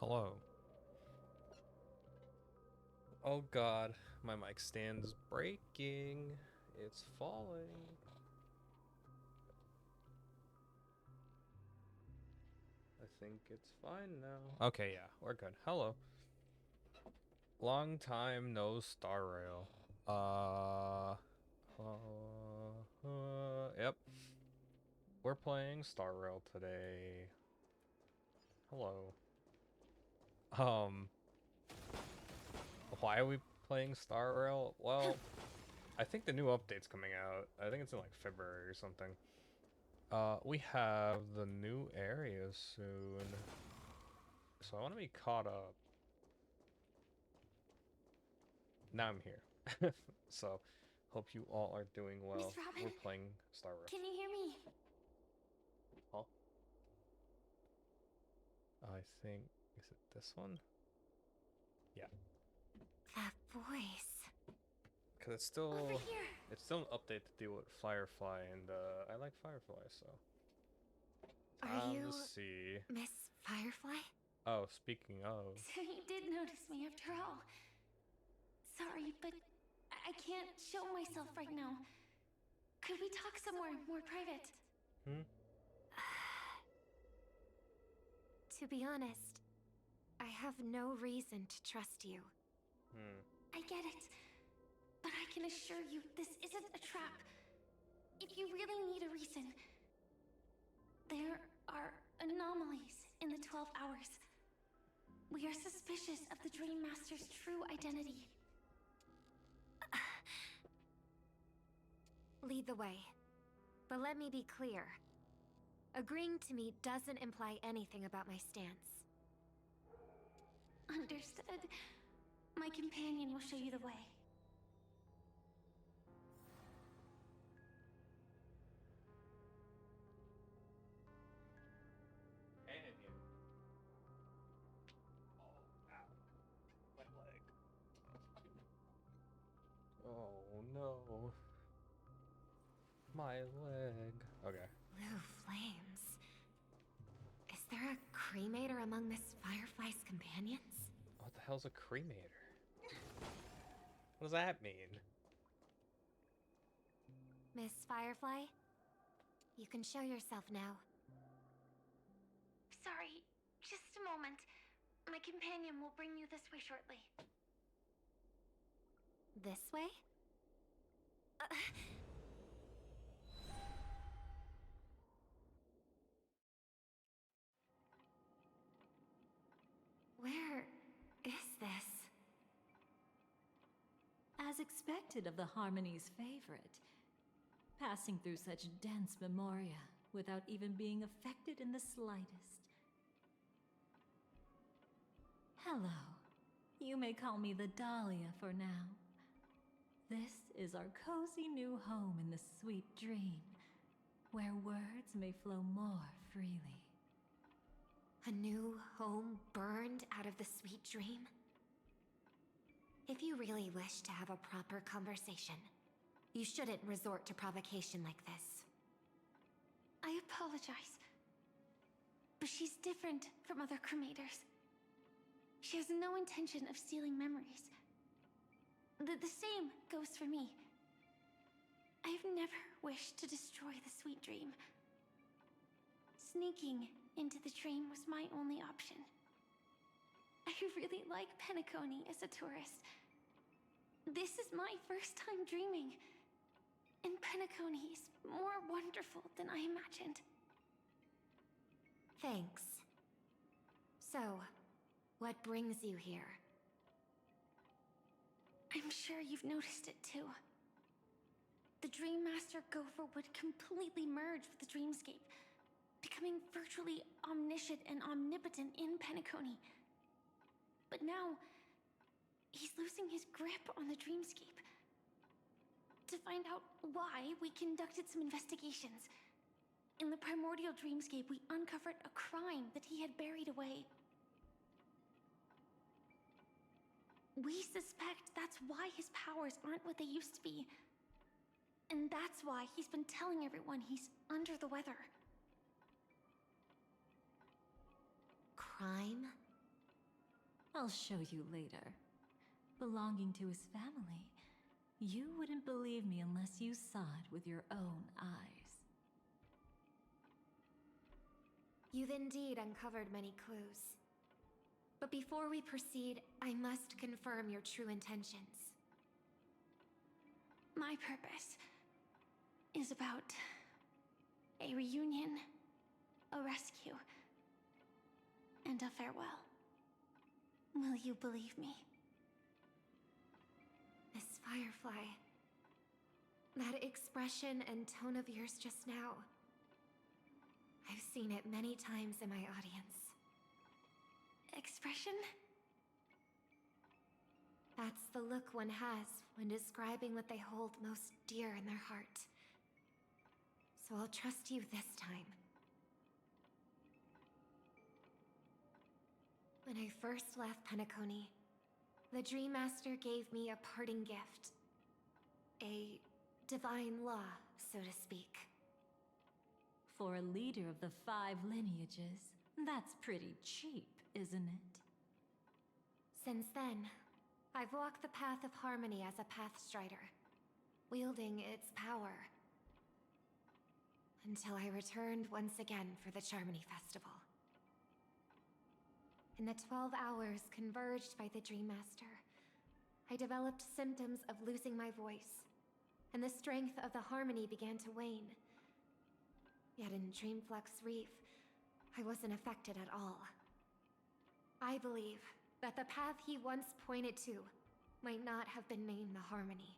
Hello. Oh god, my mic stand's breaking. It's falling. I think it's fine now. Okay, yeah, we're good. Hello. Long time no Star Rail. Yep. We're playing Star Rail today. Hello. Um, why are we playing Star Rail? Well, I think the new update's coming out. I think it's in like February or something. We have the new area soon. So I want to be caught up. Now I'm here. So, hope you all are doing well. Miss Robin, We're playing Star Rail. can you hear me? Huh? I think... Is it this one? Yeah. That voice. Because it's Over still... here. It's still an update to deal with Firefly, and I like Firefly, so... Are Time to you see... Miss Firefly? Oh, speaking of... So you did notice me after all. Sorry, but I can't show myself right now. Could we talk somewhere more private? Hmm? To be honest, I have no reason to trust you. Hmm. I get it, but I can assure you this isn't a trap. If you really need a reason, there are anomalies in the 12 hours. We are suspicious of the Dream Master's true identity. Lead the way. But let me be clear. Agreeing to meet doesn't imply anything about my stance. Understood. My companion will show you the way. And oh, ow. My leg. Oh no. My leg. Okay. Blue flames. Is there a cremator among Miss Firefly's companions? What the hell's a cremator? What does that mean? Miss Firefly, you can show yourself now. Sorry, just a moment. My companion will bring you this way shortly. This way? Where is this? As expected of the Harmony's favorite, passing through such dense memoria without even being affected in the slightest. Hello. You may call me the Dahlia for now. This is our cozy new home in the sweet dream, where words may flow more freely. A new home burned out of the sweet dream? If you really wish to have a proper conversation, you shouldn't resort to provocation like this. I apologize, but she's different from other cremators. She has no intention of stealing memories. The same goes for me. I've never wished to destroy the sweet dream. Sneaking into the dream was my only option. I really like Penacony as a tourist. This is my first time dreaming, and Penacony is more wonderful than I imagined. Thanks. So, what brings you here? I'm sure you've noticed it too. The Dream Master Gopher would completely merge with the dreamscape, becoming virtually omniscient and omnipotent in Penacony. But now, he's losing his grip on the dreamscape. To find out why, we conducted some investigations. In the primordial dreamscape, we uncovered a crime that he had buried away. We suspect that's why his powers aren't what they used to be. And that's why he's been telling everyone he's under the weather. Crime? I'll show you later. Belonging to his family, you wouldn't believe me unless you saw it with your own eyes. You've indeed uncovered many clues. But before we proceed, I must confirm your true intentions. My purpose is about a reunion, a rescue, and a farewell. Will you believe me? Miss Firefly, that expression and tone of yours just now, I've seen it many times in my audience. Expression? That's the look one has when describing what they hold most dear in their heart. So I'll trust you this time. When I first left Penacony, the Dream Master gave me a parting gift. A divine law, so to speak. For a leader of the 5 lineages, that's pretty cheap, isn't it? Since then, I've walked the path of harmony as a Pathstrider, wielding its power. Until I returned once again for the Charmony Festival. In the 12 hours converged by the Dream Master, I developed symptoms of losing my voice, and the strength of the harmony began to wane. Yet in Dreamflux Reef, I wasn't affected at all. I believe that the path he once pointed to might not have been named the Harmony.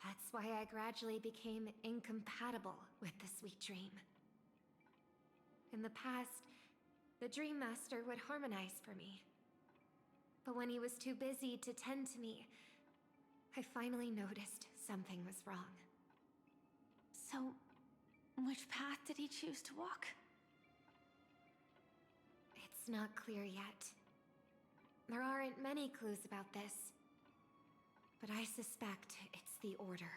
That's why I gradually became incompatible with the sweet dream. In the past, the Dream Master would harmonize for me. But when he was too busy to tend to me, I finally noticed something was wrong. So, which path did he choose to walk? It's not clear yet. There aren't many clues about this, but I suspect it's the Order.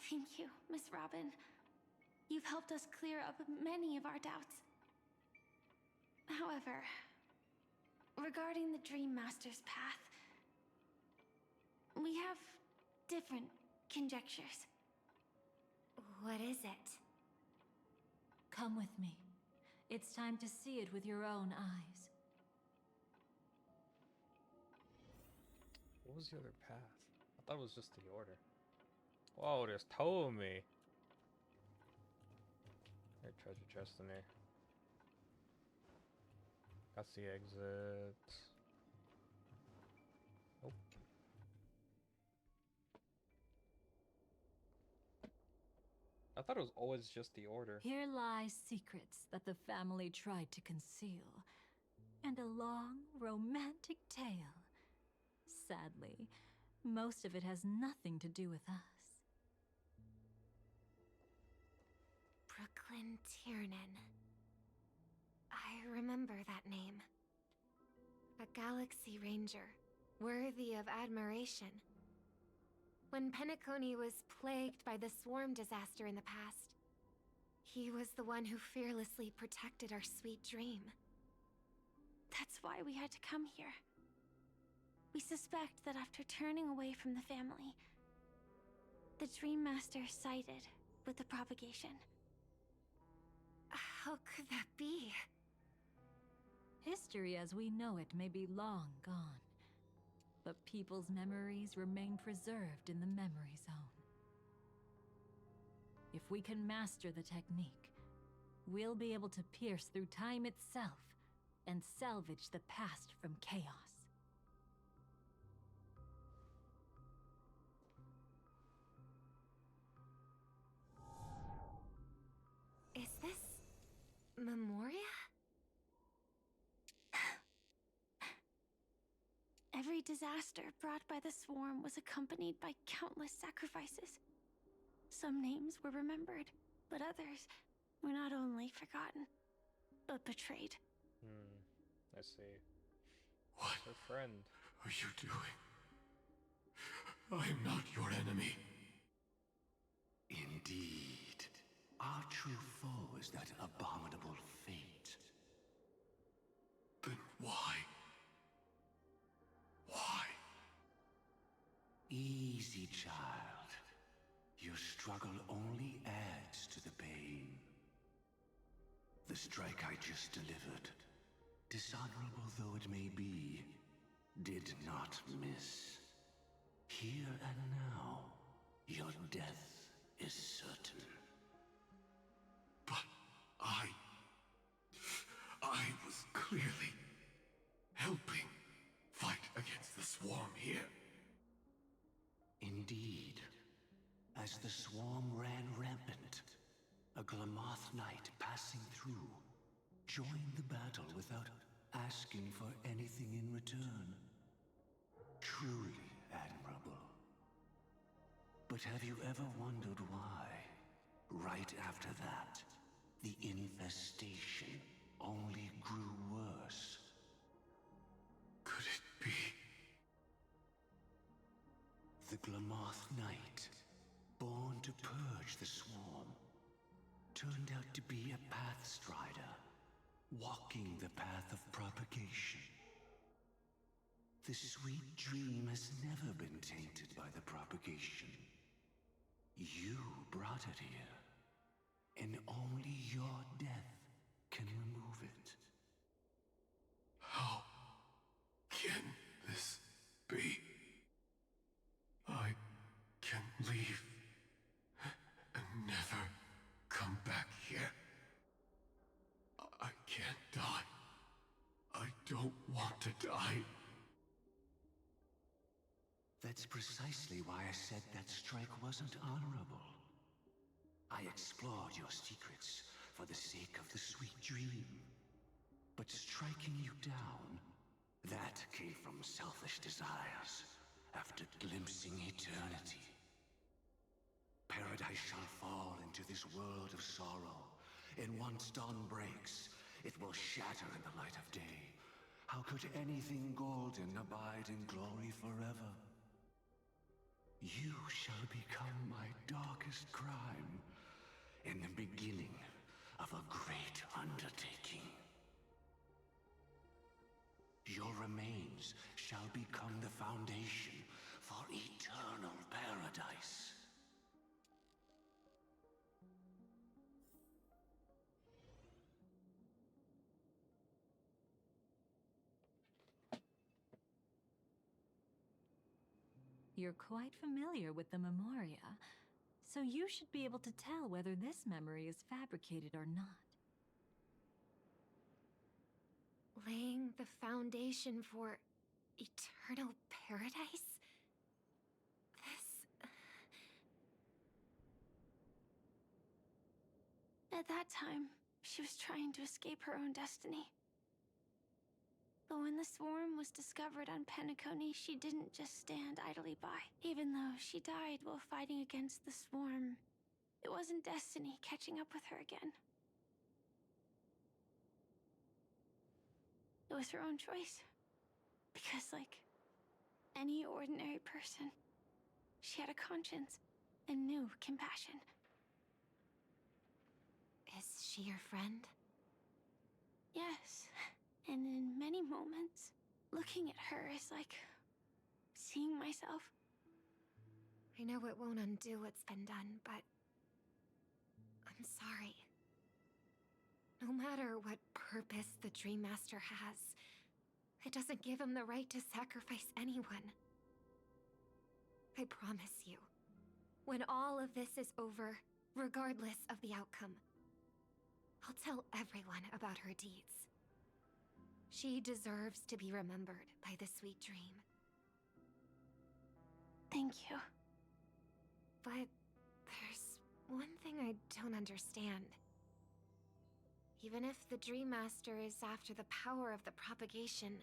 Thank you, Miss Robin. You've helped us clear up many of our doubts. However, regarding the Dream Master's path, we have different conjectures. What is it? Come with me. It's time to see it with your own eyes. What was the other path? I thought it was just the Order. Whoa, there's Tomi. There's treasure chest in there. That's the exit. Oh. I thought it was always just the Order. Here lie secrets that the family tried to conceal, and a long, romantic tale. Sadly, most of it has nothing to do with us. Brooklyn Tiernan. I remember that name. A Galaxy Ranger, worthy of admiration. When Penacony was plagued by the swarm disaster in the past, he was the one who fearlessly protected our sweet dream. That's why we had to come here. We suspect that after turning away from the family, the Dream Master sided with the propagation. How could that be? History as we know it may be long gone, but people's memories remain preserved in the memory zone. If we can master the technique, we'll be able to pierce through time itself and salvage the past from chaos. Is this Memoria? Every disaster brought by the swarm was accompanied by countless sacrifices. Some names were remembered, but others were not only forgotten, but betrayed. I see. What Her friend. are you doing? I am not your enemy. Indeed. Our true foe is that abominable fate. easy, child. Your struggle only adds to the pain. The strike I just delivered, dishonorable though it may be, did not miss. Here and now, your death is certain. But I was clearly helping fight against the swarm here. Indeed. As the swarm ran rampant, a Glamoth knight passing through joined the battle without asking for anything in return. Truly admirable. But have you ever wondered why, right after that, the infestation only grew worse? Could it be? The Glamoth Knight, born to purge the swarm, turned out to be a pathstrider, walking the path of propagation. The sweet dream has never been tainted by the propagation. You brought it here, and only your death can remove it. How can this be? I can leave and never come back here. I can't die. I don't want to die. That's precisely why I said that strike wasn't honorable. I explored your secrets for the sake of the sweet dream. But striking you down, that came from selfish desires after glimpsing eternity. Paradise shall fall into this world of sorrow, and once dawn breaks, it will shatter in the light of day. How could anything golden abide in glory forever? You shall become my darkest crime, in the beginning of a great undertaking. Your remains shall become the foundation for eternal paradise. You're quite familiar with the Memoria, so you should be able to tell whether this memory is fabricated or not. Laying the foundation for eternal paradise? This... At that time, she was trying to escape her own destiny. But when the swarm was discovered on Penacony, she didn't just stand idly by. Even though she died while fighting against the swarm, it wasn't destiny catching up with her again. It was her own choice. Because, like any ordinary person, she had a conscience and knew compassion. Is she your friend? Yes. And in many moments, looking at her is like seeing myself. I know it won't undo what's been done, but I'm sorry. No matter what purpose the Dream Master has, it doesn't give him the right to sacrifice anyone. I promise you, when all of this is over, regardless of the outcome, I'll tell everyone about her deeds. She deserves to be remembered by the sweet dream. Thank you. But there's one thing I don't understand. Even if the Dream Master is after the power of the propagation,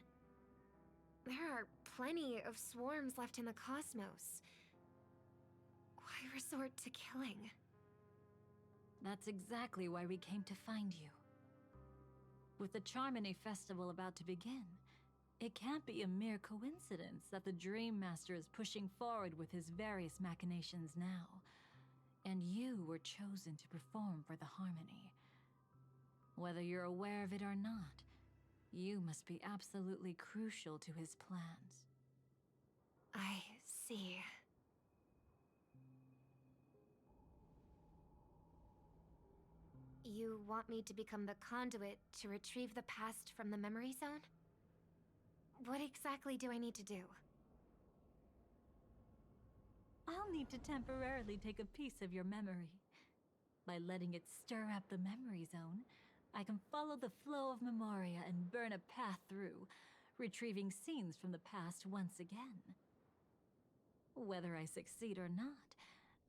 there are plenty of swarms left in the cosmos. Why resort to killing? That's exactly why we came to find you. With the Charmony Festival about to begin, it can't be a mere coincidence that the Dream Master is pushing forward with his various machinations now, and you were chosen to perform for the Harmony. Whether you're aware of it or not, you must be absolutely crucial to his plans. I see. You want me to become the conduit to retrieve the past from the memory zone? What exactly do I need to do? I'll need to temporarily take a piece of your memory. By letting it stir up the memory zone, I can follow the flow of memoria and burn a path through, retrieving scenes from the past once again. Whether I succeed or not,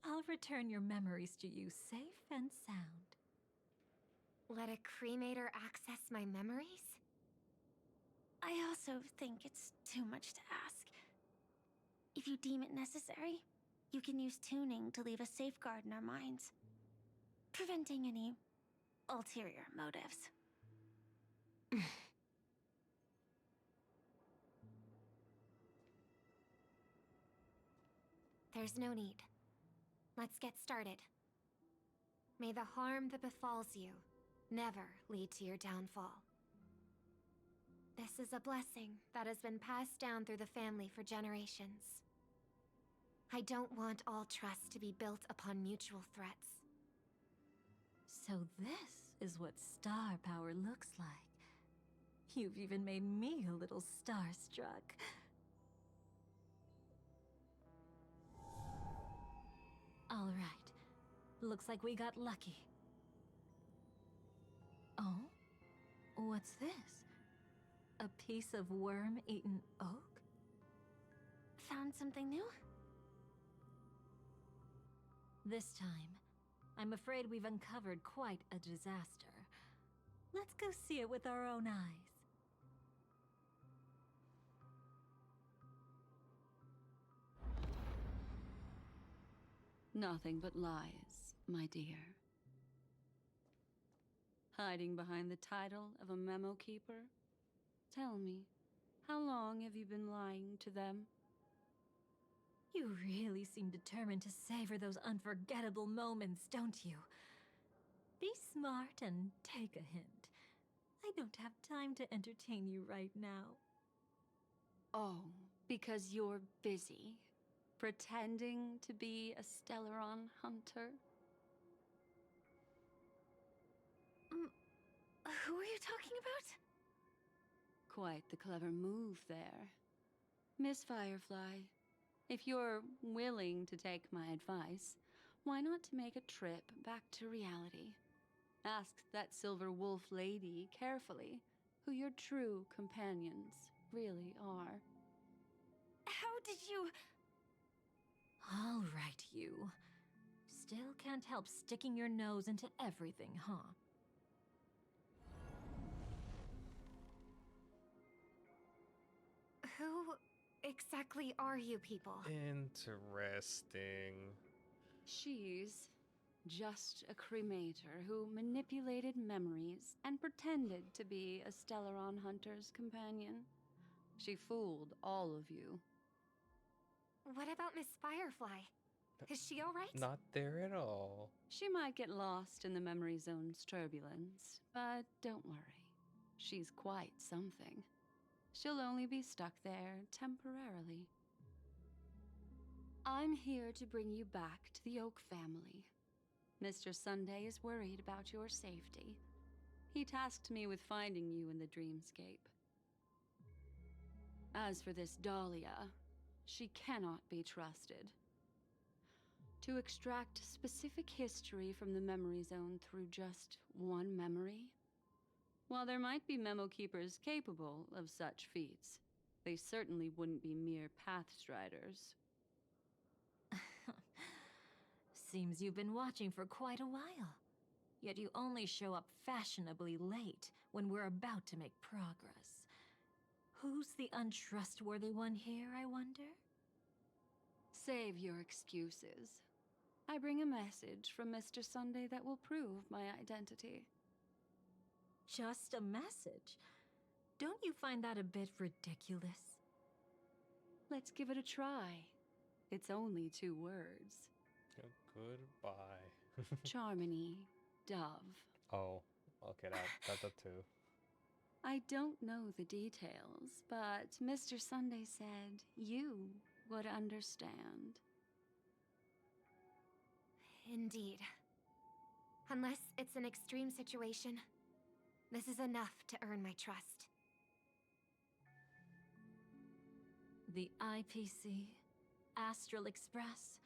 I'll return your memories to you safe and sound. Let a cremator access my memories? I also think it's too much to ask. If you deem it necessary, you can use tuning to leave a safeguard in our minds, preventing any ulterior motives. There's no need. Let's get started. May the harm that befalls you never lead to your downfall. This is a blessing that has been passed down through the family for generations. I don't want all trust to be built upon mutual threats. So this is what star power looks like. You've even made me a little starstruck. All right. Looks like we got lucky. Oh? What's this? A piece of worm-eaten oak? Found something new? This time, I'm afraid we've uncovered quite a disaster. Let's go see it with our own eyes. Nothing but lies, my dear. Hiding behind the title of a memo keeper? Tell me, how long have you been lying to them? You really seem determined to savor those unforgettable moments, don't you? Be smart and take a hint. I don't have time to entertain you right now. Oh, because you're busy, pretending to be a Stellaron hunter? Who are you talking about? Quite the clever move there. Miss Firefly, if you're willing to take my advice, why not make a trip back to reality? Ask that silver wolf lady carefully who your true companions really are. How did you... All right, you. Still can't help sticking your nose into everything, huh? Who exactly are you people? Interesting. She's just a cremator who manipulated memories and pretended to be a Stellaron hunter's companion. She fooled all of you. What about Miss Firefly? Is she alright? Not there at all. She might get lost in the memory zone's turbulence, but don't worry. She's quite something. She'll only be stuck there temporarily. I'm here to bring you back to the Oak family. Mr. Sunday is worried about your safety. He tasked me with finding you in the dreamscape. As for this Dahlia, she cannot be trusted. To extract specific history from the memory zone through just one memory? While there might be memo keepers capable of such feats, they certainly wouldn't be mere pathstriders. Seems you've been watching for quite a while. Yet you only show up fashionably late when we're about to make progress. Who's the untrustworthy one here, I wonder? Save your excuses. I bring a message from Mr. Sunday that will prove my identity. Just a message? Don't you find that a bit ridiculous? Let's give it a try. It's only 2 words. Goodbye. Charmony, Dove. Oh, okay, that's a 2. I don't know the details, but Mr. Sunday said you would understand. Indeed. Unless it's an extreme situation, this is enough to earn my trust. The IPC, Astral Express,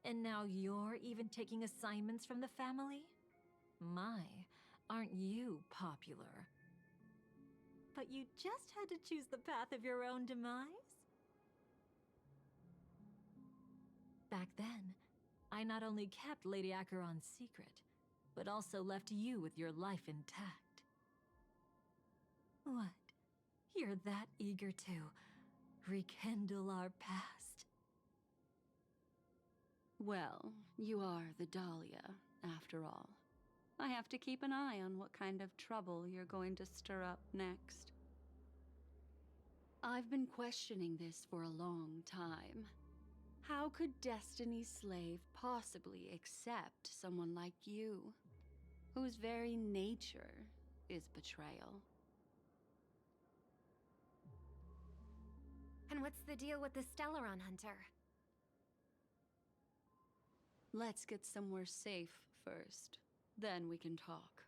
and now you're even taking assignments from the family? My, aren't you popular? But you just had to choose the path of your own demise? Back then, I not only kept Lady Acheron's secret, but also left you with your life intact. What? You're that eager to rekindle our past? Well, you are the Dahlia, after all. I have to keep an eye on what kind of trouble you're going to stir up next. I've been questioning this for a long time. How could Destiny's slave possibly accept someone like you, whose very nature is betrayal? And what's the deal with the Stellaron Hunter? Let's get somewhere safe first. Then we can talk.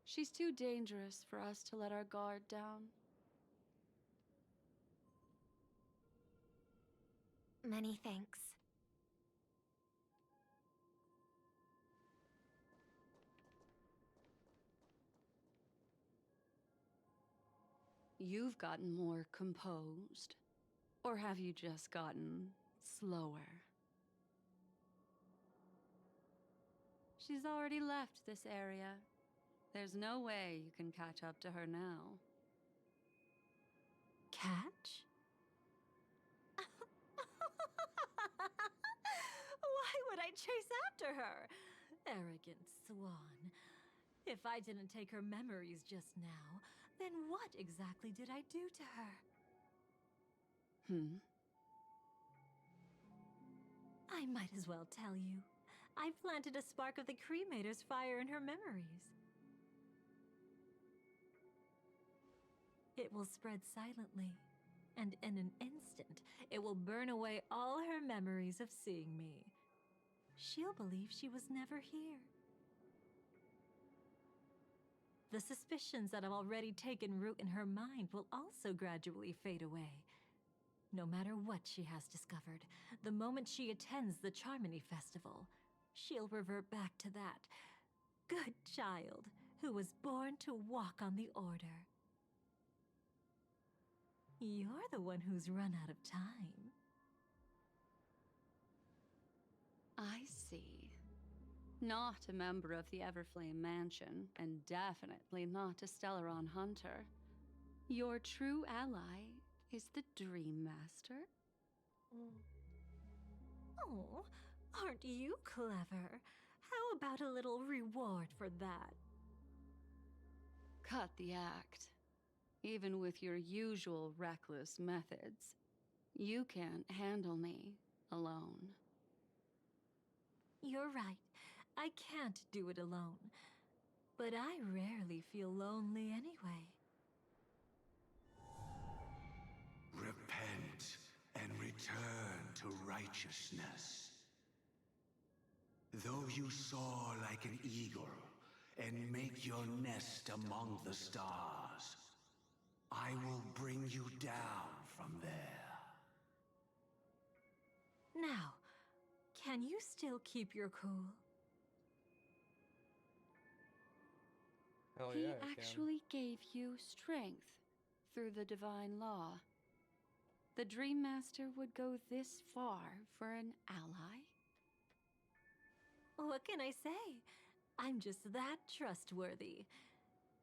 She's too dangerous for us to let our guard down. Many thanks. You've gotten more composed. Or have you just gotten slower? She's already left this area. There's no way you can catch up to her now. Catch? Why would I chase after her? Arrogant swan. If I didn't take her memories just now, then what exactly did I do to her? I might as well tell you. I planted a spark of the cremator's fire in her memories. It will spread silently, and in an instant, it will burn away all her memories of seeing me. She'll believe she was never here. The suspicions that have already taken root in her mind will also gradually fade away. No matter what she has discovered, the moment she attends the Charmony Festival, she'll revert back to that good child who was born to walk on the Order. You're the one who's run out of time. I see. Not a member of the Everflame Mansion, and definitely not a Stellaron Hunter. Your true ally is the Dream Master? Oh, aren't you clever? How about a little reward for that? Cut the act. Even with your usual reckless methods, you can't handle me alone. You're right. I can't do it alone. But I rarely feel lonely anyway. Repent and return to righteousness. Though you soar like an eagle and make your nest among the stars, I will bring you down from there. Now, can you still keep your cool? Hell He yeah, I can. actually gave you strength through the divine law. The Dream Master would go this far for an ally? What can I say? I'm just that trustworthy.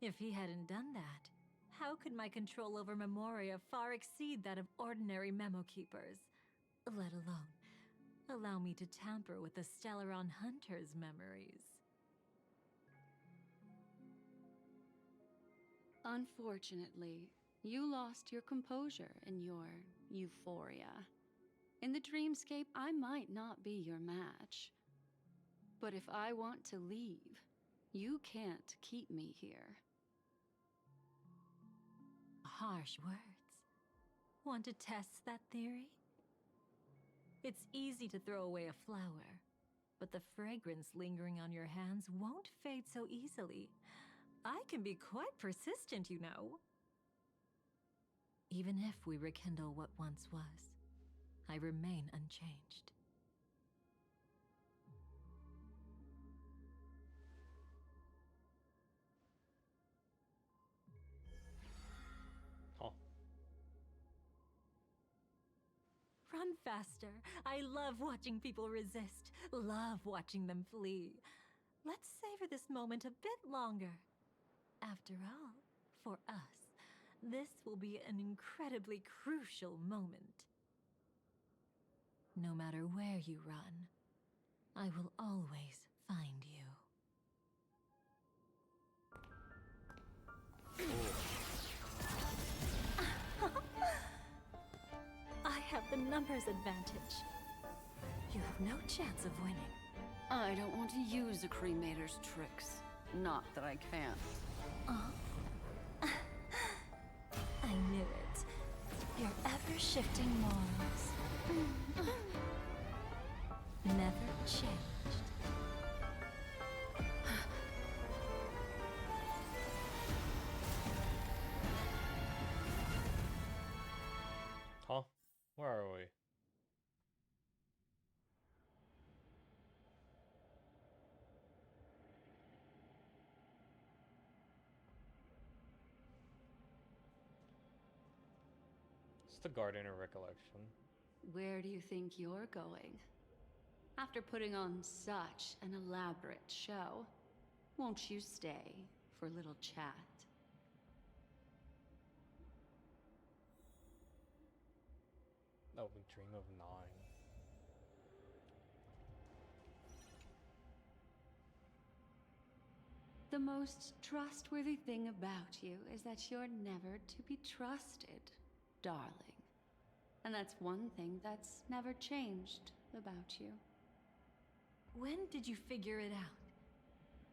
If he hadn't done that, how could my control over Memoria far exceed that of ordinary memo keepers? Let alone allow me to tamper with the Stellaron Hunter's memories. Unfortunately, you lost your composure in your euphoria. In the dreamscape, I might not be your match. But if I want to leave, you can't keep me here. Harsh words. Want to test that theory? It's easy to throw away a flower, but the fragrance lingering on your hands won't fade so easily. I can be quite persistent, you know. Even if we rekindle what once was, I remain unchanged. Huh. Run faster. I love watching people resist, love watching them flee. Let's savor this moment a bit longer. After all, for us, this will be an incredibly crucial moment. No matter where you run, I will always find you. I have the numbers advantage. You have no chance of winning. I don't want to use a cremator's tricks. Not that I can't. I knew it. Your ever-shifting morals. Never changed. Huh? Where are we? It's the Garden of Recollection. Where do you think you're going? After putting on such an elaborate show, won't you stay for a little chat? Oh, we dream of 9. The most trustworthy thing about you is that you're never to be trusted, darling. And that's one thing that's never changed about you. When did you figure it out?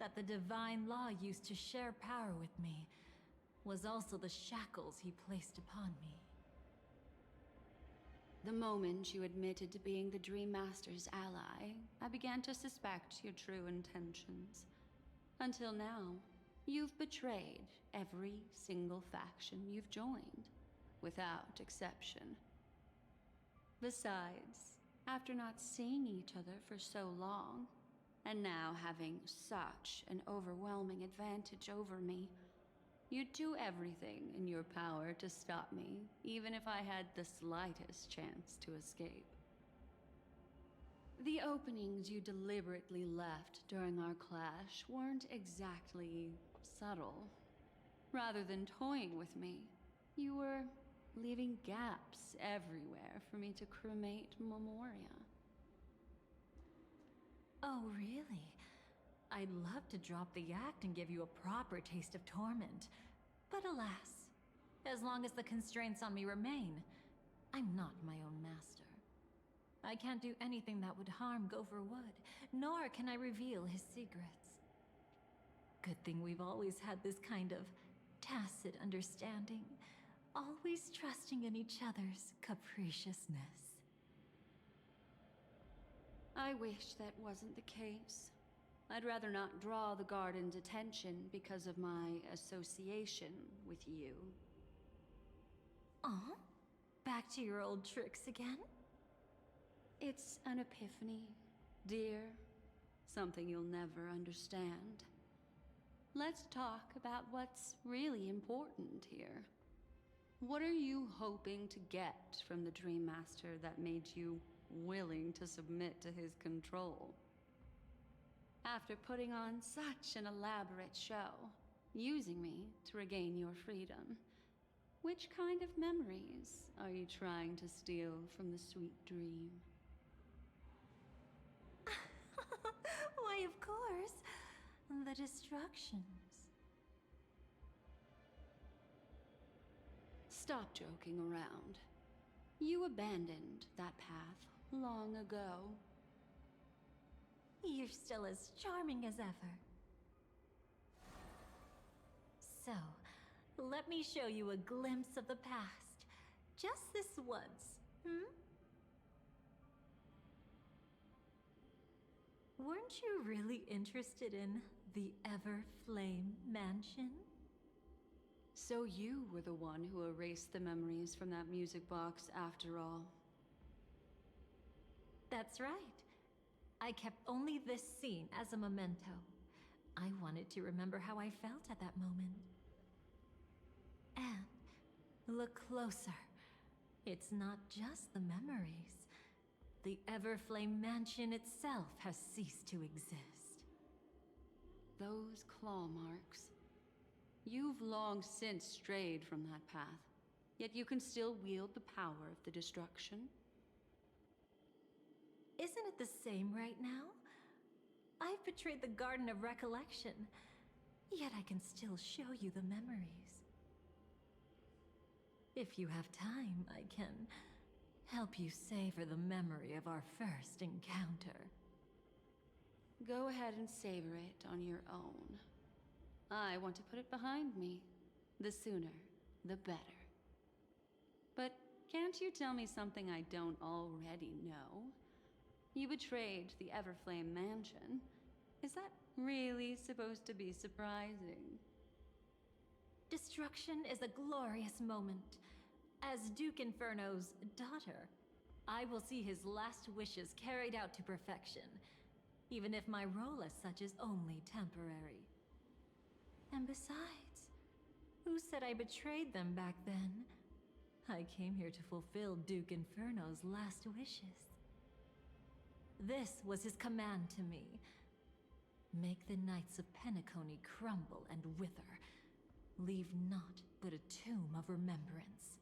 That the divine law used to share power with me was also the shackles he placed upon me. The moment you admitted to being the Dream Master's ally, I began to suspect your true intentions. Until now, you've betrayed every single faction you've joined, without exception. Besides, after not seeing each other for so long, and now having such an overwhelming advantage over me, you'd do everything in your power to stop me, even if I had the slightest chance to escape. The openings you deliberately left during our clash weren't exactly subtle. Rather than toying with me, you were leaving gaps everywhere for me to cremate Memoria. Oh, really? I'd love to drop the act and give you a proper taste of torment. But alas, as long as the constraints on me remain, I'm not my own master. I can't do anything that would harm Gopher Wood, nor can I reveal his secrets. Good thing we've always had this kind of tacit understanding, always trusting in each other's capriciousness. I wish that wasn't the case. I'd rather not draw the Garden's attention because of my association with you. Aw? Back to your old tricks again? It's an epiphany, dear. Something you'll never understand. Let's talk about what's really important here. What are you hoping to get from the Dream Master that made you willing to submit to his control? After putting on such an elaborate show, using me to regain your freedom, which kind of memories are you trying to steal from the sweet dream? Why, of course. The destructions. Stop joking around. You abandoned that path long ago. You're still as charming as ever. So, let me show you a glimpse of the past. Just this once, hmm? Weren't you really interested in the Everflame Mansion? So you were the one who erased the memories from that music box after all. That's right. I kept only this scene as a memento. I wanted to remember how I felt at that moment. And look closer. It's not just the memories. The Everflame Mansion itself has ceased to exist. Those claw marks. You've long since strayed from that path, yet you can still wield the power of the destruction. Isn't it the same right now? I've betrayed the Garden of Recollection, yet I can still show you the memories. If you have time, I can help you savor the memory of our first encounter. Go ahead and savor it on your own. I want to put it behind me. The sooner, the better. But can't you tell me something I don't already know? You betrayed the Everflame Mansion. Is that really supposed to be surprising? Destruction is a glorious moment. As Duke Inferno's daughter, I will see his last wishes carried out to perfection, even if my role as such is only temporary. And besides, who said I betrayed them back then? I came here to fulfill Duke Inferno's last wishes. This was his command to me. Make the Knights of Penacony crumble and wither. Leave naught but a tomb of remembrance.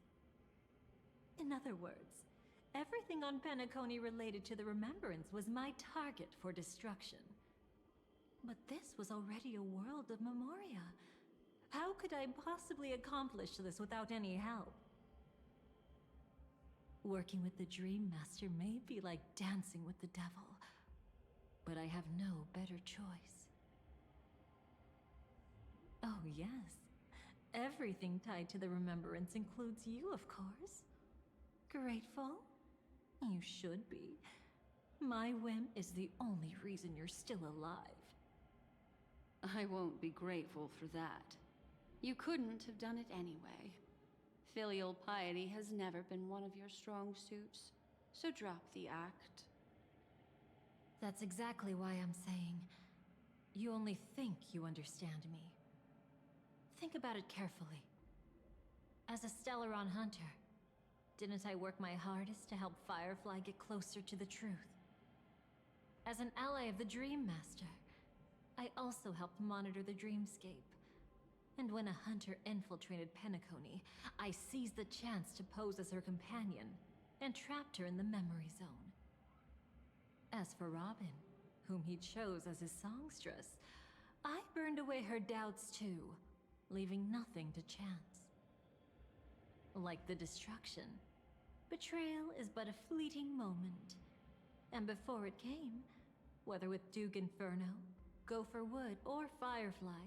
In other words, everything on Penacony related to the remembrance was my target for destruction. But this was already a world of Memoria. How could I possibly accomplish this without any help? Working with the Dream Master may be like dancing with the devil, but I have no better choice. Oh yes, everything tied to the remembrance includes you, of course. Grateful? You should be. My whim is the only reason you're still alive. I won't be grateful for that. You couldn't have done it anyway. Filial piety has never been one of your strong suits, so drop the act. That's exactly why I'm saying, you only think you understand me. Think about it carefully. As a Stellaron hunter, didn't I work my hardest to help Firefly get closer to the truth? As an ally of the Dream Master, I also helped monitor the dreamscape. And when a hunter infiltrated Penacony, I seized the chance to pose as her companion and trapped her in the memory zone. As for Robin, whom he chose as his songstress, I burned away her doubts too, leaving nothing to chance. Like the destruction, betrayal is but a fleeting moment. And before it came, whether with Duke Inferno, Gopher Wood, or Firefly,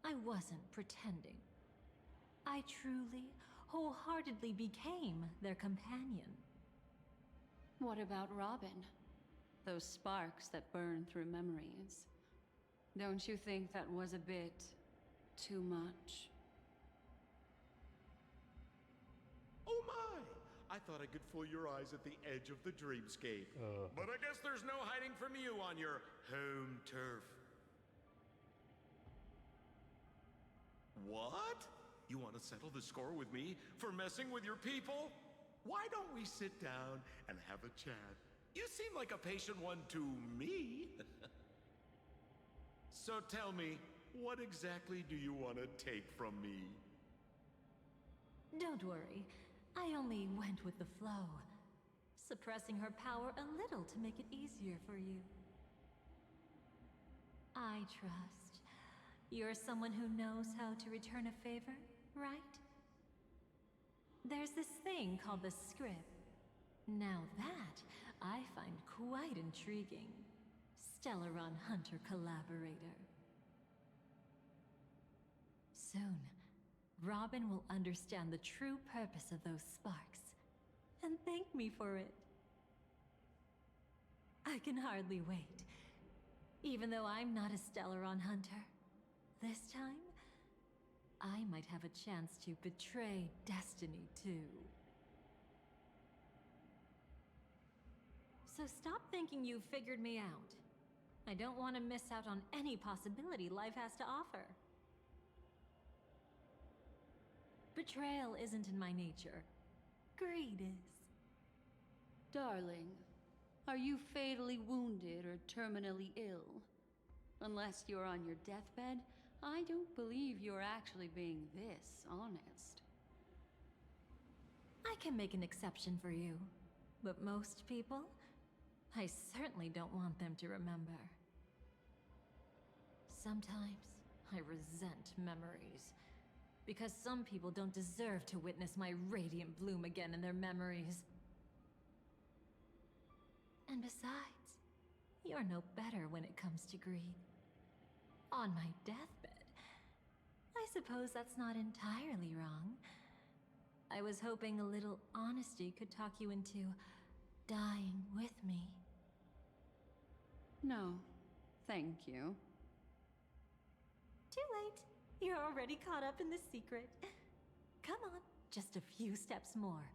I wasn't pretending. I truly, wholeheartedly became their companion. What about Robin? Those sparks that burn through memories. Don't you think that was a bit too much? Oh my! I thought I could fool your eyes at the edge of the dreamscape. But I guess there's no hiding from you on your home turf. What? You want to settle the score with me for messing with your people? Why don't we sit down and have a chat? You seem like a patient one to me. So tell me, what exactly do you want to take from me? Don't worry, I only went with the flow, suppressing her power a little to make it easier for you. I trust. You're someone who knows how to return a favor, right? There's this thing called the script. Now that, I find quite intriguing. Stellaron Hunter Collaborator. Soon, Robin will understand the true purpose of those sparks, and thank me for it. I can hardly wait. Even though I'm not a Stellaron hunter, this time, I might have a chance to betray destiny too. So stop thinking you've figured me out. I don't want to miss out on any possibility life has to offer. Betrayal isn't in my nature. Greed is. Darling, are you fatally wounded or terminally ill? Unless you're on your deathbed, I don't believe you're actually being this honest. I can make an exception for you, but most people, I certainly don't want them to remember. Sometimes I resent memories, because some people don't deserve to witness my radiant bloom again in their memories. And besides, you're no better when it comes to greed. On my deathbed, I suppose that's not entirely wrong. I was hoping a little honesty could talk you into dying with me. No, thank you. Too late. You're already caught up in the secret. Come on, just a few steps more.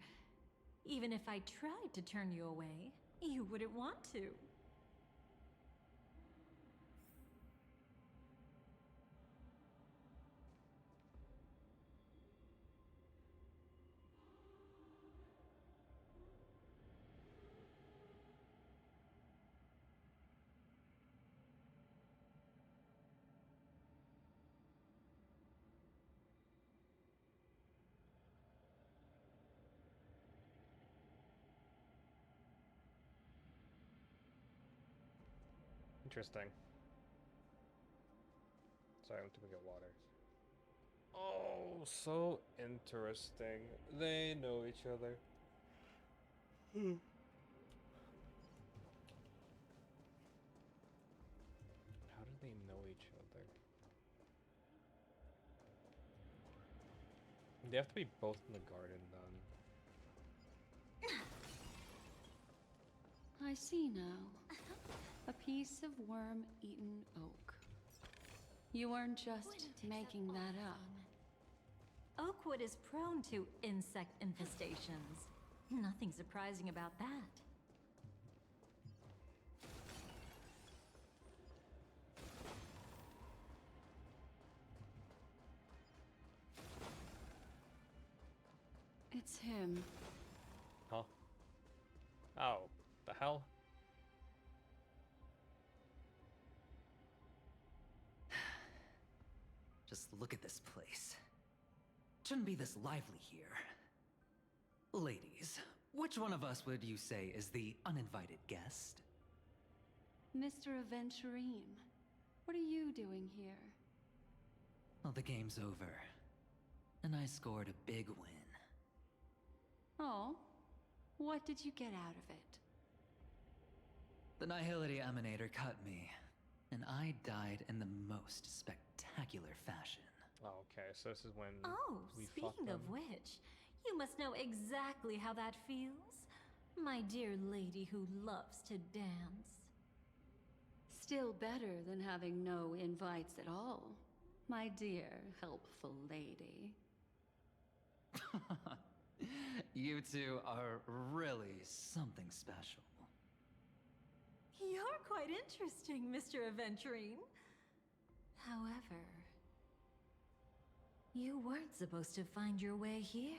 Even if I tried to turn you away, you wouldn't want to. Interesting. Sorry, I went to go get water. Oh, so interesting. They know each other. How do they know each other? They have to be both in the garden then. I see now. A piece of worm-eaten oak. You weren't just making that up. Oakwood is prone to insect infestations. Nothing surprising about that. It's him. Huh? Oh, the hell? Just look at this place. Shouldn't be this lively here. Ladies, which one of us would you say is the uninvited guest? Mr. Aventurine, what are you doing here? Well, the game's over. And I scored a big win. Oh, what did you get out of it? The Nihility Emanator cut me, and I died in the most spectacular fashion. Oh, okay, so this is when Oh, we fought speaking of them. which, you must know exactly how that feels. My dear lady who loves to dance. Still better than having no invites at all, my dear helpful lady. You two are really something special. You're quite interesting, Mr. Aventurine. However, you weren't supposed to find your way here.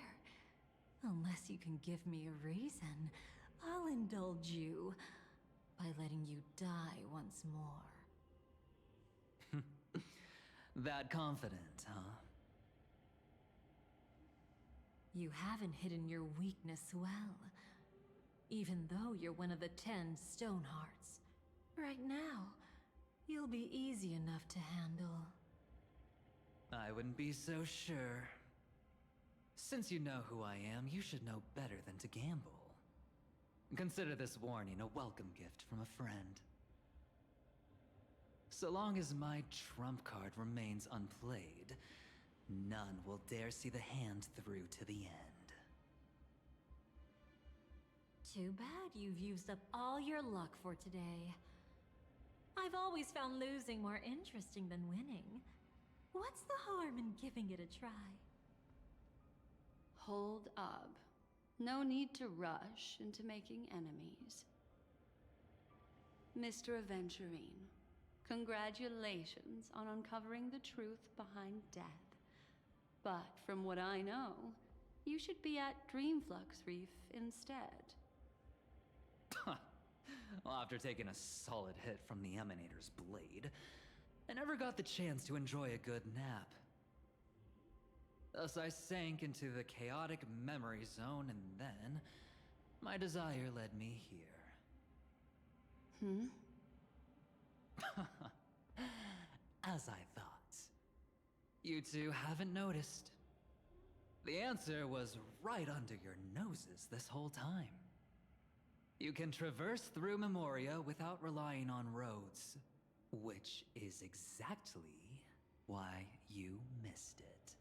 Unless you can give me a reason, I'll indulge you by letting you die once more. That confident, huh? You haven't hidden your weakness well, even though you're one of the 10 Stonehearts. Right now, you'll be easy enough to handle. I wouldn't be so sure. Since you know who I am, you should know better than to gamble. Consider this warning a welcome gift from a friend. So long as my trump card remains unplayed, none will dare see the hand through to the end. Too bad you've used up all your luck for today. I've always found losing more interesting than winning. What's the harm in giving it a try? Hold up. No need to rush into making enemies. Mr. Aventurine, congratulations on uncovering the truth behind death. But from what I know, you should be at Dreamflux Reef instead. Well, after taking a solid hit from the Emanator's blade, I never got the chance to enjoy a good nap. Thus I sank into the chaotic memory zone, and then my desire led me here. As I thought. You two haven't noticed. The answer was right under your noses this whole time. You can traverse through Memoria without relying on roads, which is exactly why you missed it.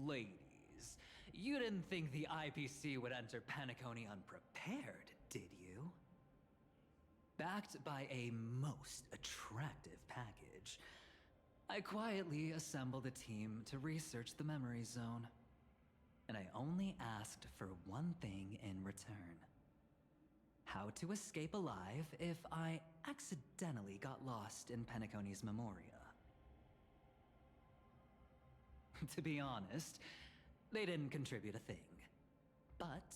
Ladies, you didn't think the IPC would enter Penacony unprepared, did you? Backed by a most attractive package, I quietly assembled a team to research the memory zone. And I only asked for one thing in return. How to escape alive if I accidentally got lost in Penacony's Memoria. To be honest, they didn't contribute a thing. But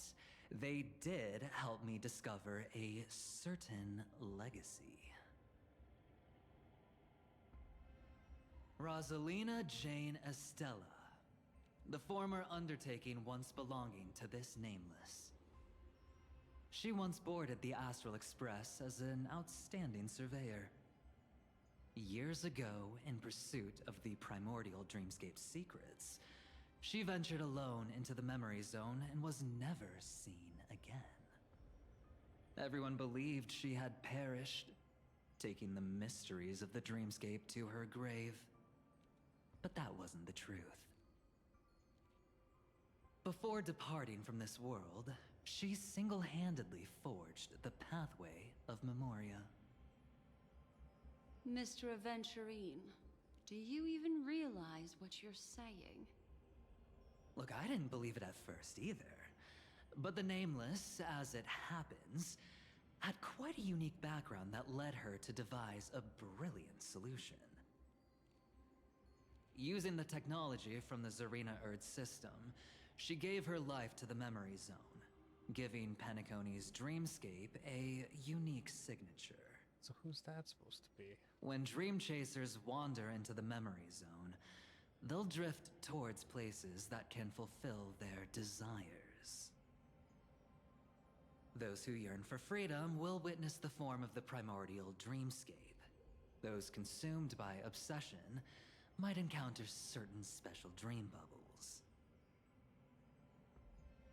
they did help me discover a certain legacy. Rosalina Jane Estella, the former undertaking once belonging to this nameless. She once boarded the Astral Express as an outstanding surveyor. Years ago, in pursuit of the primordial dreamscape secrets, she ventured alone into the memory zone and was never seen again. Everyone believed she had perished, taking the mysteries of the dreamscape to her grave. But that wasn't the truth. Before departing from this world, she single-handedly forged the pathway of Memoria. Mr. Aventurine, do you even realize what you're saying? Look, I didn't believe it at first either. But the Nameless, as it happens, had quite a unique background that led her to devise a brilliant solution. Using the technology from the Zarina Erd system, she gave her life to the memory zone, giving Penacony's dreamscape a unique signature. So who's that supposed to be? When dream chasers wander into the memory zone, they'll drift towards places that can fulfill their desires. Those who yearn for freedom will witness the form of the primordial dreamscape. Those consumed by obsession might encounter certain special dream bubbles.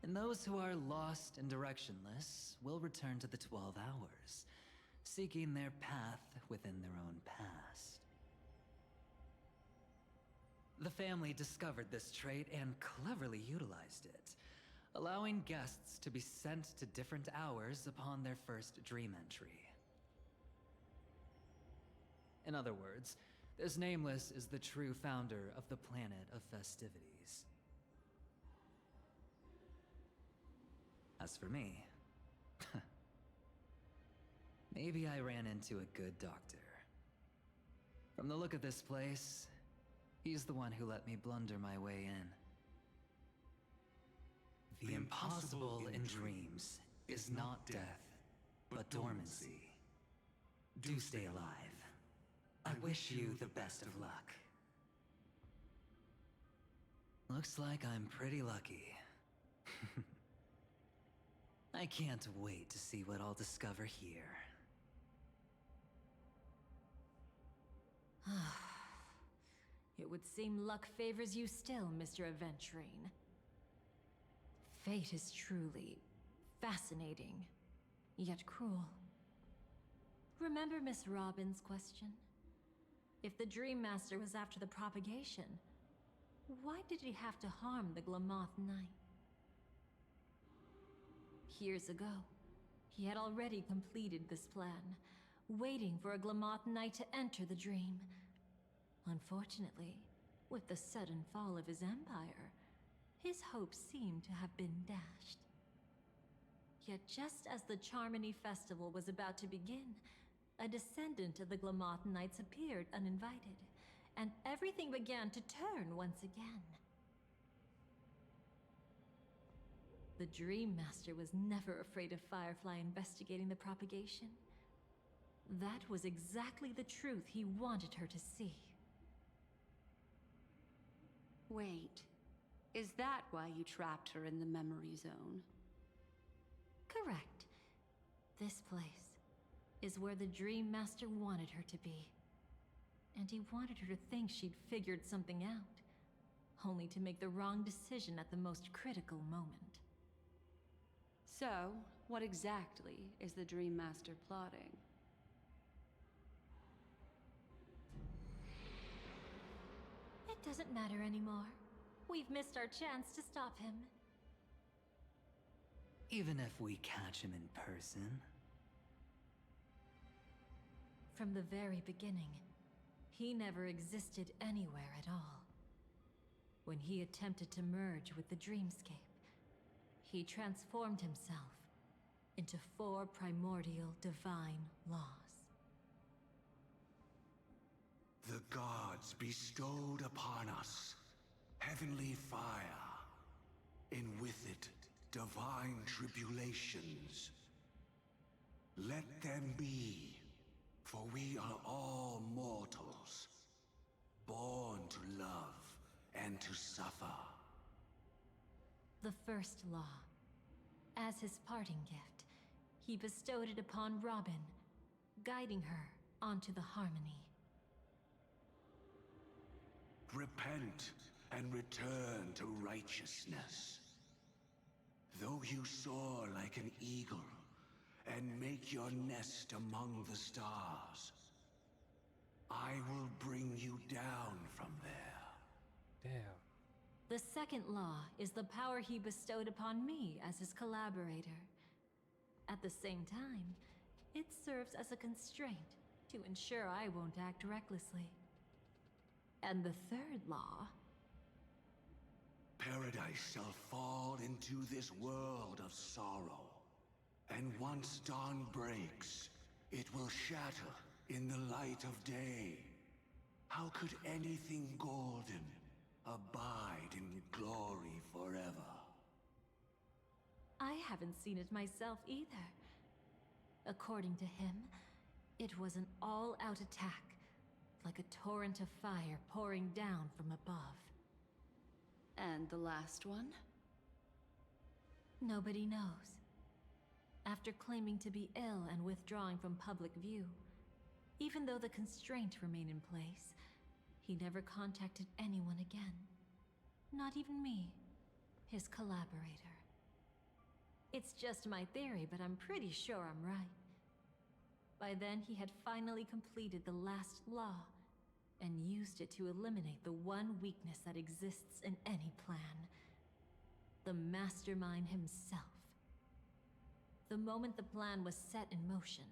And those who are lost and directionless will return to the 12 hours, seeking their path within their own past. The family discovered this trait and cleverly utilized it, allowing guests to be sent to different hours upon their first dream entry. In other words, this Nameless is the true founder of the planet of festivities. As for me, maybe I ran into a good doctor. From the look of this place, he's the one who let me blunder my way in. The impossible in dreams is not death, but dormancy. Do stay alive. I wish you the best of luck. Looks like I'm pretty lucky. I can't wait to see what I'll discover here. It would seem luck favors you still, Mr. Aventurine. Fate is truly fascinating, yet cruel. Remember Miss Robin's question? If the Dream Master was after the propagation, why did he have to harm the Glamoth Knight? Years ago, he had already completed this plan, waiting for a Glamoth Knight to enter the dream. Unfortunately, with the sudden fall of his empire, his hopes seem to have been dashed. Yet just as the Charmony Festival was about to begin, a descendant of the Glamoth Knights appeared uninvited, and everything began to turn once again. The Dream Master was never afraid of Firefly investigating the propagation. That was exactly the truth he wanted her to see. Wait, is that why you trapped her in the memory zone? Correct. This place is where the Dream Master wanted her to be. And he wanted her to think she'd figured something out, only to make the wrong decision at the most critical moment. So, what exactly is the Dream Master plotting? It doesn't matter anymore. We've missed our chance to stop him. Even if we catch him in person? From the very beginning, he never existed anywhere at all. When he attempted to merge with the dreamscape, he transformed himself into 4 primordial divine laws. The gods bestowed upon us heavenly fire, and with it, divine tribulations. Let them be, for we are all mortals, born to love and to suffer. The first law. As his parting gift, he bestowed it upon Robin, guiding her onto the harmony. Repent and return to righteousness. Though you soar like an eagle and make your nest among the stars, I will bring you down from there. Damn. The second law is the power he bestowed upon me as his collaborator. At the same time, it serves as a constraint to ensure I won't act recklessly. And the third law... Paradise shall fall into this world of sorrow. And once dawn breaks, it will shatter in the light of day. How could anything golden abide in glory forever? I haven't seen it myself either. According to him, it was an all-out attack, like a torrent of fire pouring down from above. And the last one? Nobody knows. After claiming to be ill and withdrawing from public view, even though the constraint remained in place, he never contacted anyone again. Not even me, his collaborator. It's just my theory, but I'm pretty sure I'm right. By then, he had finally completed the last law, and used it to eliminate the one weakness that exists in any plan. The mastermind himself. The moment the plan was set in motion,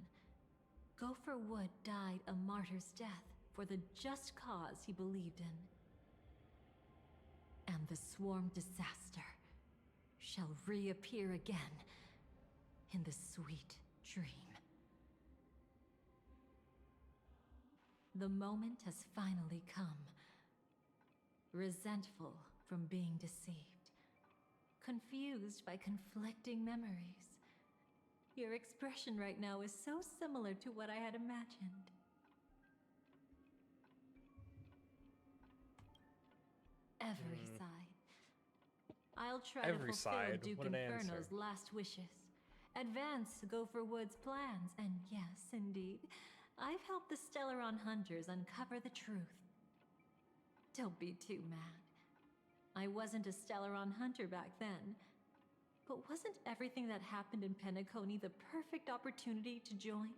Gopher Wood died a martyr's death for the just cause he believed in. And the swarm disaster shall reappear again in the sweet dream. The moment has finally come. Resentful from being deceived. Confused by conflicting memories. Your expression right now is so similar to what I had imagined. Every side. I'll try Every to fulfill side? Duke What an Inferno's answer. last wishes. Advance Gopher Wood's plans, and yes, indeed, I've helped the Stellaron hunters uncover the truth. Don't be too mad. I wasn't a Stellaron hunter back then, but wasn't everything that happened in Penacony the perfect opportunity to join?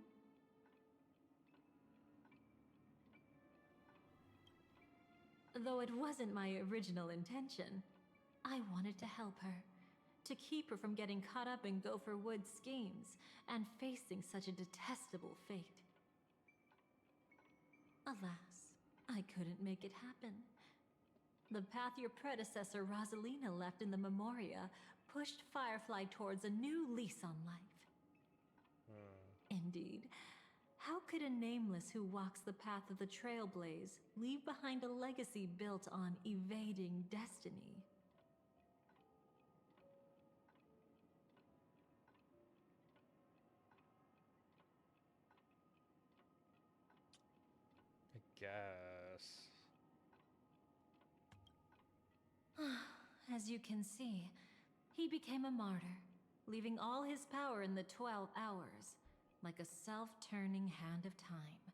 Though it wasn't my original intention, I wanted to help her, to keep her from getting caught up in Gopher Wood's schemes and facing such a detestable fate. Alas, I couldn't make it happen. The path your predecessor Rosalina left in the Memoria pushed Firefly towards a new lease on life. Indeed. How could a nameless who walks the path of the Trailblaze leave behind a legacy built on evading destiny? I guess. As you can see, he became a martyr, leaving all his power in the 12 hours, like a self-turning hand of time,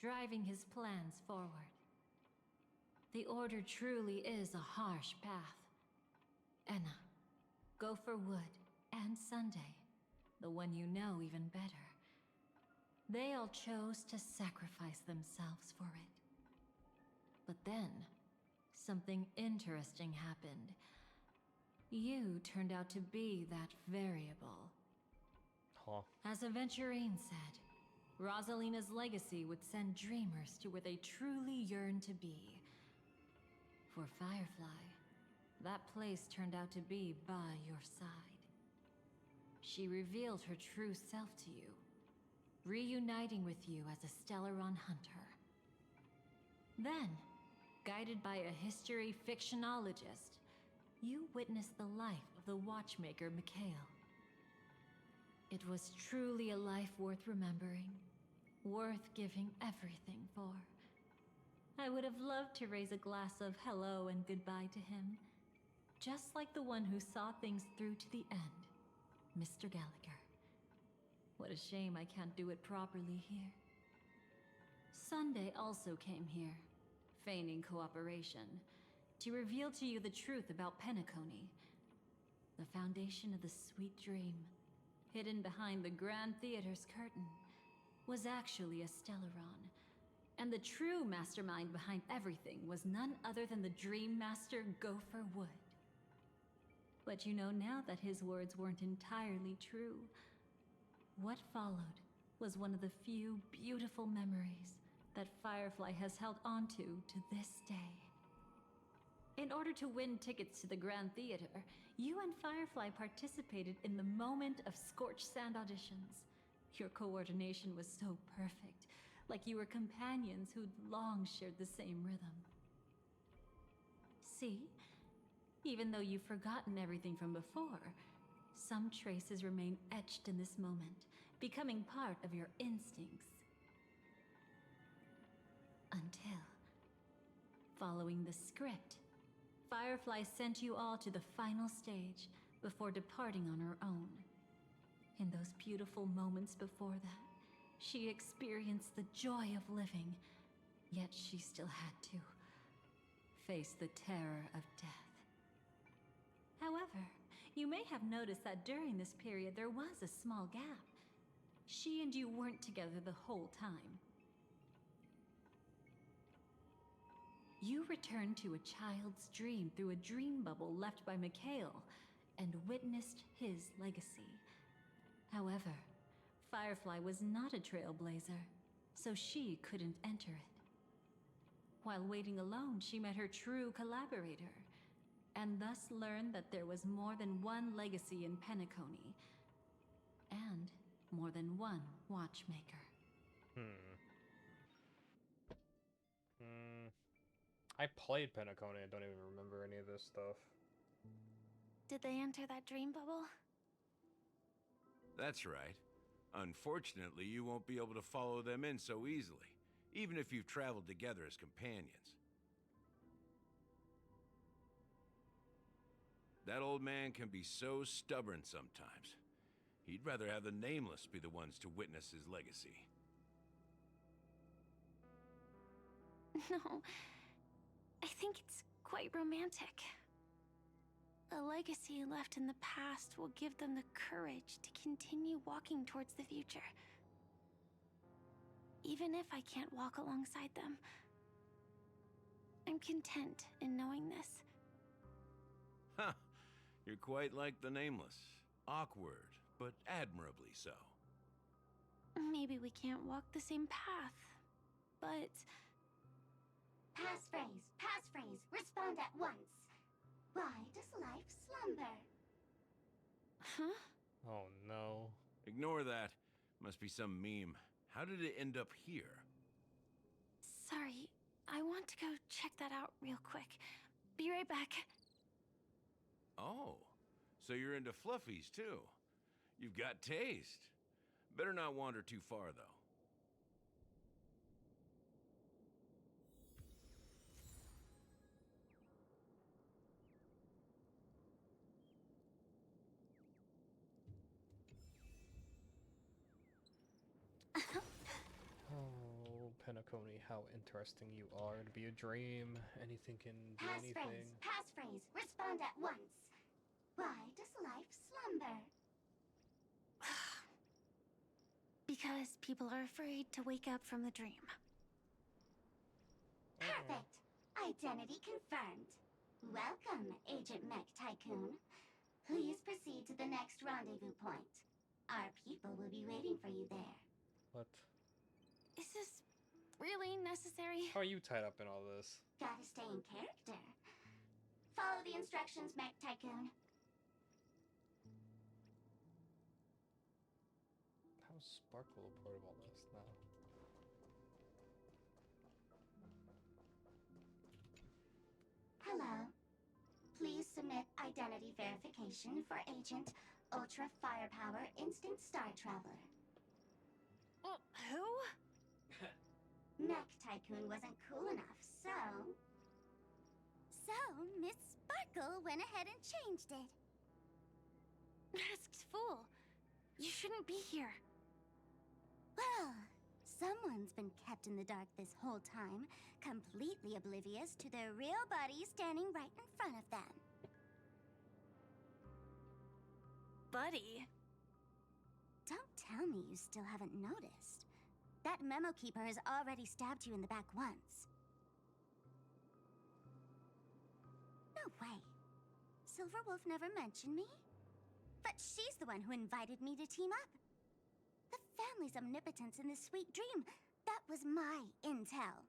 driving his plans forward. The Order truly is a harsh path. Enna, Gopherwood, and Sunday, the one you know even better, they all chose to sacrifice themselves for it. But then, something interesting happened. You turned out to be that variable. Huh. As Aventurine said, Rosalina's legacy would send dreamers to where they truly yearn to be. For Firefly, that place turned out to be by your side. She revealed her true self to you, reuniting with you as a Stellaron hunter. Then, guided by a history fictionologist, you witnessed the life of the watchmaker Mikhail. It was truly a life worth remembering, worth giving everything for. I would have loved to raise a glass of hello and goodbye to him, just like the one who saw things through to the end, Mr. Gallagher. What a shame I can't do it properly here. Sunday also came here, feigning cooperation, to reveal to you the truth about Penacony, the foundation of the sweet dream, hidden behind the Grand Theater's curtain, was actually a Stellaron, and the true mastermind behind everything was none other than the Dream Master Gopher Wood. But you know now that his words weren't entirely true. What followed was one of the few beautiful memories that Firefly has held onto to this day. In order to win tickets to the Grand Theater, you and Firefly participated in the Moment of Scorched Sand auditions. Your coordination was so perfect, like you were companions who'd long shared the same rhythm. See? Even though you've forgotten everything from before, some traces remain etched in this moment, becoming part of your instincts. Until, following the script, Firefly sent you all to the final stage before departing on her own. In those beautiful moments before that, she experienced the joy of living, yet she still had to face the terror of death. However, you may have noticed that during this period there was a small gap. She and you weren't together the whole time. You returned to a child's dream through a dream bubble left by Mikhail and witnessed his legacy. However, Firefly was not a trailblazer, so she couldn't enter it. While waiting alone, she met her true collaborator, and thus learned that there was more than one legacy in Penacony, and more than one watchmaker. I played Penacony, I don't even remember any of this stuff. Did they enter that dream bubble? That's right. Unfortunately, you won't be able to follow them in so easily, even if you've traveled together as companions. That old man can be so stubborn sometimes. He'd rather have the Nameless be the ones to witness his legacy. No, I think it's quite romantic. A legacy left in the past will give them the courage to continue walking towards the future. Even if I can't walk alongside them, I'm content in knowing this. Huh. You're quite like the Nameless. Awkward, but admirably so. Maybe we can't walk the same path, but passphrase, respond at once. Why does life slumber? Huh? Oh no. Ignore that. Must be some meme. How did it end up here? Sorry, I want to go check that out real quick. Be right back. Oh, so you're into fluffies too. You've got taste. Better not wander too far, though. Oh, Penacony, how interesting you are to be a dream. Anything can do anything. Passphrase, respond at once. Why does life slumber? Because people are afraid to wake up from the dream. Perfect. Identity confirmed. Welcome, Agent Mech Tycoon. Please proceed to the next rendezvous point. Our people will be waiting for you there. What? Is this really necessary? How are you tied up in all this? Gotta stay in character. Follow the instructions, Mech Tycoon. How's Sparkle a part of all this now? Hello. Please submit identity verification for Agent Ultra Firepower Instant Star Traveler. Who? Mech Tycoon wasn't cool enough, so... So, Miss Sparkle went ahead and changed it. Masked fool. You shouldn't be here. Well, someone's been kept in the dark this whole time, completely oblivious to their real body standing right in front of them. Buddy. Don't tell me you still haven't noticed. That memo keeper has already stabbed you in the back once. No way. Silverwolf never mentioned me? But she's the one who invited me to team up. The family's omnipotence in this sweet dream, that was my intel.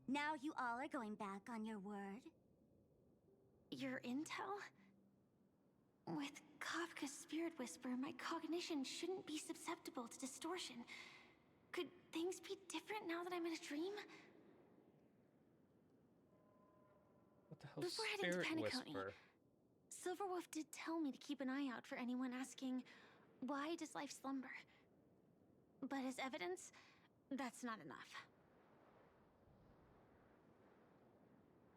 Now you all are going back on your word? Your intel? With Kafka's Spirit Whisper, my cognition shouldn't be susceptible to distortion. Could things be different now that I'm in a dream? What the hell? Before heading to Spirit Penacony, Whisper. Silverwolf did tell me to keep an eye out for anyone asking, why does life slumber? But as evidence, that's not enough.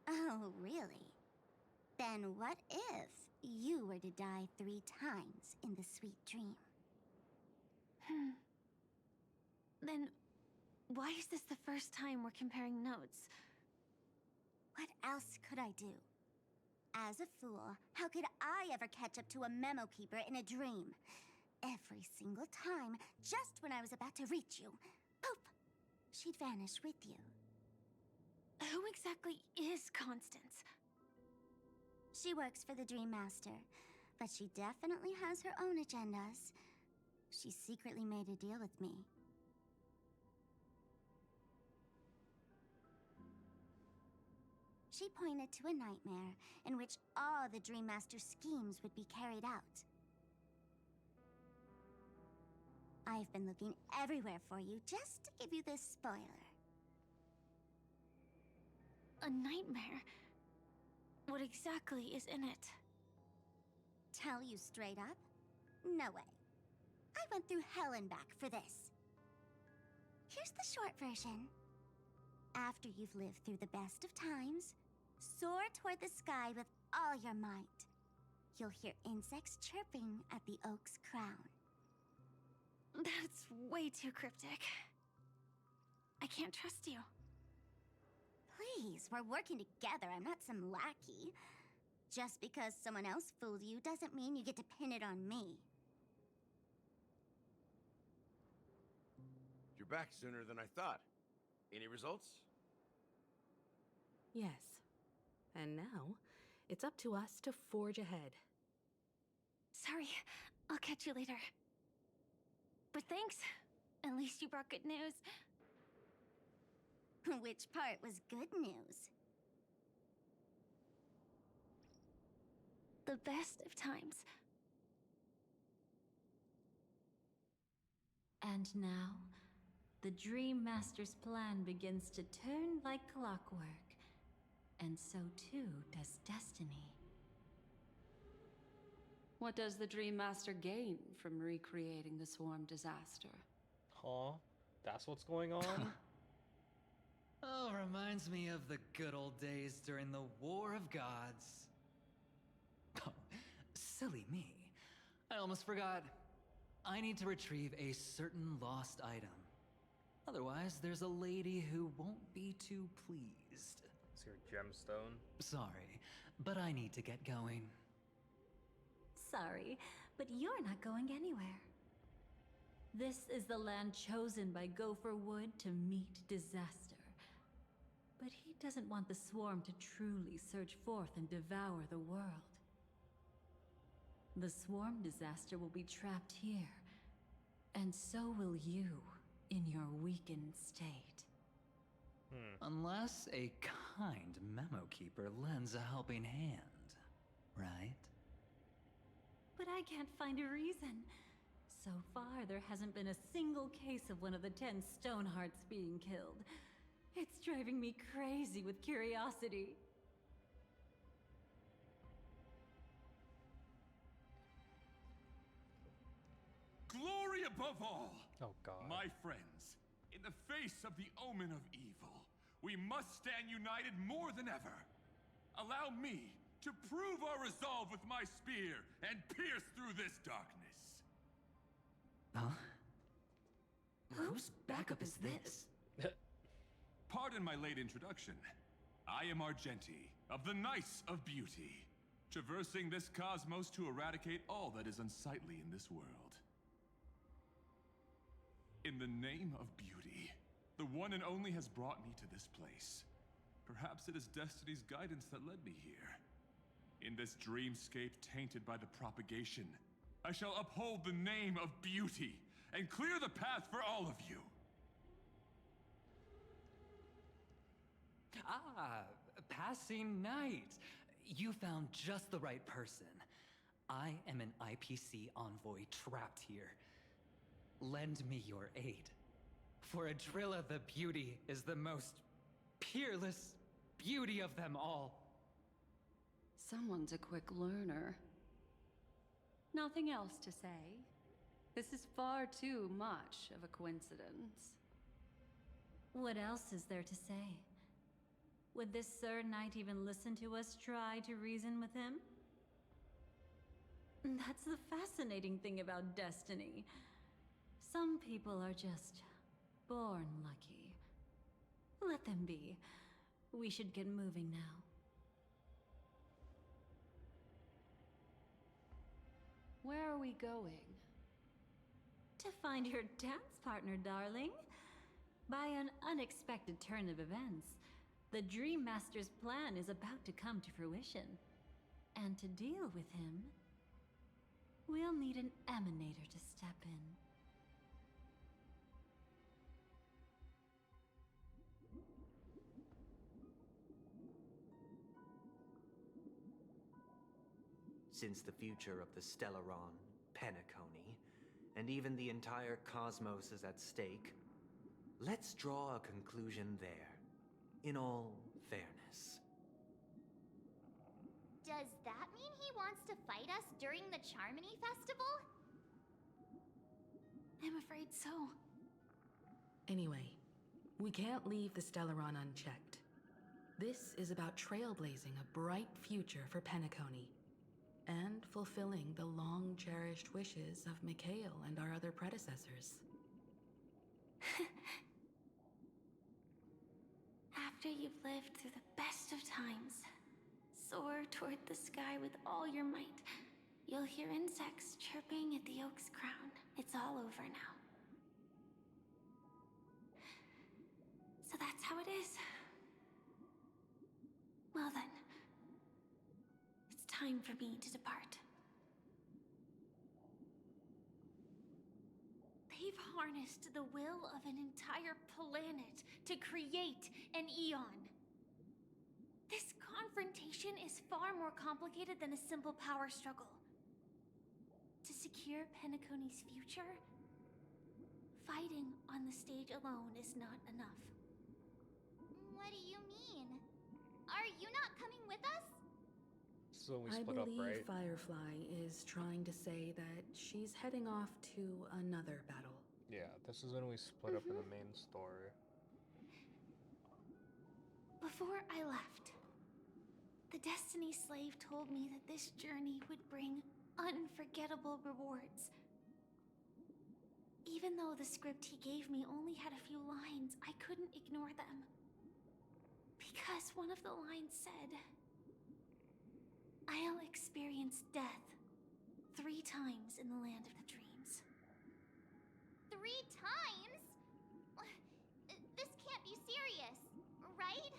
Oh, really? Then what if you were to die 3 times in the sweet dream? Then, why is this the first time we're comparing notes? What else could I do? As a fool, how could I ever catch up to a memo keeper in a dream? Every single time, just when I was about to reach you, poof, she'd vanish with you. Who exactly is Constance? She works for the Dream Master, but she definitely has her own agendas. She secretly made a deal with me. She pointed to a nightmare in which all the Dream Master's schemes would be carried out. I've been looking everywhere for you just to give you this spoiler. A nightmare? What exactly is in it? Tell you straight up? No way. I went through hell and back for this. Here's the short version. After you've lived through the best of times, soar toward the sky with all your might. You'll hear insects chirping at the oak's crown. That's way too cryptic. I can't trust you. Please, we're working together. I'm not some lackey. Just because someone else fooled you doesn't mean you get to pin it on me. You're back sooner than I thought. Any results? Yes. And now, it's up to us to forge ahead. Sorry, I'll catch you later. But thanks. At least you brought good news. Which part was good news? The best of times. And now, the Dream Master's plan begins to turn like clockwork. And so too does destiny. What does the Dream Master gain from recreating the swarm disaster? Huh? That's what's going on? Oh, reminds me of the good old days during the War of Gods. Oh, silly me. I almost forgot. I need to retrieve a certain lost item. Otherwise, there's a lady who won't be too pleased. It's your gemstone. Sorry, but I need to get going. Sorry, but you're not going anywhere. This is the land chosen by Gopher Wood to meet disaster. But he doesn't want the swarm to truly surge forth and devour the world. The swarm disaster will be trapped here, and so will you in your weakened state. Unless a kind memo keeper lends a helping hand, right? But I can't find a reason. So far, there hasn't been a single case of one of the 10 Stonehearts being killed. It's driving me crazy with curiosity. Glory above all! Oh god. My friends, in the face of the omen of evil, we must stand united more than ever. Allow me to prove our resolve with my spear and pierce through this darkness. Huh? Whose backup is this? Pardon my late introduction. I am Argenti, of the Knights of Beauty, traversing this cosmos to eradicate all that is unsightly in this world. In the name of beauty, the one and only has brought me to this place. Perhaps it is destiny's guidance that led me here. In this dreamscape tainted by the propagation, I shall uphold the name of beauty and clear the path for all of you. Ah, passing knight. You found just the right person. I am an IPC envoy trapped here. Lend me your aid. For Adrilla the Beauty is the most peerless beauty of them all. Someone's a quick learner. Nothing else to say. This is far too much of a coincidence. What else is there to say? Would this Sir Knight even listen to us try to reason with him? That's the fascinating thing about destiny. Some people are just born lucky. Let them be. We should get moving now. Where are we going? To find your dance partner, darling. By an unexpected turn of events, the Dream Master's plan is about to come to fruition. And to deal with him, we'll need an emanator to step in. Since the future of the Stellaron, Penacony, and even the entire cosmos is at stake, let's draw a conclusion there, in all fairness. Does that mean he wants to fight us during the Charmony Festival? I'm afraid so. Anyway, we can't leave the Stellaron unchecked. This is about trailblazing a bright future for Penacony, and fulfilling the long-cherished wishes of Mikhail and our other predecessors. After you've lived through the best of times, soar toward the sky with all your might. You'll hear insects chirping at the oak's crown. It's all over now. So that's how it is. Well then, it's time for me to depart. They've harnessed the will of an entire planet to create an eon. This confrontation is far more complicated than a simple power struggle. To secure Penacony's future, fighting on the stage alone is not enough. What do you mean? Are you not coming with us? So we I split up, believe right? Firefly is trying to say that she's heading off to another battle. Yeah, this is when we split up in the main story. Before I left, the Destiny Slave told me that this journey would bring unforgettable rewards. Even though the script he gave me only had a few lines, I couldn't ignore them. Because one of the lines said, "I'll experience death 3 times in the land of the dreams." 3 times? This can't be serious, right?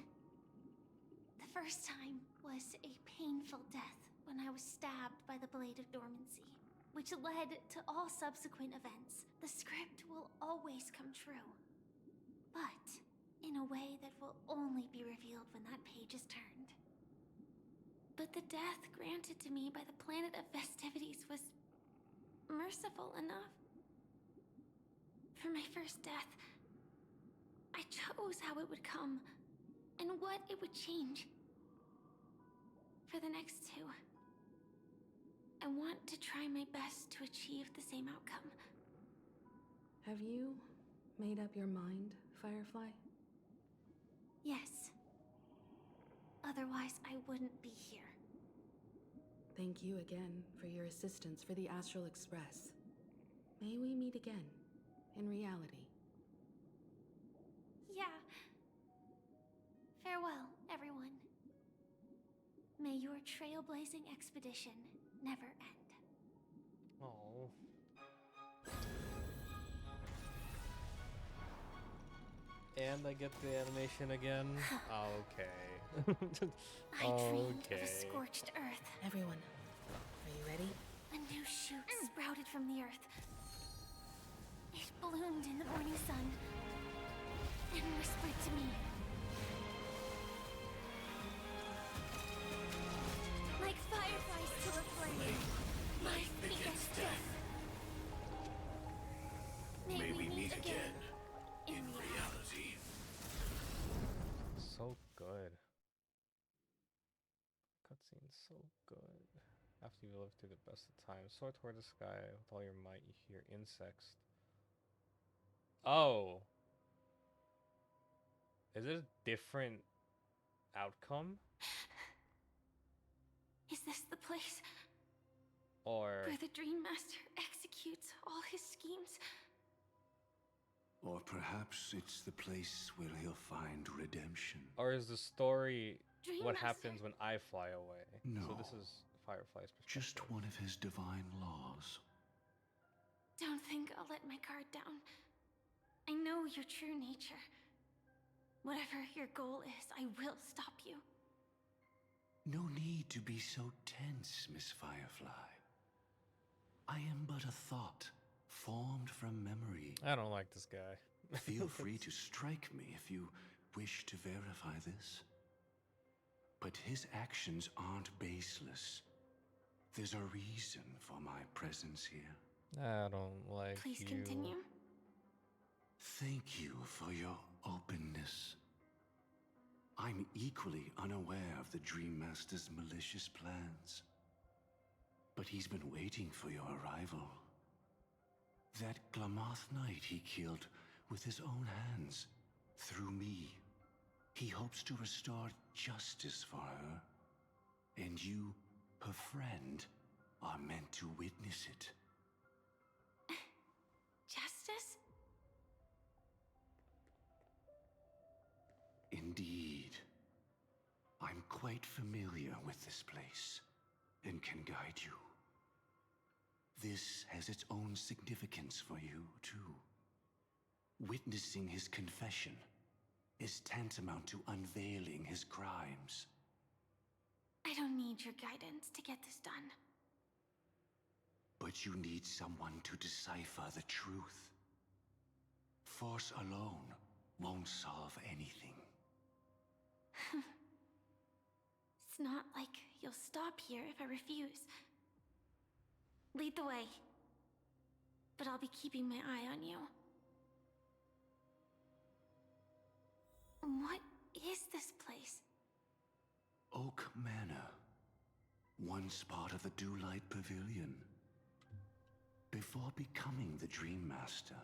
The first time was a painful death when I was stabbed by the Blade of Dormancy, which led to all subsequent events. The script will always come true, but in a way that will only be revealed when that page is turned. But the death granted to me by the planet of festivities was merciful enough. For my first death, I chose how it would come and what it would change. For the next 2, I want to try my best to achieve the same outcome. Have you made up your mind, Firefly? Yes. Otherwise, I wouldn't be here. Thank you again for your assistance for the Astral Express. May we meet again, in reality. Yeah. Farewell, everyone. May your trailblazing expedition never end. Oh. And I get the animation again? Okay. I dreamed of a scorched earth. Everyone, are you ready? A new shoot sprouted from the earth. It bloomed in the morning sun and whispered to me. Like fireflies to a flame, life begets death. May we meet again in reality. So good. Cutscene so good. After you live through the best of times, soar toward the sky with all your might. You hear insects. Oh, is it a different outcome, Is this the place or where the Dream Master executes all his schemes? Or perhaps it's the place where he'll find redemption. is the story Dream what Master. happens when I fly away? No. So this is Firefly's perspective. Just one of his divine laws. Don't think I'll let my guard down. I know your true nature. Whatever your goal is, I will stop you. No need to be so tense, Miss Firefly. I am but a thought, formed from memory. I don't like this guy. Feel free to strike me if you wish to verify this. But his actions aren't baseless. There's a reason for my presence here. I don't like Please you. continue. Thank you for your openness. I'm equally unaware of the Dream Master's malicious plans. But he's been waiting for your arrival. That Glamoth Knight he killed with his own hands, through me. He hopes to restore justice for her. And you, her friend, are meant to witness it. Justice? Indeed. I'm quite familiar with this place, and can guide you. This has its own significance for you, too. Witnessing his confession is tantamount to unveiling his crimes. I don't need your guidance to get this done. But you need someone to decipher the truth. Force alone won't solve anything. It's not like you'll stop here if I refuse. Lead the way. But I'll be keeping my eye on you. What is this place? Oak Manor. Once part of the Dewlight Pavilion. Before becoming the Dream Master,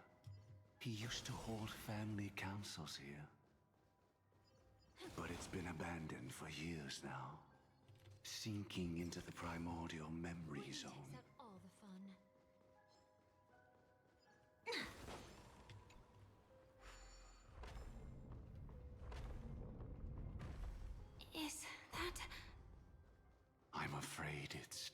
he used to hold family councils here. But it's been abandoned for years now, sinking into the primordial memory zone. Takes out all the fun. Is that... I'm afraid it's...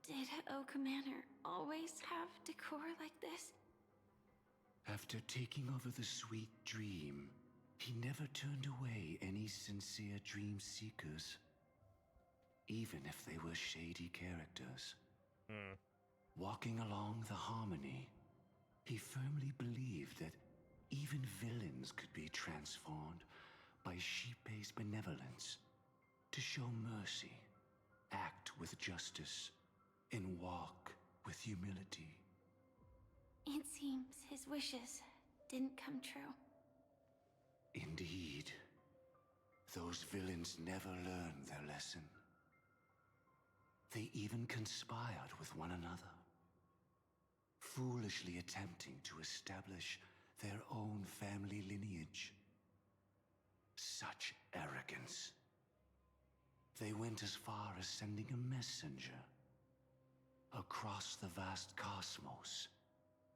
Did Oak Manor always have decor like this? After taking over the Sweet Dream, he never turned away any sincere dream seekers. Even if they were shady characters. Walking along the Harmony, he firmly believed that even villains could be transformed by Shippei's benevolence to show mercy, act with justice, and walk with humility. It seems his wishes didn't come true. Indeed, those villains never learned their lesson. They even conspired with one another, foolishly attempting to establish their own family lineage. Such arrogance. They went as far as sending a messenger across the vast cosmos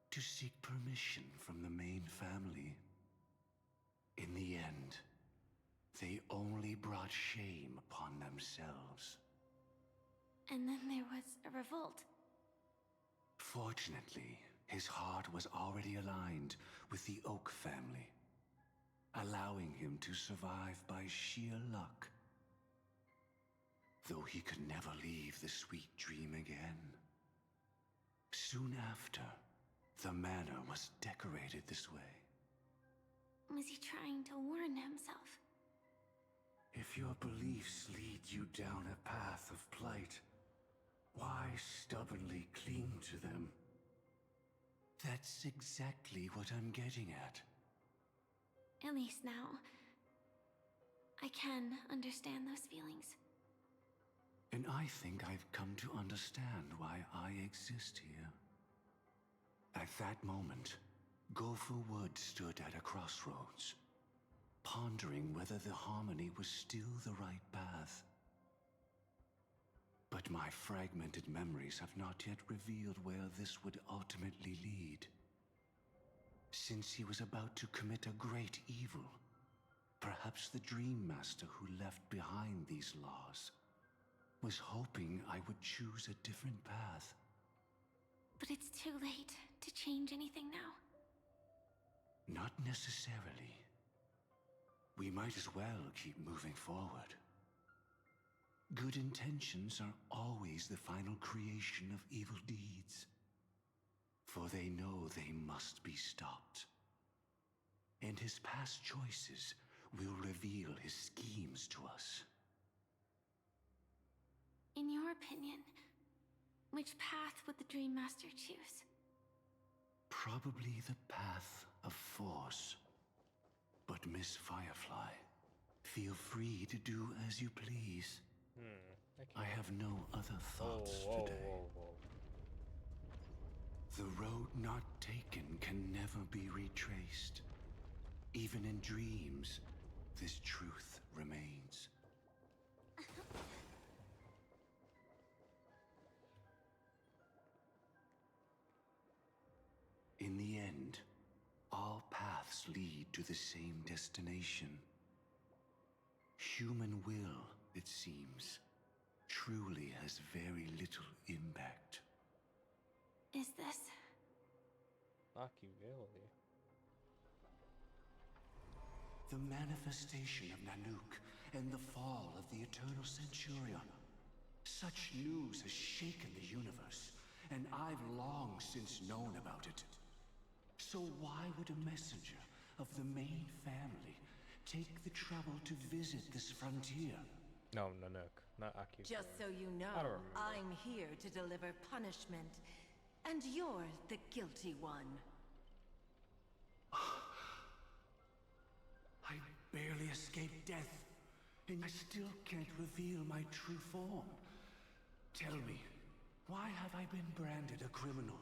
to seek permission from the main family. In the end, they only brought shame upon themselves. And then there was a revolt. Fortunately, his heart was already aligned with the Oak family, allowing him to survive by sheer luck. Though he could never leave the Sweet Dream again. Soon after, the manor was decorated this way. Was he trying to warn himself? If your beliefs lead you down a path of plight, why stubbornly cling to them? That's exactly what I'm getting at. At least now, I can understand those feelings. And I think I've come to understand why I exist here. At that moment, Gopher Wood stood at a crossroads, pondering whether the Harmony was still the right path. But my fragmented memories have not yet revealed where this would ultimately lead. Since he was about to commit a great evil, perhaps the Dream Master who left behind these laws was hoping I would choose a different path. But it's too late to change anything now. Not necessarily. We might as well keep moving forward. Good intentions are always the final creation of evil deeds, for they know they must be stopped. And his past choices will reveal his schemes to us. In your opinion, which path would the Dream Master choose? Probably the path of force. But Miss Firefly, feel free to do as you please. I have no other thoughts today. The road not taken can never be retraced. Even in dreams, this truth remains. In the end, all paths lead to the same destination. Human will, it seems, truly has very little impact. Is this... Machiavelli? The manifestation of Nanook and the fall of the Eternal Centurion. Such news has shaken the universe, and I've long since known about it. So why would a messenger of the main family take the trouble to visit this frontier? No, Nanook, not Aki. Just so you know, I don't remember. I'm here to deliver punishment, and you're the guilty one. I barely escaped death, and I still can't reveal my true form. Tell me, why have I been branded a criminal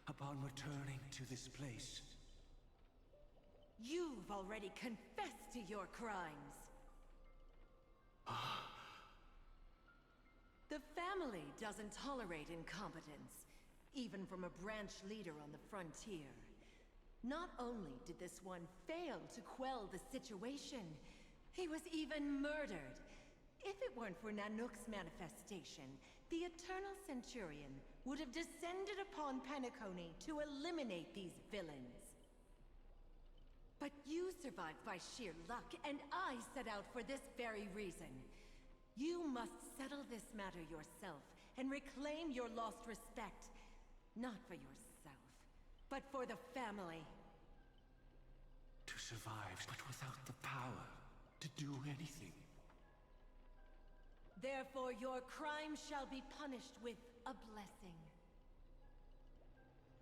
upon returning to this place? You've already confessed to your crimes. The family doesn't tolerate incompetence, even from a branch leader on the frontier. Not only did this one fail to quell the situation, he was even murdered. If it weren't for Nanook's manifestation, the Eternal Centurion would have descended upon Penacony to eliminate these villains. But you survived by sheer luck, and I set out for this very reason. You must settle this matter yourself and reclaim your lost respect. Not for yourself, but for the family. To survive, but without the power to do anything. Therefore, your crime shall be punished with a blessing.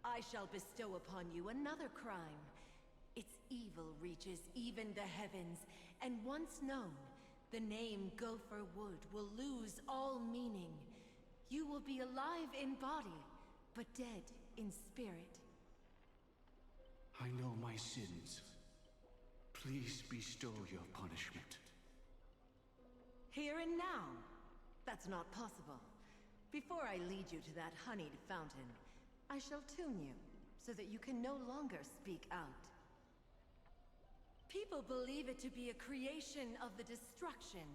I shall bestow upon you another crime. Its evil reaches even the heavens, and once known, the name Gopher Wood will lose all meaning. You will be alive in body, but dead in spirit. I know my sins. Please bestow your punishment. Here and now? That's not possible. Before I lead you to that honeyed fountain, I shall tune you, so that you can no longer speak out. People believe it to be a creation of the destruction,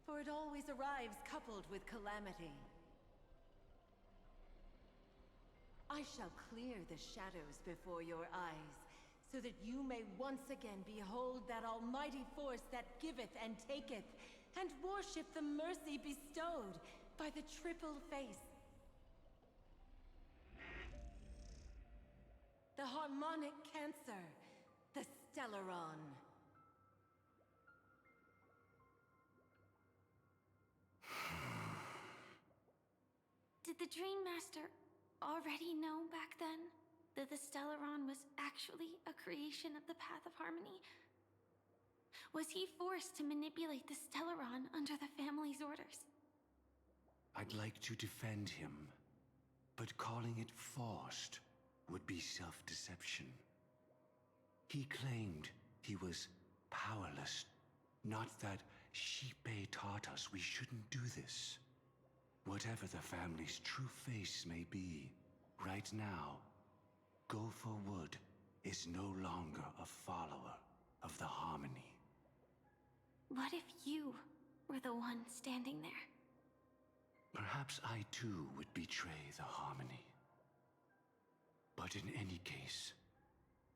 for it always arrives coupled with calamity. I shall clear the shadows before your eyes, so that you may once again behold that almighty force that giveth and taketh, and worship the mercy bestowed by the triple face. The harmonic cancer, the Stellaron. Did the Dream Master already know back then that the Stellaron was actually a creation of the Path of Harmony? Was he forced to manipulate the Stellaron under the family's orders? I'd like to defend him, but calling it forced would be self-deception. He claimed he was powerless, not that Shipe taught us we shouldn't do this. Whatever the family's true face may be, right now, Gopher Wood is no longer a follower of the Harmony. What if you were the one standing there? Perhaps I too would betray the Harmony. But in any case,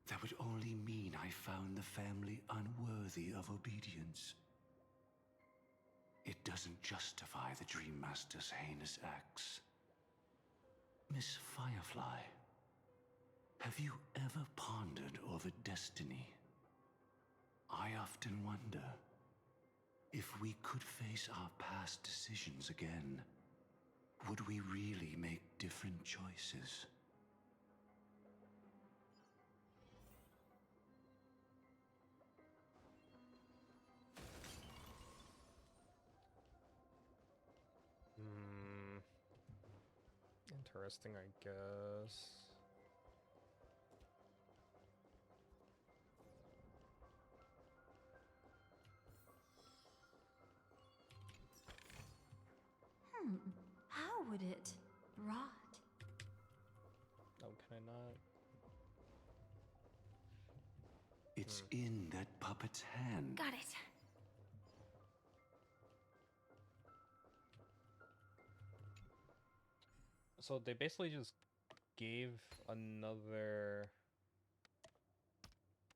that would only mean I found the family unworthy of obedience. It doesn't justify the Dream Master's heinous acts. Miss Firefly, have you ever pondered over destiny? I often wonder if we could face our past decisions again, would we really make different choices? Interesting, I guess. How would it rot? Oh, can I not? It's in that puppet's hand. Got it. So they basically just gave another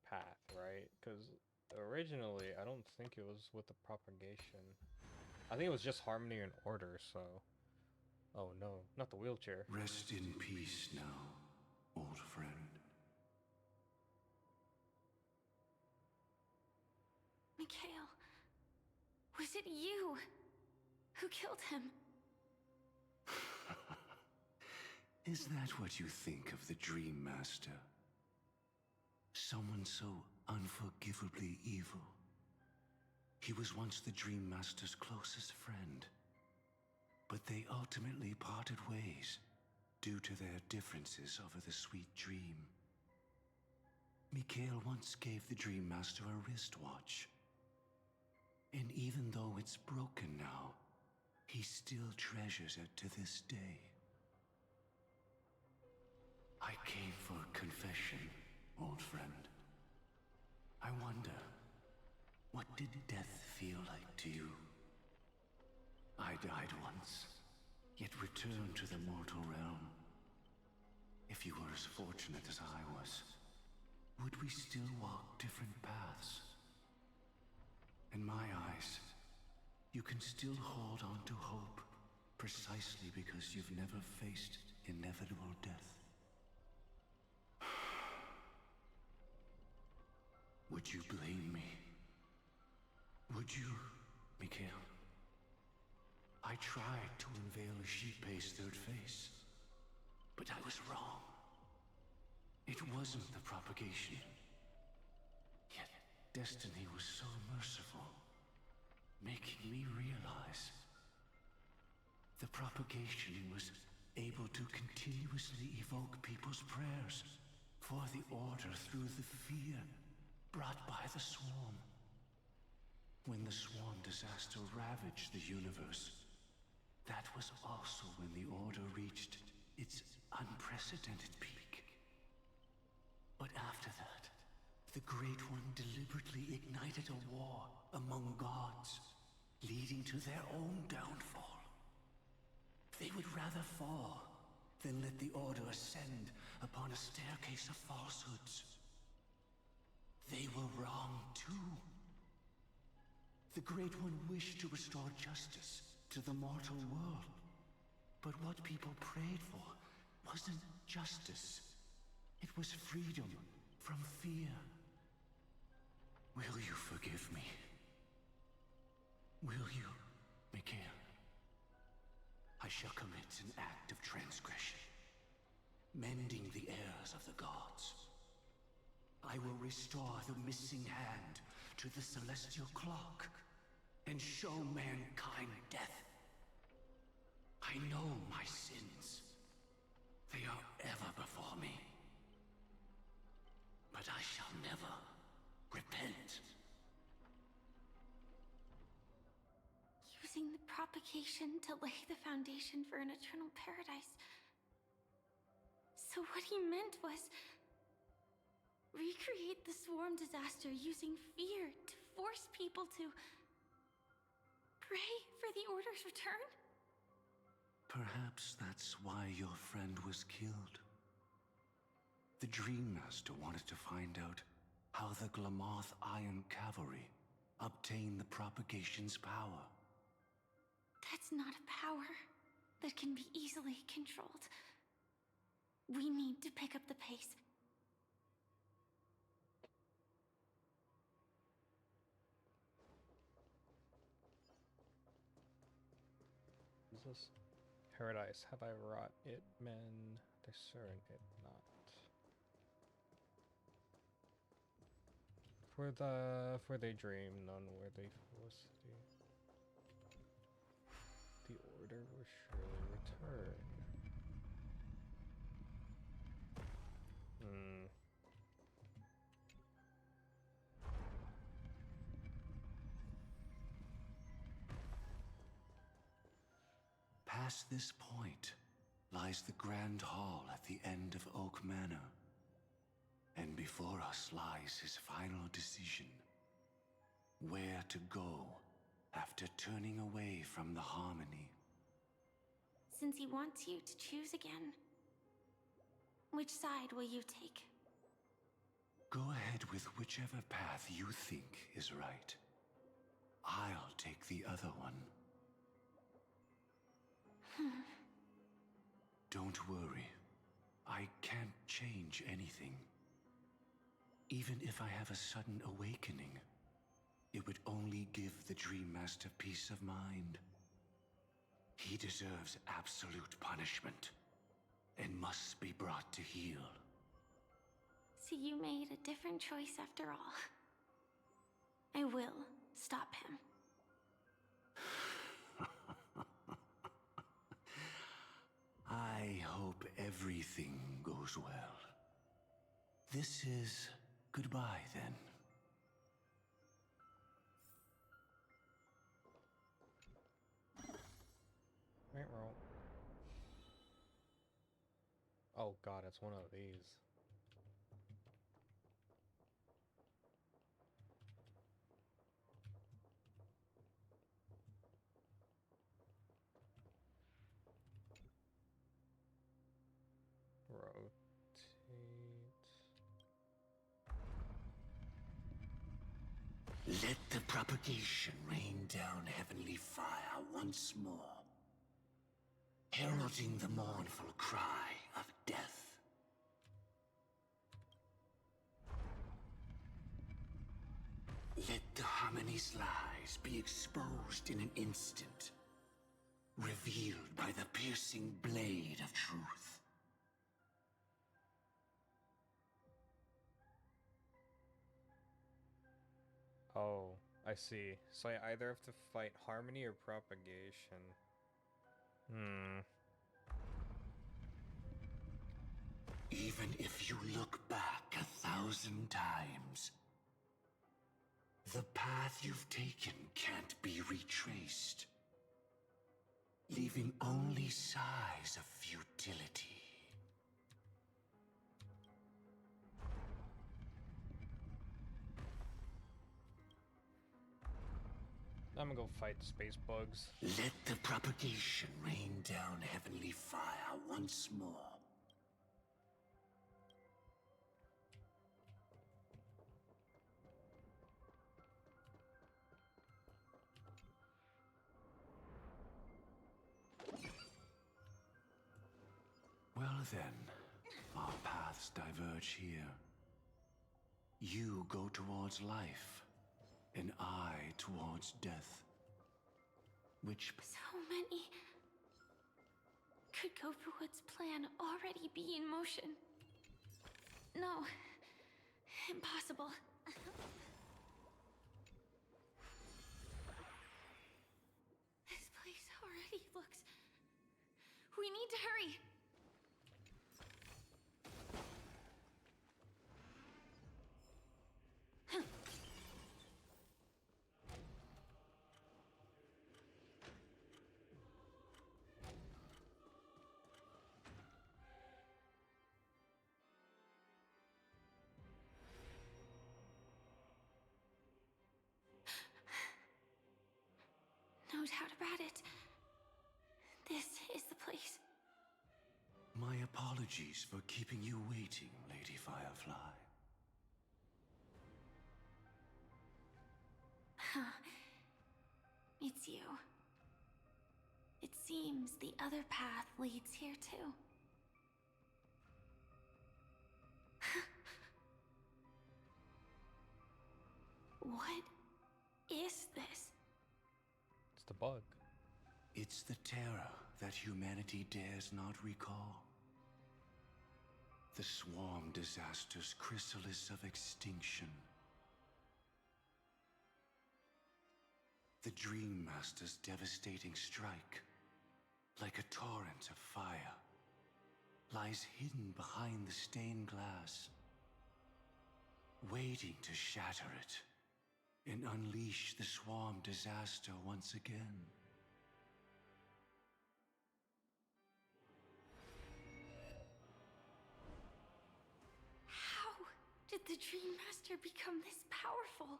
path, right? Because originally, I don't think it was with the propagation. I think it was just harmony and order, so Oh no, not the wheelchair. Rest in peace now, old friend. Mikhail, was it you who killed him? Is that what you think of the Dream Master? Someone so unforgivably evil. He was once the Dream Master's closest friend, but they ultimately parted ways due to their differences over the sweet dream. Mikhail once gave the Dream Master a wristwatch, and even though it's broken now, he still treasures it to this day. I came for a confession, old friend. I wonder, what did death feel like to you? I died once, yet returned to the mortal realm. If you were as fortunate as I was, would we still walk different paths? In my eyes, you can still hold on to hope, precisely because you've never faced inevitable death. Would you blame me? Would you, Mikhail? I tried to unveil a sheep-paced third face, but I was wrong. It wasn't the propagation. Yet destiny was so merciful, making me realize the propagation was able to continuously evoke people's prayers for the Order through the fear brought by the Swarm. When the Swarm disaster ravaged the universe, that was also when the Order reached its unprecedented peak. But after that, the Great One deliberately ignited a war among gods, leading to their own downfall. They would rather fall than let the Order ascend upon a staircase of falsehoods. They were wrong too. The Great One wished to restore justice to the mortal world. But what people prayed for wasn't justice. It was freedom from fear. Will you forgive me? Will you, Mikhail? I shall commit an act of transgression, mending the errors of the gods. I will restore the missing hand to the celestial clock and show mankind death. I know my sins. They are ever before me. But I shall never repent. Using the propagation to lay the foundation for an eternal paradise. So what he meant was recreate the Swarm disaster using fear to force people to pray for the Order's return? Perhaps that's why your friend was killed. The Dream Master wanted to find out how the Glamoth Iron Cavalry obtained the propagation's power. That's not a power that can be easily controlled. We need to pick up the pace. What is this? Paradise, have I wrought it, men discern it not. For they dream, none were they felicity. The Order will surely return. Past this point lies the Grand Hall at the end of Oak Manor. And before us lies his final decision. Where to go after turning away from the Harmony. Since he wants you to choose again, which side will you take? Go ahead with whichever path you think is right. I'll take the other one. Don't worry. I can't change anything. Even if I have a sudden awakening, it would only give the Dream Master peace of mind. He deserves absolute punishment and must be brought to heel. So you made a different choice after all. I will stop him. I hope everything goes well. This is goodbye, then. Right, roll. Oh god, it's one of these. Rotate. Let the propagation rain down heavenly fire once more, heralding the mournful cry of death. Let the harmony's lies be exposed in an instant, revealed by the piercing blade of truth. Oh, I see. So I either have to fight harmony or propagation. Even if you look back 1,000 times, the path you've taken can't be retraced, leaving only sighs of futility. I'm gonna go fight space bugs. Let the propagation rain down heavenly fire once more. Well then, our paths diverge here. You go towards life, and I towards death. Which... So many... Could Gofuwood's plan already be in motion? No. Impossible. This place already looks... We need to hurry! No doubt about it. This is the place. My apologies for keeping you waiting, Lady Firefly. It's you. It seems the other path leads here too. What is this? It's the bug. It's the terror that humanity dares not recall. The swarm disaster's chrysalis of extinction. The Dream Master's devastating strike, like a torrent of fire, lies hidden behind the stained glass, waiting to shatter it and unleash the swarm disaster once again. How did the Dream Master become this powerful?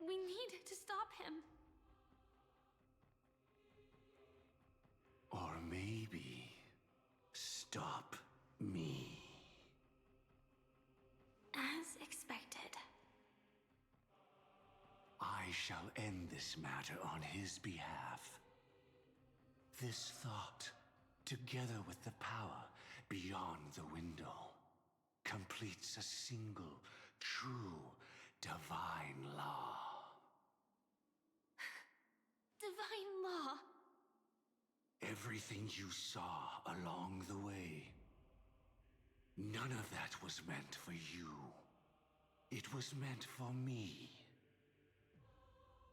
We need to stop him. Or maybe stop me. As expected. I shall end this matter on his behalf. This thought together with the power beyond the window, completes a single, true, divine law. Divine law? Everything you saw along the way, none of that was meant for you. It was meant for me.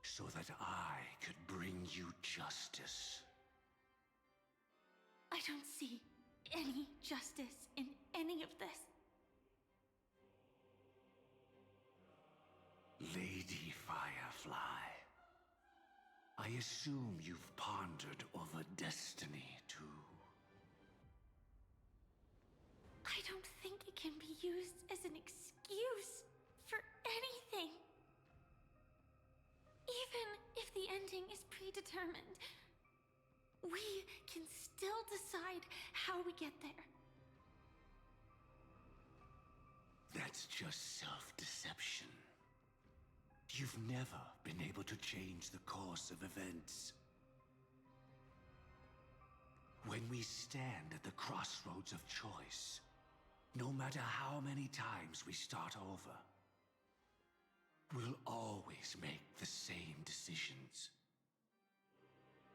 So that I could bring you justice. I don't see any justice in any of this. Lady Firefly, I assume you've pondered over destiny, too. I don't think it can be used as an excuse for anything. Even if the ending is predetermined, we can still decide how we get there. That's just self-deception. You've never been able to change the course of events. When we stand at the crossroads of choice, no matter how many times we start over, we'll always make the same decisions.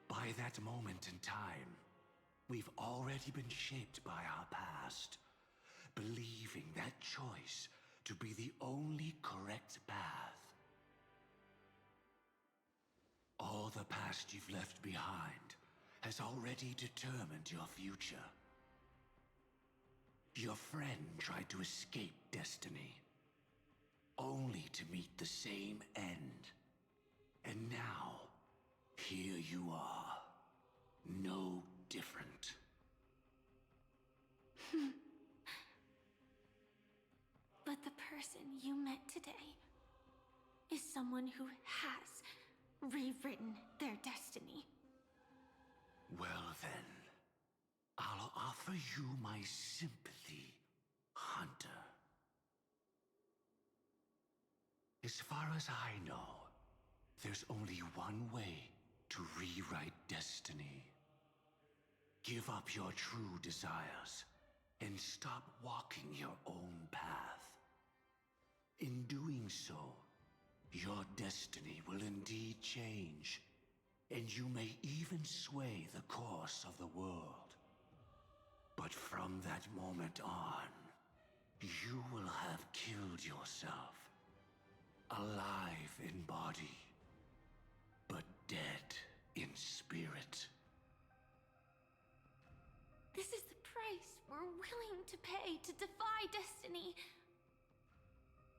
By that moment in time, we've already been shaped by our past, believing that choice to be the only correct path. All the past you've left behind has already determined your future. Your friend tried to escape destiny, only to meet the same end. And now, here you are, no different. But the person you met today is someone who has rewritten their destiny. Well then, I'll offer you my sympathy, Hunter. As far as I know, there's only one way to rewrite destiny. Give up your true desires and stop walking your own path. In doing so, your destiny will indeed change, and you may even sway the course of the world. But from that moment on, you will have killed yourself. Alive in body, but dead in spirit. This is the price we're willing to pay to defy destiny.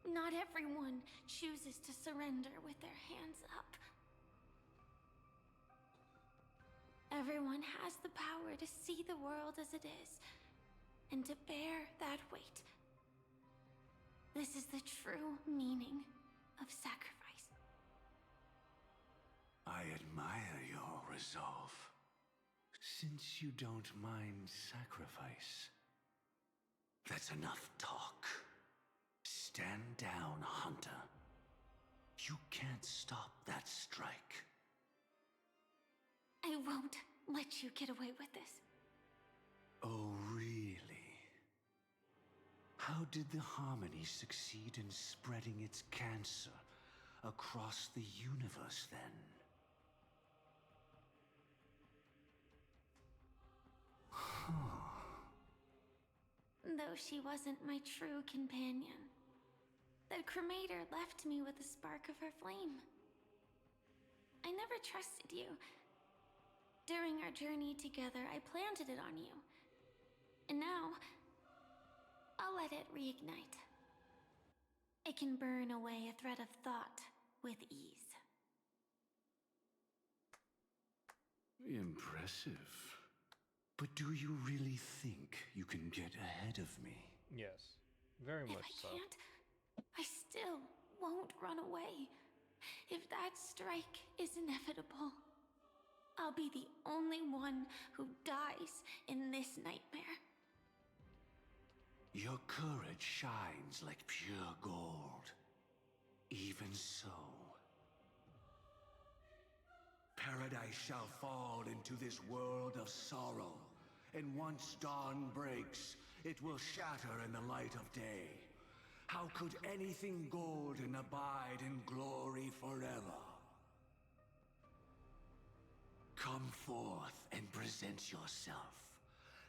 Not everyone chooses to surrender with their hands up. Everyone has the power to see the world as it is, and to bear that weight. This is the true meaning of sacrifice. I admire your resolve. Since you don't mind sacrifice, that's enough talk. Stand down, Hunter. You can't stop that strike. I won't let you get away with this. Oh, really? How did the Harmony succeed in spreading its cancer across the universe, then? Though she wasn't my true companion, the cremator left me with a spark of her flame. I never trusted you. During our journey together, I planted it on you. And now, I'll let it reignite. It can burn away a thread of thought with ease. Impressive. But do you really think you can get ahead of me? Yes, very much so. If I can't, I still won't run away. If that strike is inevitable, I'll be the only one who dies in this nightmare. Your courage shines like pure gold. Even so, paradise shall fall into this world of sorrow, and once dawn breaks, it will shatter in the light of day. How could anything golden abide in glory forever? Come forth and present yourself,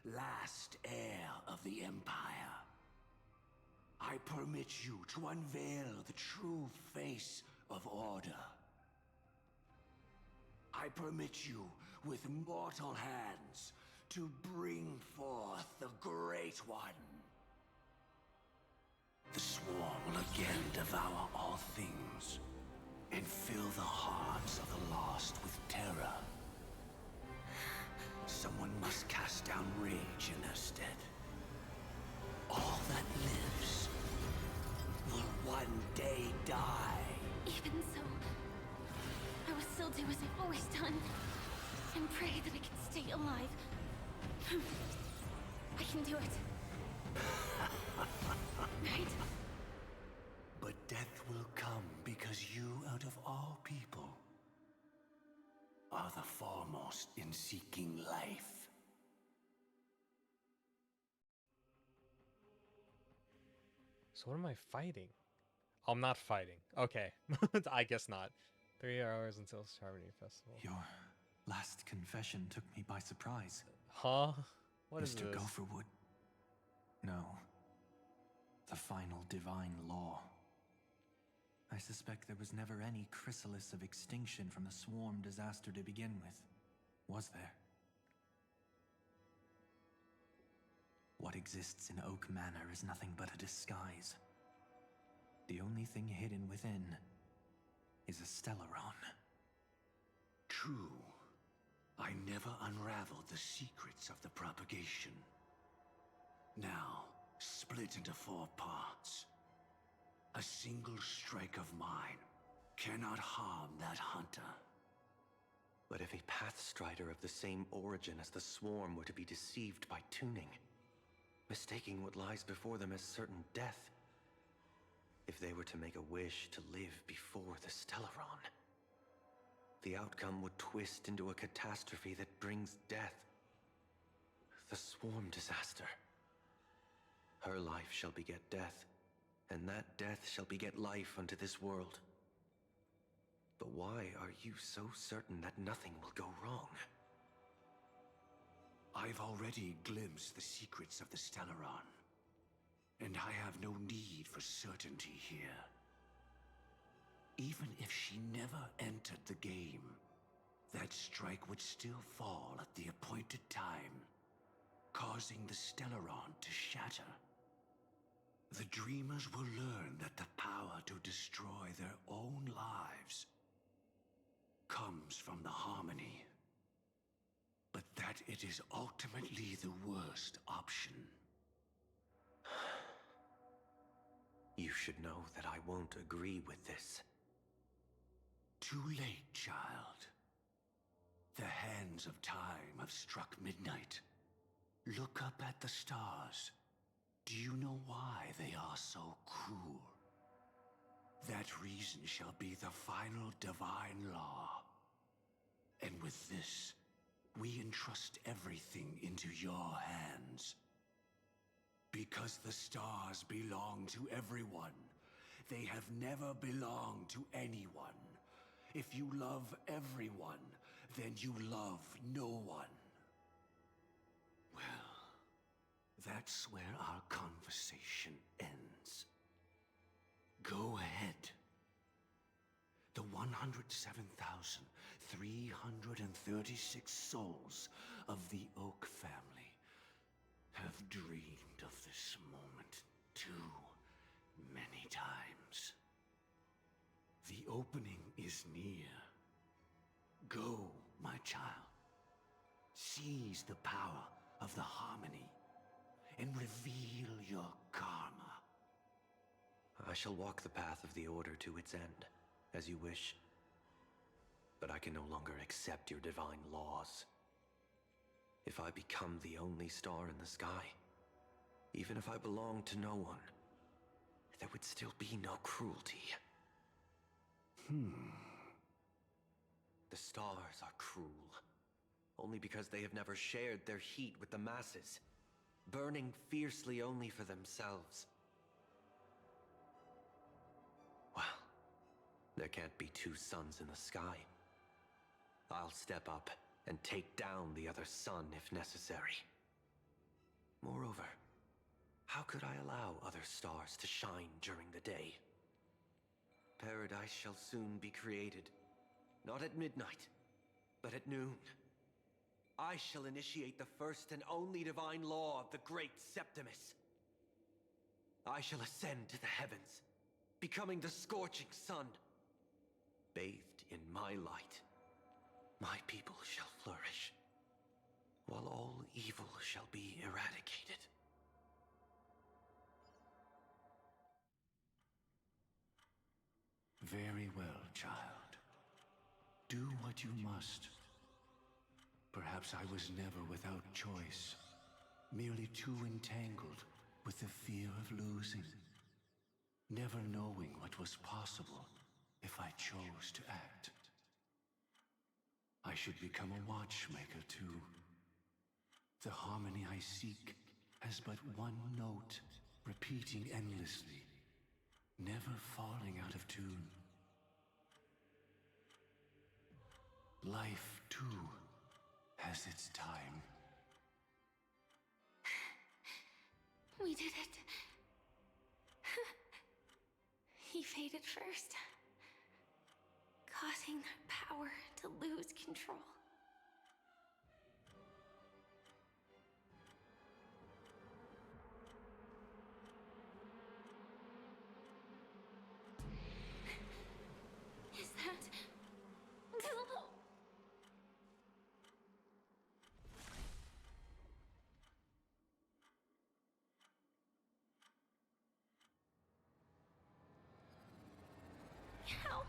last heir of the Empire. I permit you to unveil the true face of order. I permit you, with mortal hands, to bring forth the Great One. The Swarm will again devour all things, and fill the hearts of the lost with terror. Someone must cast down rage in their stead. All that lives will one day die. Even so, I will still do as I've always done, and pray that I can stay alive. I can do it. Right? But death will come because you, out of all people, are the foremost in seeking life. So what am I fighting? I'm not fighting. Okay. I guess not. 3 hours until Harmony Festival. Your last confession took me by surprise. Huh? What is Mr. this? Gopherwood. No. The final divine law. I suspect there was never any chrysalis of extinction from the swarm disaster to begin with. Was there? What exists in Oak Manor is nothing but a disguise. The only thing hidden within is a Stellaron. True. I never unraveled the secrets of the propagation. Now, split into 4 parts. A single strike of mine cannot harm that hunter. But if a Pathstrider of the same origin as the Swarm were to be deceived by tuning, mistaking what lies before them as certain death, if they were to make a wish to live before the Stellaron, the outcome would twist into a catastrophe that brings death. The Swarm disaster. Her life shall beget death, and that death shall beget life unto this world. But why are you so certain that nothing will go wrong? I've already glimpsed the secrets of the Stellaron, and I have no need for certainty here. Even if she never entered the game, that strike would still fall at the appointed time, causing the Stellaron to shatter. The Dreamers will learn that the power to destroy their own lives comes from the Harmony, but that it is ultimately the worst option. You should know that I won't agree with this. Too late, child. The hands of time have struck midnight. Look up at the stars. Do you know why they are so cruel? That reason shall be the final divine law. And with this, we entrust everything into your hands. Because the stars belong to everyone, they have never belonged to anyone. If you love everyone, then you love no one. Well, that's where our conversation ends. Go ahead. The 107,336 souls of the Oak family have dreamed of this moment too many times. The opening is near. Go, my child. Seize the power of the Harmony and reveal your karma. I shall walk the path of the Order to its end, as you wish. But I can no longer accept your divine laws. If I become the only star in the sky, even if I belong to no one, there would still be no cruelty. The stars are cruel, only because they have never shared their heat with the masses, burning fiercely only for themselves. Well, there can't be two suns in the sky. I'll step up and take down the other sun if necessary. Moreover, how could I allow other stars to shine during the day? Paradise shall soon be created. Not at midnight, but at noon. I shall initiate the first and only divine law of the great Septimus. I shall ascend to the heavens, becoming the scorching sun. Bathed in my light, my people shall flourish, while all evil shall be eradicated. Very well, child. Do what you must. Perhaps I was never without choice, merely too entangled with the fear of losing, never knowing what was possible if I chose to act. I should become a watchmaker too. The harmony I seek has but one note, repeating endlessly, never falling out of tune. Life, too, has its time. We did it. He faded first, causing their power to lose control. Is that... How...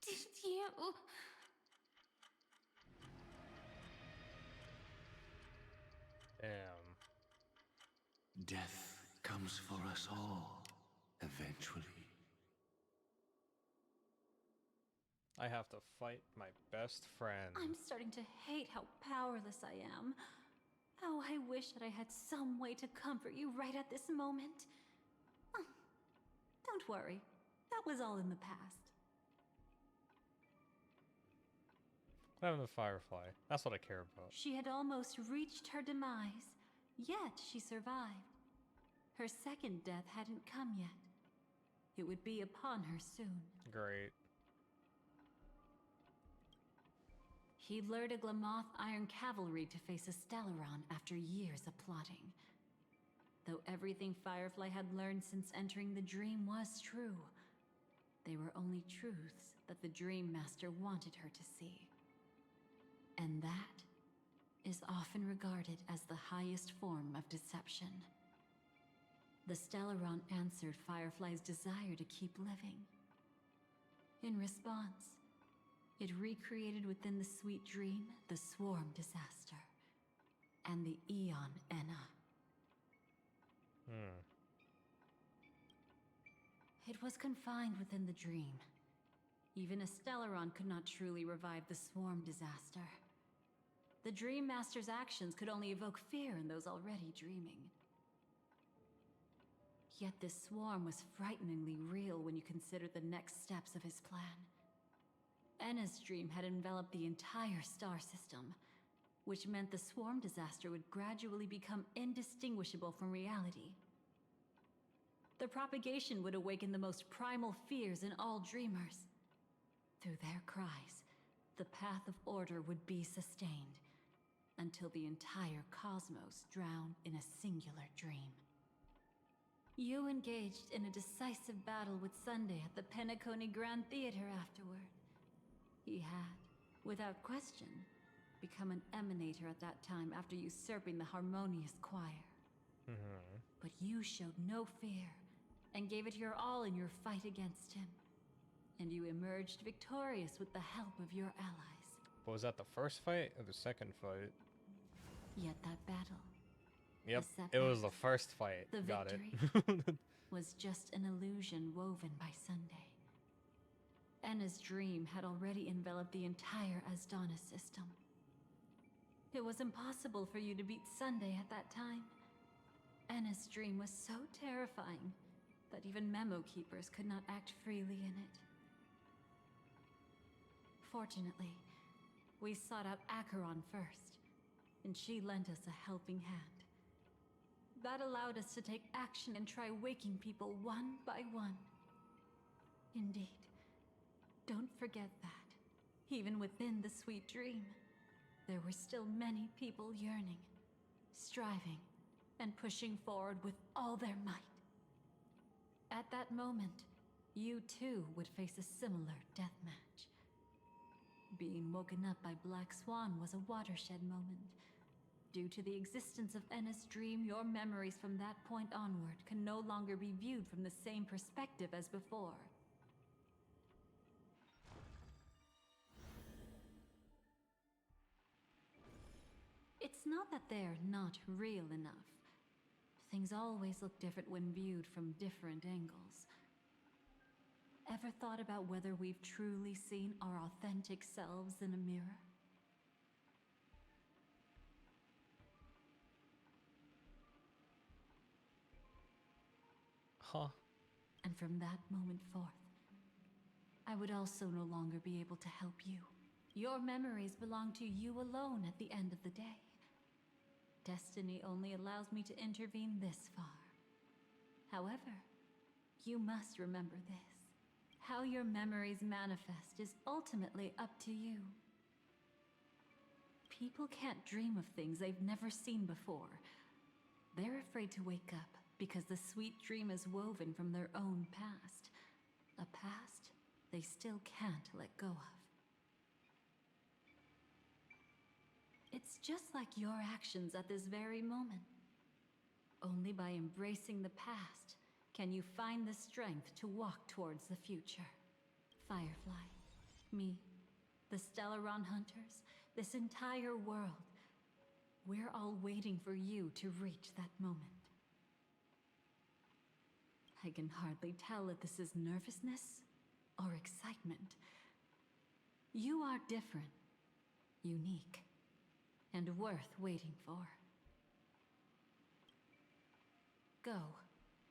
did you... Damn. Death comes for us all, eventually. I have to fight my best friend. I'm starting to hate how powerless I am. Oh, I wish that I had some way to comfort you right at this moment. Oh, don't worry. That was all in the past. What happened to Firefly? That's what I care about. She had almost reached her demise, yet she survived. Her second death hadn't come yet. It would be upon her soon. Great. He lured a Glamoth Iron Cavalry to face a Stellaron after years of plotting. Though everything Firefly had learned since entering the dream was true, they were only truths that the Dream Master wanted her to see. And that is often regarded as the highest form of deception. The Stellaron answered Firefly's desire to keep living. In response, it recreated within the sweet dream the Swarm disaster and the Eon Enna. It was confined within the dream. Even a Stellaron could not truly revive the Swarm disaster. The Dream Master's actions could only evoke fear in those already dreaming. Yet this swarm was frighteningly real when you consider the next steps of his plan. Enna's dream had enveloped the entire star system, which meant the swarm disaster would gradually become indistinguishable from reality. The propagation would awaken the most primal fears in all dreamers. Through their cries, the path of order would be sustained, until the entire cosmos drowned in a singular dream. You engaged in a decisive battle with Sunday at the Penacony Grand Theater afterward. He had, without question, become an emanator at that time after usurping the Harmonious Choir. But you showed no fear, and gave it your all in your fight against him. And you emerged victorious with the help of your allies. But was that the first fight or the second fight? Yet that battle, Yep, the it was setback, the first fight. the Got victory, it. was just an illusion woven by Sunday. Enna's dream had already enveloped the entire Asdana system. It was impossible for you to beat Sunday at that time. Enna's dream was so terrifying that even memo keepers could not act freely in it. Fortunately, we sought out Acheron first, and she lent us a helping hand. That allowed us to take action and try waking people one by one. Indeed. Don't forget that, even within the sweet dream, there were still many people yearning, striving, and pushing forward with all their might. At that moment, you too would face a similar deathmatch. Being woken up by Black Swan was a watershed moment. Due to the existence of Enna's dream, your memories from that point onward can no longer be viewed from the same perspective as before. It's not that they're not real enough. Things always look different when viewed from different angles. Ever thought about whether we've truly seen our authentic selves in a mirror? Huh. And from that moment forth, I would also no longer be able to help you. Your memories belong to you alone at the end of the day. Destiny only allows me to intervene this far. However, you must remember this. How your memories manifest is ultimately up to you. People can't dream of things they've never seen before. They're afraid to wake up because the sweet dream is woven from their own past. A past they still can't let go of. It's just like your actions at this very moment. Only by embracing the past can you find the strength to walk towards the future. Firefly, me, the Stellaron Hunters, this entire world. We're all waiting for you to reach that moment. I can hardly tell if this is nervousness or excitement. You are different, unique, and worth waiting for. Go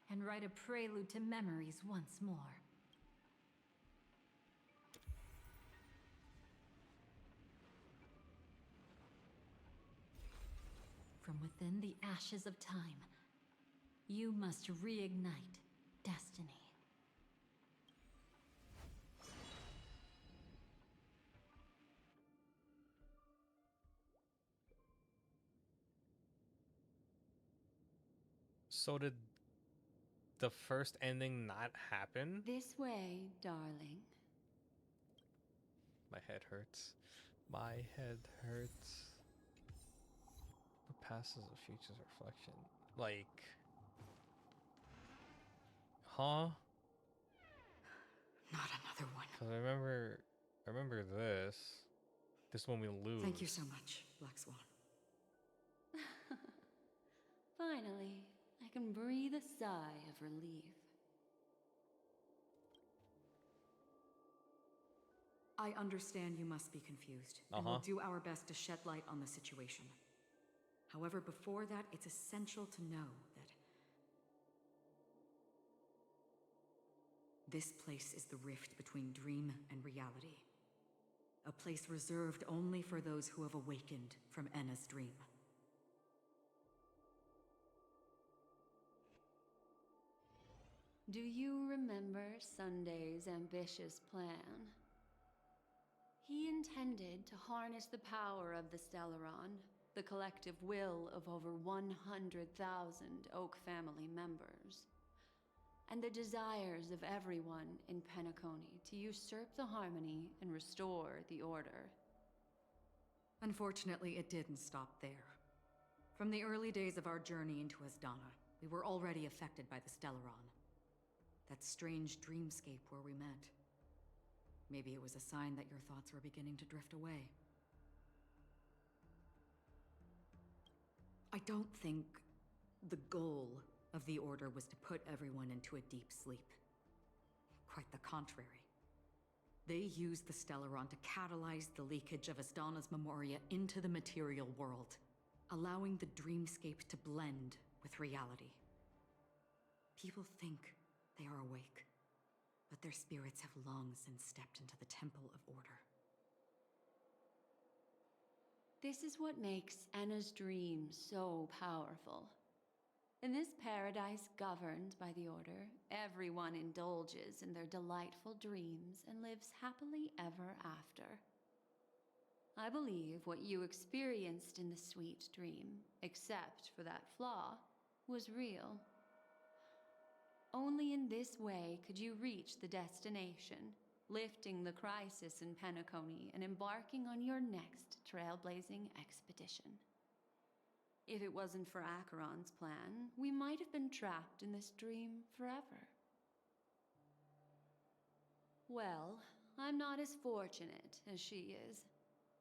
and write a prelude to memories once more. From within the ashes of time, you must reignite destiny. So did the first ending not happen? This way, darling. My head hurts. My head hurts. The past is the future's reflection. Like... Huh? Not another one. Because I remember this. This one we lose. Thank you so much, Black Swan. Finally, I can breathe a sigh of relief. I understand you must be confused, and we'll do our best to shed light on the situation. However, before that, it's essential to know that this place is the rift between dream and reality. A place reserved only for those who have awakened from Enna's dream. Do you remember Sunday's ambitious plan? He intended to harness the power of the Stellaron, the collective will of over 100,000 Oak family members, and the desires of everyone in Penacony to usurp the harmony and restore the order. Unfortunately, it didn't stop there. From the early days of our journey into Asdana, we were already affected by the Stellaron. That strange dreamscape where we met. Maybe it was a sign that your thoughts were beginning to drift away. I don't think the goal of the Order was to put everyone into a deep sleep. Quite the contrary. They used the Stellaron to catalyze the leakage of Asdana's memoria into the material world, allowing the dreamscape to blend with reality. People think they are awake, but their spirits have long since stepped into the Temple of Order. This is what makes Anna's dream so powerful. In this paradise governed by the Order, everyone indulges in their delightful dreams and lives happily ever after. I believe what you experienced in the sweet dream, except for that flaw, was real. Only in this way could you reach the destination, lifting the crisis in Penacony and embarking on your next trailblazing expedition. If it wasn't for Acheron's plan, we might have been trapped in this dream forever. Well, I'm not as fortunate as she is.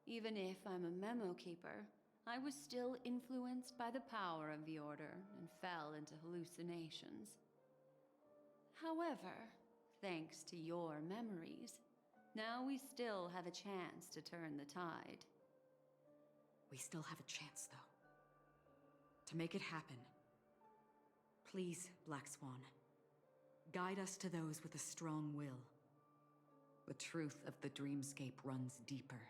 Even if I'm a memo keeper, I was still influenced by the power of the Order and fell into hallucinations. However, thanks to your memories, now we still have a chance to turn the tide. We still have a chance, though. To make it happen, please, Black Swan, guide us to those with a strong will. The truth of the dreamscape runs deeper.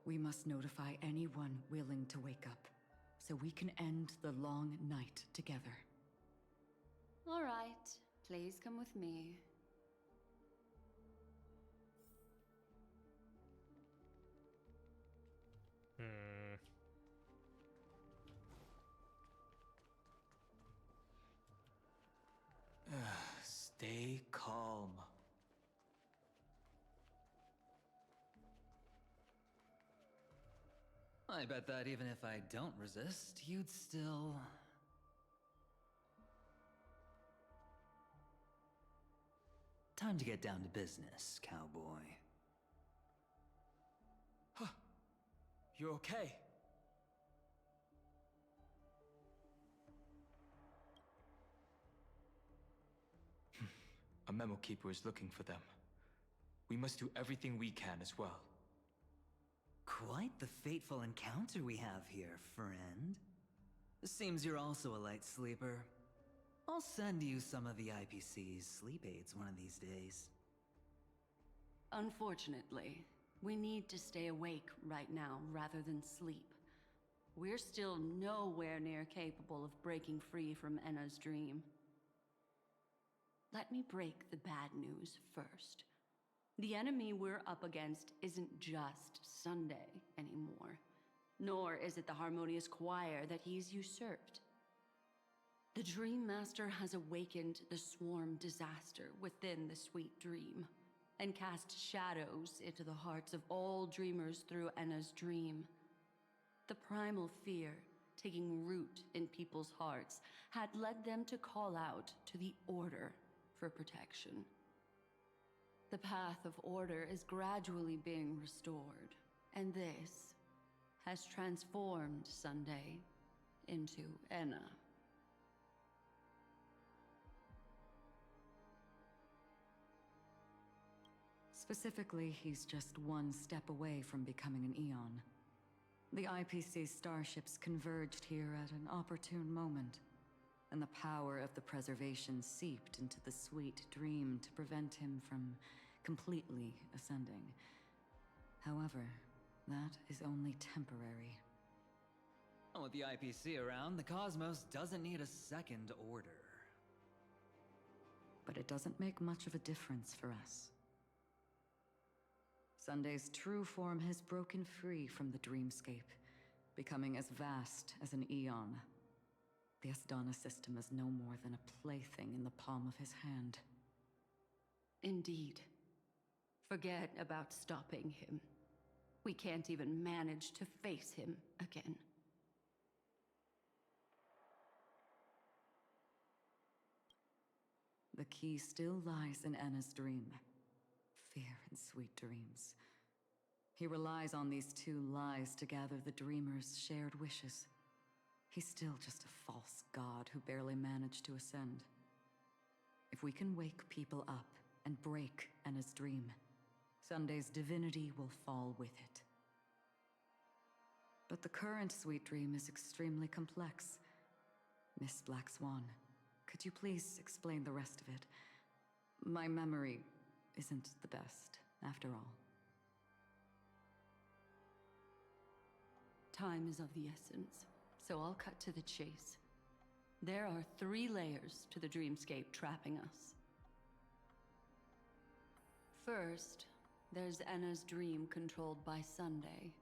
We must notify anyone willing to wake up, so we can end the long night together. All right, please come with me. Stay calm. I bet that even if I don't resist, you'd still... Time to get down to business, cowboy. Huh. You okay? A memo keeper is looking for them. We must do everything we can as well. Quite the fateful encounter we have here, friend. Seems you're also a light sleeper. I'll send you some of the IPC's sleep aids one of these days. Unfortunately, we need to stay awake right now rather than sleep. We're still nowhere near capable of breaking free from Enna's dream. Let me break the bad news first. The enemy we're up against isn't just Sunday anymore, nor is it the harmonious choir that he's usurped. The Dream Master has awakened the swarm disaster within the sweet dream, and cast shadows into the hearts of all dreamers through Enna's dream. The primal fear taking root in people's hearts had led them to call out to the Order for protection. The path of order is gradually being restored, and this has transformed Sunday into Enna. Specifically, he's just one step away from becoming an Eon. The IPC starships converged here at an opportune moment, and the power of the preservation seeped into the sweet dream to prevent him from completely ascending. However, that is only temporary. With the IPC around, the cosmos doesn't need a second order. But it doesn't make much of a difference for us. Sunday's true form has broken free from the dreamscape, becoming as vast as an Eon. The Asdana system is no more than a plaything in the palm of his hand. Indeed. Forget about stopping him. We can't even manage to face him again. The key still lies in Anna's dream. Fear and sweet dreams. He relies on these two lies to gather the dreamers' shared wishes. He's still just a false god who barely managed to ascend. If we can wake people up and break Anna's dream. Sunday's divinity will fall with it. But the current sweet dream is extremely complex. Miss Black Swan, could you please explain the rest of it? My memory isn't the best, after all. Time is of the essence, so I'll cut to the chase. There are 3 layers to the dreamscape trapping us. First, there's Anna's dream controlled by Sunday.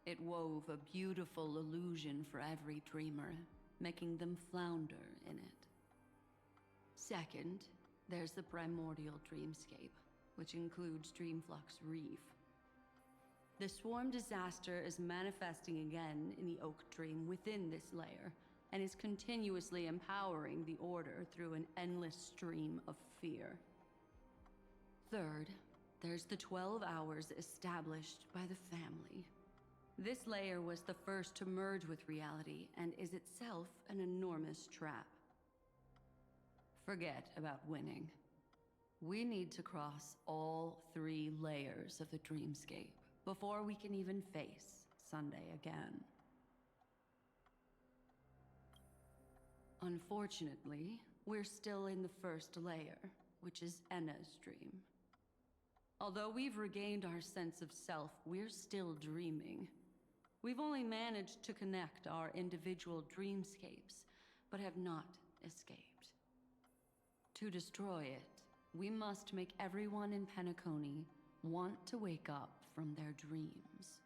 It wove a beautiful illusion for every dreamer, making them flounder in it. Second, there's the primordial dreamscape, which includes Dreamflux Reef. The swarm disaster is manifesting again in the Oak Dream within this layer, and is continuously empowering the Order through an endless stream of fear. Third, there's the 12 hours established by the family. This layer was the first to merge with reality and is itself an enormous trap. Forget about winning. We need to cross all 3 layers of the dreamscape before we can even face Sunday again. Unfortunately, we're still in the first layer, which is Enna's dream. Although we've regained our sense of self, we're still dreaming. We've only managed to connect our individual dreamscapes, but have not escaped. To destroy it, we must make everyone in Penacony want to wake up from their dreams.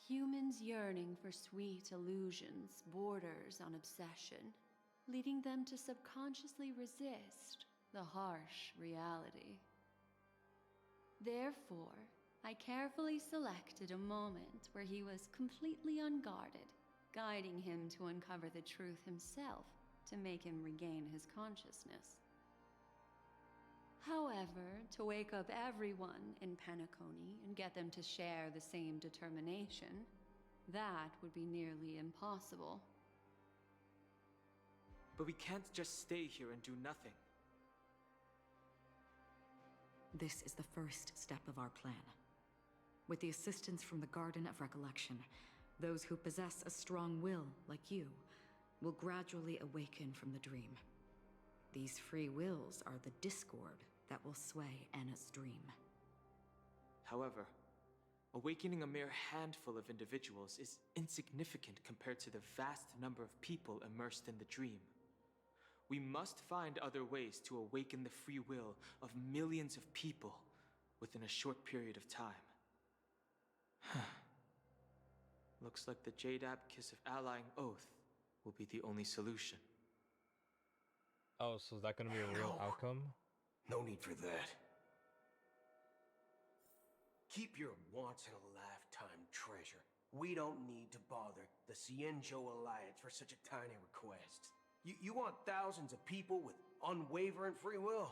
Humans yearning for sweet illusions borders on obsession, leading them to subconsciously resist the harsh reality. Therefore, I carefully selected a moment where he was completely unguarded, guiding him to uncover the truth himself to make him regain his consciousness. However, to wake up everyone in Penacony and get them to share the same determination, that would be nearly impossible. But we can't just stay here and do nothing. This is the first step of our plan. With the assistance from the Garden of Recollection, those who possess a strong will, like you, will gradually awaken from the dream. These free wills are the discord that will sway Anna's dream. However, awakening a mere handful of individuals is insignificant compared to the vast number of people immersed in the dream. We must find other ways to awaken the free will of millions of people within a short period of time. Looks like the Jadab Kiss of Allying Oath will be the only solution. Oh, so is that going to be a real outcome? No need for that. Keep your once-in-a-lifetime treasure. We don't need to bother the Cienjo Alliance for such a tiny request. You want thousands of people with unwavering free will?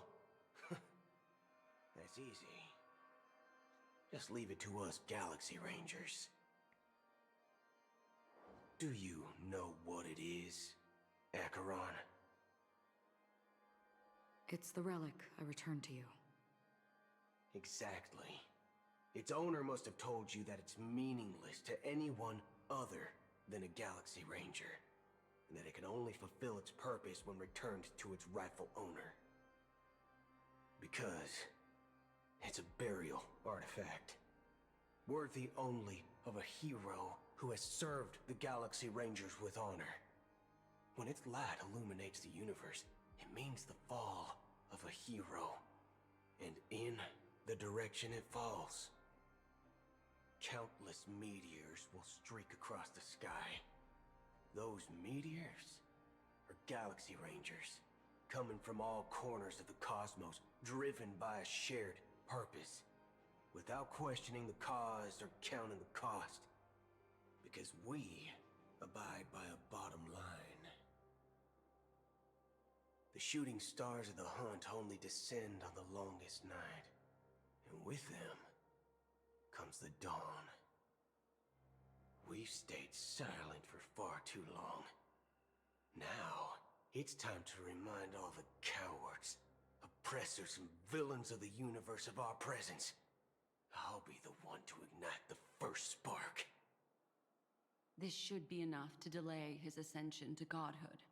That's easy. Just leave it to us Galaxy Rangers. Do you know what it is, Acheron? It's the relic I returned to you. Exactly. Its owner must have told you that it's meaningless to anyone other than a Galaxy Ranger, and that it can only fulfill its purpose when returned to its rightful owner. Because it's a burial artifact, worthy only of a hero who has served the Galaxy Rangers with honor. When its light illuminates the universe, it means the fall of a hero, and in the direction it falls, countless meteors will streak across the sky. Those meteors are Galaxy Rangers, coming from all corners of the cosmos, driven by a shared purpose, without questioning the cause or counting the cost, because we abide by a bottom line. The shooting stars of the hunt only descend on the longest night, and with them comes the dawn. We've stayed silent for far too long. Now, it's time to remind all the cowards, oppressors, and villains of the universe of our presence. I'll be the one to ignite the first spark. This should be enough to delay his ascension to godhood.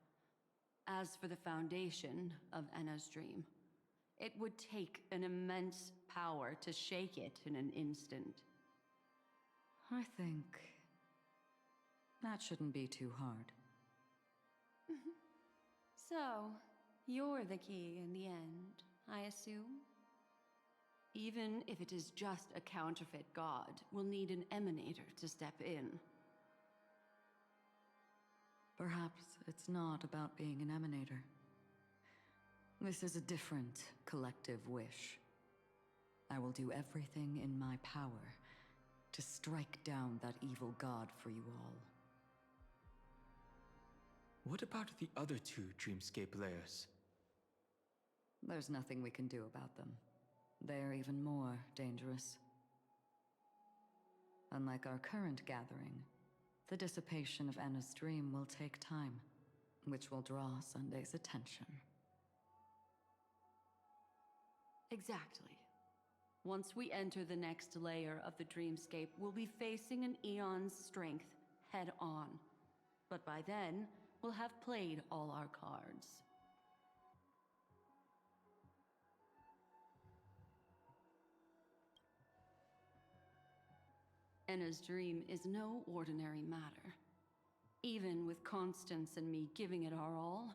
As for the foundation of Enna's dream, it would take an immense power to shake it in an instant. I think that shouldn't be too hard. So, you're the key in the end, I assume? Even if it is just a counterfeit god, we'll need an emanator to step in. Perhaps it's not about being an emanator. This is a different collective wish. I will do everything in my power to strike down that evil god for you all. What about the other two dreamscape layers? There's nothing we can do about them. They're even more dangerous. Unlike our current gathering, the dissipation of Enna's dream will take time, which will draw Sunday's attention. Exactly. Once we enter the next layer of the dreamscape, we'll be facing an eon's strength head-on. But by then, we'll have played all our cards. Enna's dream is no ordinary matter. Even with Constance and me giving it our all,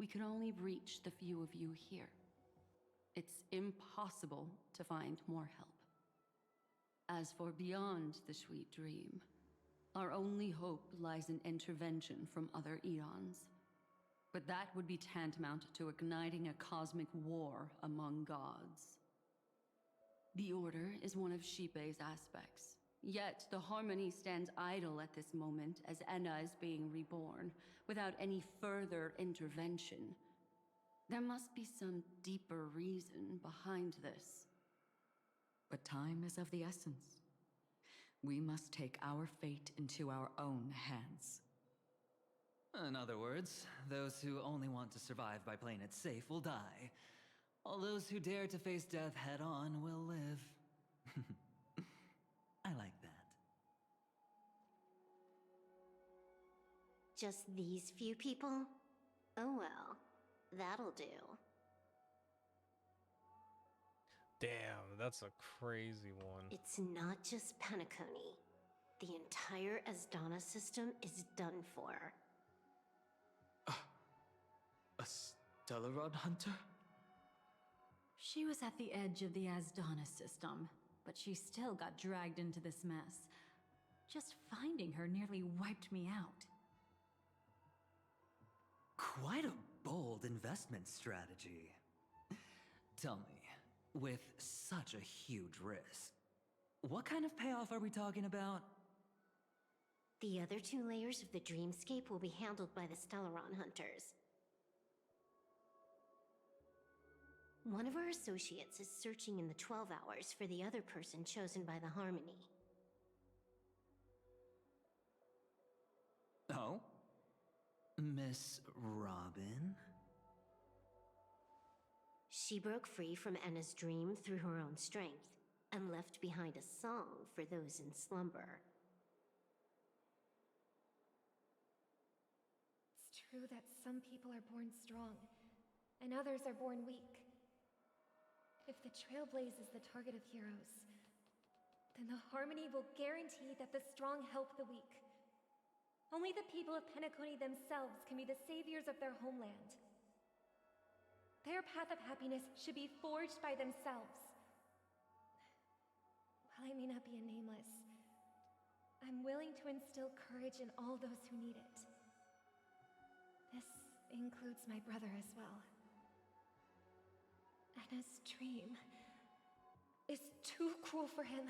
we can only reach the few of you here. It's impossible to find more help. As for beyond the sweet dream, our only hope lies in intervention from other eons. But that would be tantamount to igniting a cosmic war among gods. The Order is one of Xipe's aspects. Yet the Harmony stands idle at this moment as Enna is being reborn, without any further intervention. There must be some deeper reason behind this. But time is of the essence. We must take our fate into our own hands. In other words, those who only want to survive by playing it safe will die. All those who dare to face death head-on will live. I like that. Just these few people? Oh well, that'll do. Damn, that's a crazy one. It's not just Penacony. The entire Asdana system is done for. A Stellaron hunter? She was at the edge of the Asdana system, but she still got dragged into this mess. Just finding her nearly wiped me out. Quite a bold investment strategy. Tell me, with such a huge risk, what kind of payoff are we talking about? The other two layers of the dreamscape will be handled by the Stellaron hunters. One of our associates is searching in the 12 hours for the other person chosen by the Harmony. Oh? Miss Robin? She broke free from Enna's dream through her own strength, and left behind a song for those in slumber. It's true that some people are born strong, and others are born weak. If the Trailblaze is the target of heroes, then the Harmony will guarantee that the strong help the weak. Only the people of Penacony themselves can be the saviors of their homeland. Their path of happiness should be forged by themselves. While I may not be a nameless, I'm willing to instill courage in all those who need it. This includes my brother as well. Enna's dream is too cruel for him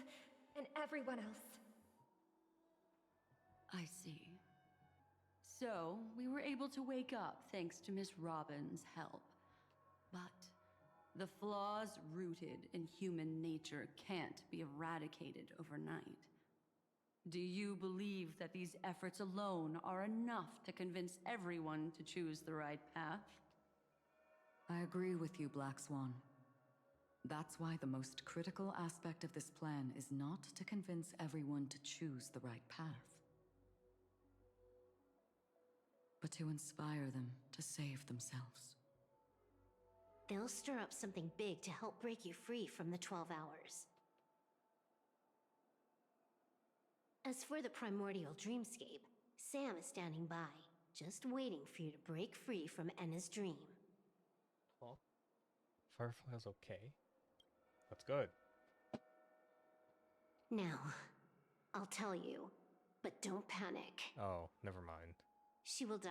and everyone else. I see. So, we were able to wake up thanks to Miss Robin's help. But the flaws rooted in human nature can't be eradicated overnight. Do you believe that these efforts alone are enough to convince everyone to choose the right path? I agree with you, Black Swan. That's why the most critical aspect of this plan is not to convince everyone to choose the right path, but to inspire them to save themselves. They'll stir up something big to help break you free from the 12 hours. As for the primordial dreamscape, Sam is standing by, just waiting for you to break free from Enna's dream. Well, Firefly's okay. That's good. Now, I'll tell you, but don't panic. Oh, never mind. She will die.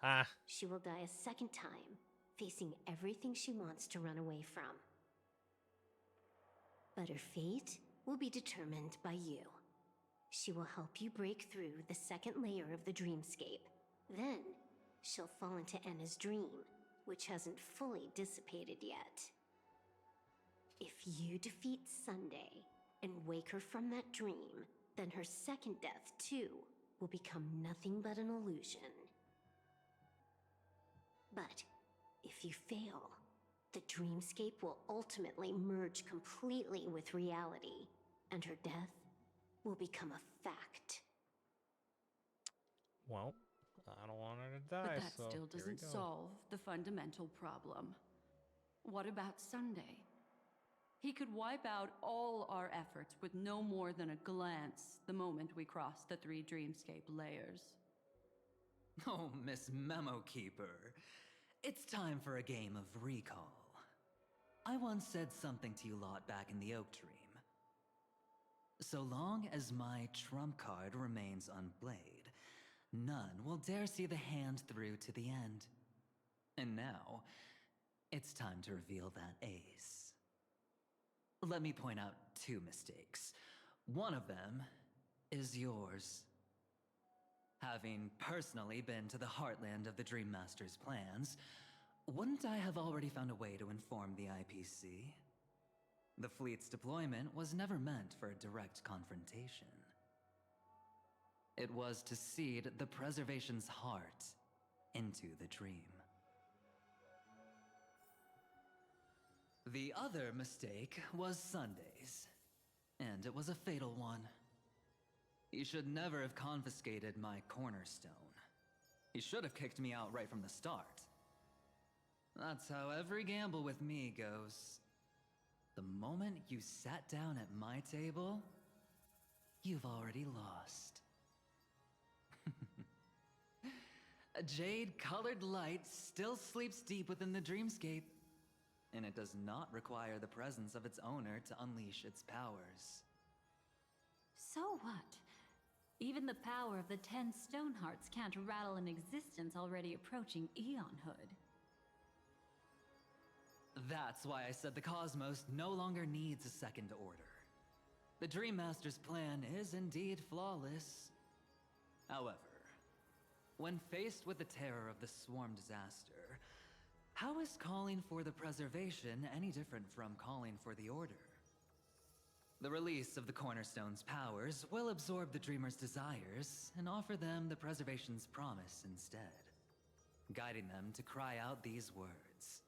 Ah. She will die a second time, facing everything she wants to run away from. But her fate will be determined by you. She will help you break through the second layer of the dreamscape. Then, she'll fall into Enna's dream, which hasn't fully dissipated yet. If you defeat Sunday and wake her from that dream, then her second death, too, will become nothing but an illusion. But if you fail, the dreamscape will ultimately merge completely with reality, and her death will become a fact. Well, I don't want her to die, But that so still here we doesn't go. solve the fundamental problem. What about Sunday? He could wipe out all our efforts with no more than a glance the moment we cross the 3 dreamscape layers. Oh, Miss Memo Keeper. It's time for a game of recall. I once said something to you lot back in the Oak Dream. So long as my trump card remains unplayed, none will dare see the hand through to the end. And now, it's time to reveal that ace. Let me point out 2 mistakes. One of them is yours. Having personally been to the heartland of the Dream Master's plans, wouldn't I have already found a way to inform the IPC? The fleet's deployment was never meant for a direct confrontation. It was to seed the Preservation's heart into the dream. The other mistake was Sundays, and it was a fatal one. He should never have confiscated my cornerstone. He should have kicked me out right from the start. That's how every gamble with me goes. The moment you sat down at my table, you've already lost. A jade-colored light still sleeps deep within the dreamscape, and it does not require the presence of its owner to unleash its powers. So what? Even the power of the 10 Stonehearts can't rattle an existence already approaching eonhood. That's why I said the cosmos no longer needs a second order. The Dream Master's plan is indeed flawless. However, when faced with the terror of the swarm disaster, how is calling for the preservation any different from calling for the order? The release of the Cornerstone's powers will absorb the Dreamer's desires and offer them the preservation's promise instead, guiding them to cry out these words.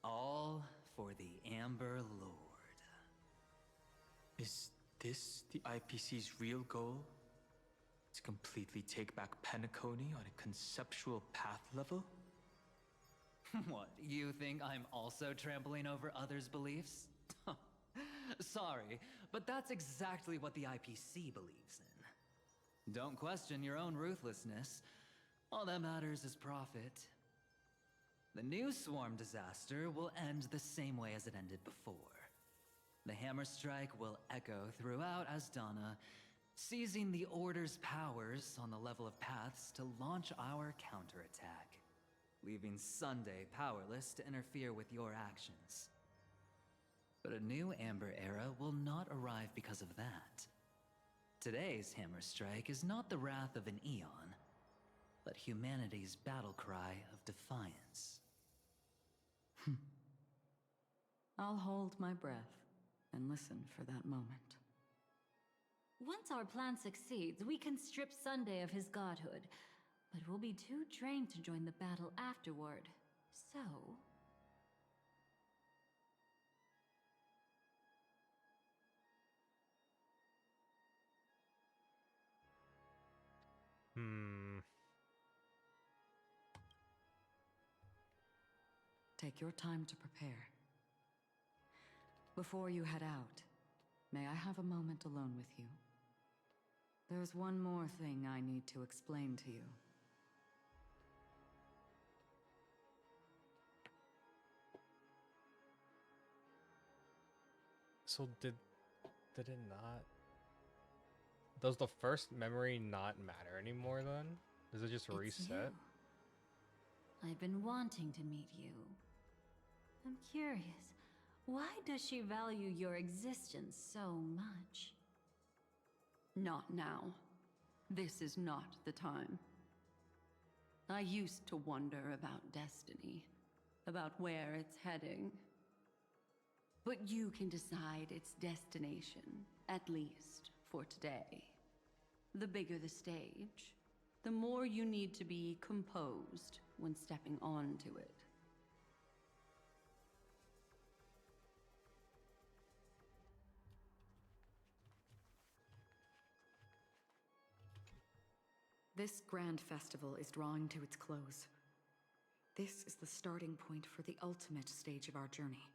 All for the Amber Lord. Is this the IPC's real goal? To completely take back Penacony on a conceptual path level? What, you think I'm also trampling over others' beliefs? Sorry, but that's exactly what the IPC believes in. Don't question your own ruthlessness. All that matters is profit. The new swarm disaster will end the same way as it ended before. The hammer strike will echo throughout Asdana, seizing the Order's powers on the level of paths to launch our counterattack, leaving Sunday powerless to interfere with your actions. But a new Amber Era will not arrive because of that. Today's hammer strike is not the wrath of an eon, but humanity's battle cry of defiance. I'll hold my breath and listen for that moment. Once our plan succeeds, we can strip Sunday of his godhood, but we'll be too drained to join the battle afterward. So... Take your time to prepare. Before you head out, may I have a moment alone with you? There's one more thing I need to explain to you. So did it not? Does the first memory not matter anymore then? Does it just reset? I've been wanting to meet you. I'm curious, why does she value your existence so much? Not now. This is not the time. I used to wonder about destiny, about where it's heading. But you can decide its destination, at least for today. The bigger the stage, the more you need to be composed when stepping onto it. This grand festival is drawing to its close. This is the starting point for the ultimate stage of our journey.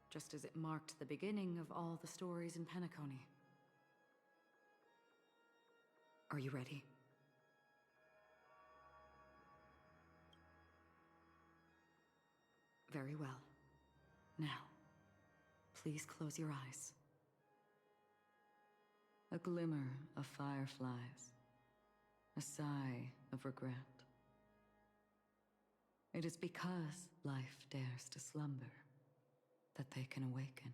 Just as it marked the beginning of all the stories in Penacony. Are you ready? Very well. Now, please close your eyes. A glimmer of fireflies. A sigh of regret. It is because life dares to slumber that they can awaken.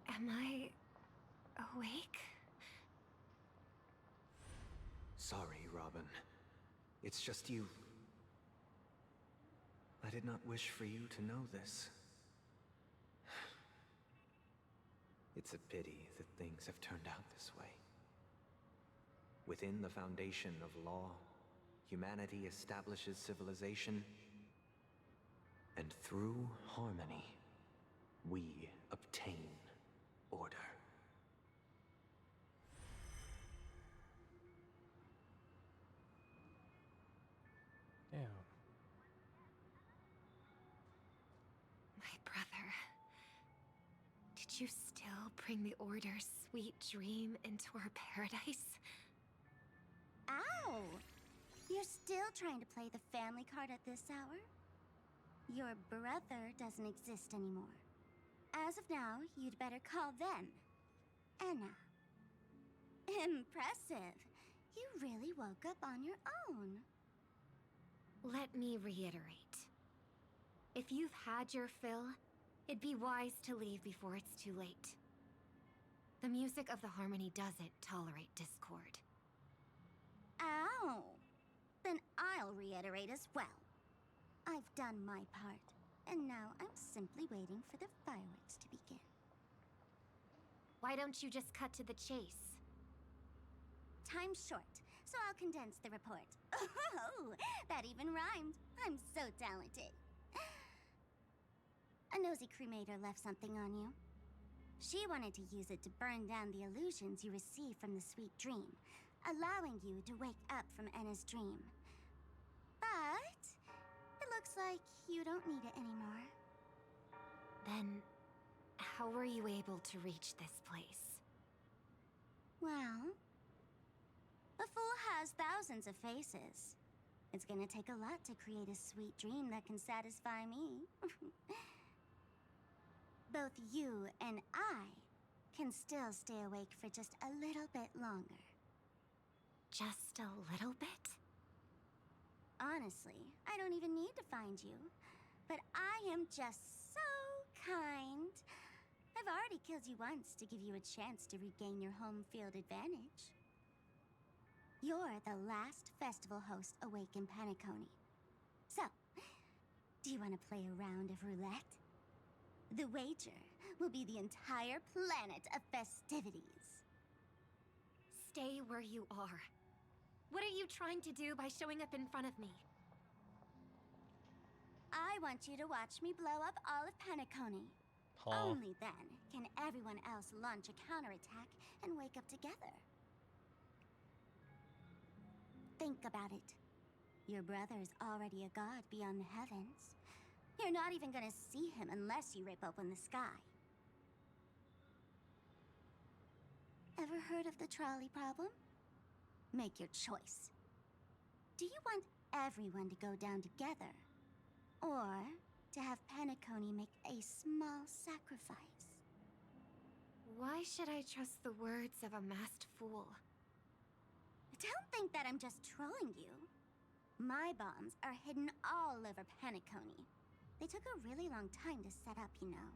Am I awake? Sorry, Robin. It's just you. I did not wish for you to know this. It's a pity that things have turned out this way. Within the foundation of law, humanity establishes civilization, and through harmony, we obtain order. Damn. My brother. Did you still bring the Order's sweet dream into our paradise? Ow! You're still trying to play the family card at this hour? Your brother doesn't exist anymore. As of now, you'd better call them Anna. Impressive. You really woke up on your own. Let me reiterate. If you've had your fill, it'd be wise to leave before it's too late. The music of the harmony doesn't tolerate discord. Ow! Then I'll reiterate as well. I've done my part, and now I'm simply waiting for the fireworks to begin. Why don't you just cut to the chase? Time's short, so I'll condense the report. Oh, that even rhymed. I'm so talented. A nosy cremator left something on you. She wanted to use it to burn down the illusions you received from the sweet dream, allowing you to wake up from Enna's dream. But it looks like you don't need it anymore. Then, how were you able to reach this place? Well, a fool has thousands of faces. It's gonna take a lot to create a sweet dream that can satisfy me. Both you and I can still stay awake for just a little bit longer. Just a little bit? Honestly, I don't even need to find you. But I am just so kind. I've already killed you once to give you a chance to regain your home field advantage. You're the last festival host awake in Penacony. So, do you want to play a round of roulette? The wager will be the entire planet of festivities. Stay where you are. What are you trying to do by showing up in front of me? I want you to watch me blow up all of Penacony. Huh. Only then can everyone else launch a counterattack and wake up together. Think about it. Your brother is already a god beyond the heavens. You're not even gonna see him unless you rip open the sky. Ever heard of the trolley problem? Make your choice. Do you want everyone to go down together? Or to have Penacony make a small sacrifice? Why should I trust the words of a masked fool? Don't think that I'm just trolling you. My bombs are hidden all over Penacony. They took a really long time to set up, you know.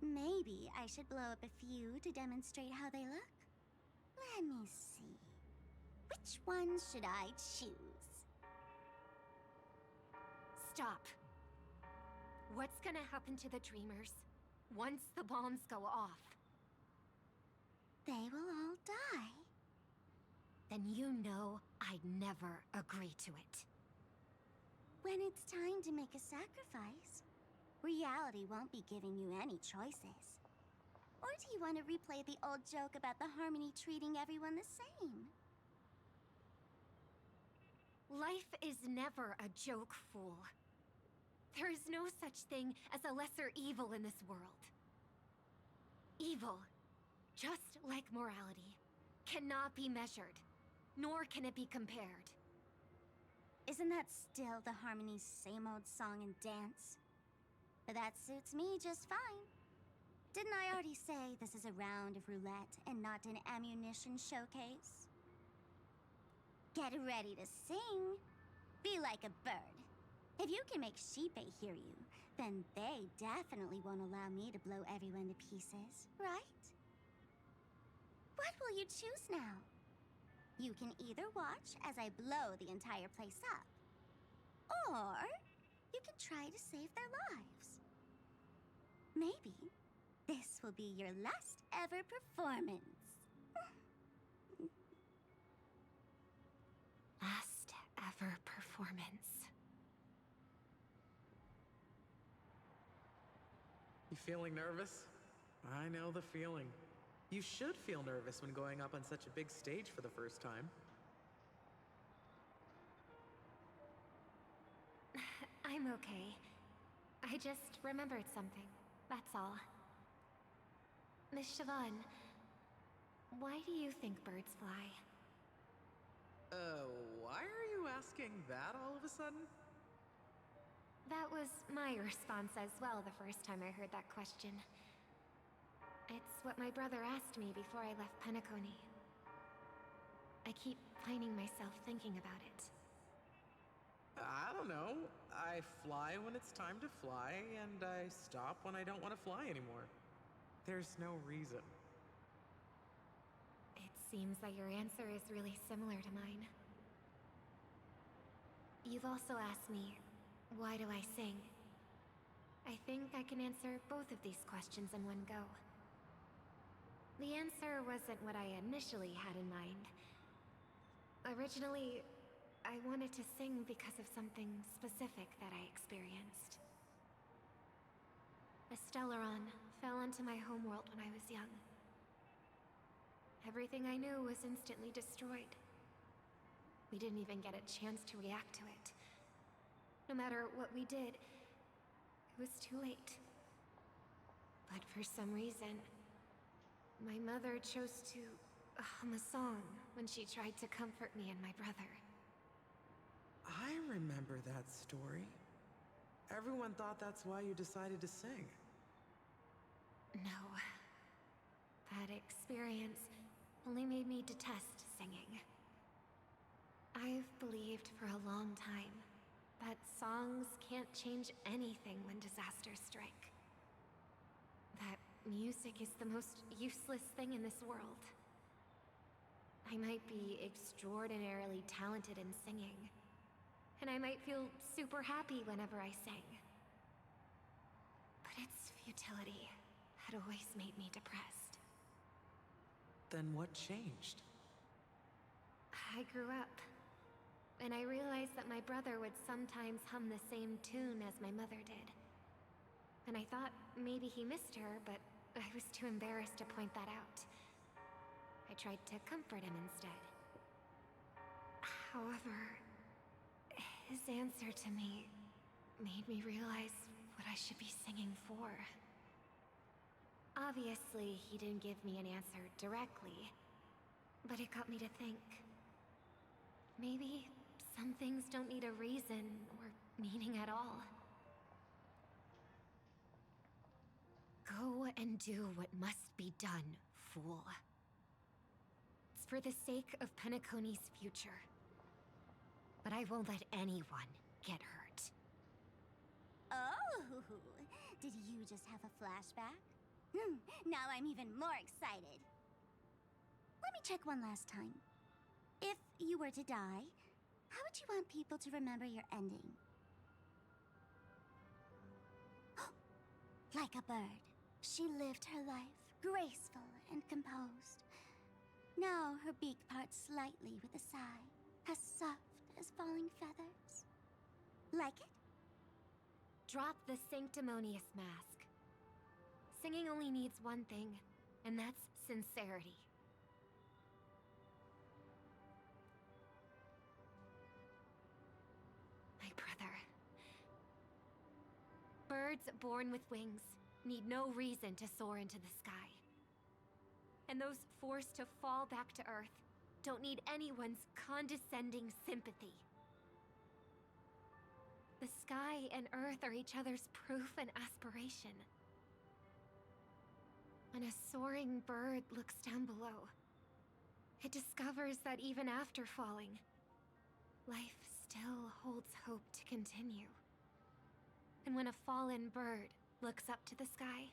Maybe I should blow up a few to demonstrate how they look? Let me see. Which one should I choose? Stop. What's gonna happen to the Dreamers once the bombs go off? They will all die. Then you know I'd never agree to it. When it's time to make a sacrifice, reality won't be giving you any choices. Or do you want to replay the old joke about the Harmony treating everyone the same? Life is never a joke, fool. There is no such thing as a lesser evil in this world. Evil, just like morality, cannot be measured, nor can it be compared. Isn't that still the Harmony's same old song and dance? But that suits me just fine. Didn't I already say this is a round of roulette and not an ammunition showcase? Get ready to sing. Be like a bird. If you can make Sheepei hear you, then they definitely won't allow me to blow everyone to pieces, right? What will you choose now? You can either watch as I blow the entire place up, or you can try to save their lives. Maybe this will be your last ever performance. Last ever performance. You feeling nervous? I know the feeling. You should feel nervous when going up on such a big stage for the first time. I'm okay. I just remembered something, that's all. Miss Siobhan, why do you think birds fly? Why are you asking that all of a sudden? That was my response as well the first time I heard that question. It's what my brother asked me before I left Penacony. I keep finding myself thinking about it. I don't know. I fly when it's time to fly, and I stop when I don't want to fly anymore. There's no reason. It seems that your answer is really similar to mine. You've also asked me, why do I sing? I think I can answer both of these questions in one go. The answer wasn't what I initially had in mind. Originally, I wanted to sing because of something specific that I experienced. A Stellaron fell onto my homeworld when I was young. Everything I knew was instantly destroyed. We didn't even get a chance to react to it. No matter what we did, it was too late. But for some reason, my mother chose to hum a song when she tried to comfort me and my brother. I remember that story. Everyone thought that's why you decided to sing. No. That experience only made me detest singing. I've believed for a long time that songs can't change anything when disasters strike. That music is the most useless thing in this world. I might be extraordinarily talented in singing, and I might feel super happy whenever I sing. But its futility had always made me depressed. Then what changed? I grew up, and I realized that my brother would sometimes hum the same tune as my mother did. And I thought maybe he missed her, but I was too embarrassed to point that out. I tried to comfort him instead. However, his answer to me made me realize what I should be singing for. Obviously, he didn't give me an answer directly, but it got me to think. Maybe some things don't need a reason or meaning at all. Go and do what must be done, fool. It's for the sake of Penacony's future. But I won't let anyone get hurt. Oh, did you just have a flashback? Now I'm even more excited. Let me check one last time. If you were to die, how would you want people to remember your ending? Like a bird, she lived her life, graceful and composed. Now her beak parts slightly with a sigh, as soft as falling feathers. Like it? Drop the sanctimonious mask. Singing only needs one thing, and that's sincerity. My brother. Birds born with wings need no reason to soar into the sky. And those forced to fall back to Earth don't need anyone's condescending sympathy. The sky and Earth are each other's proof and aspiration. When a soaring bird looks down below, it discovers that even after falling, life still holds hope to continue. And when a fallen bird looks up to the sky,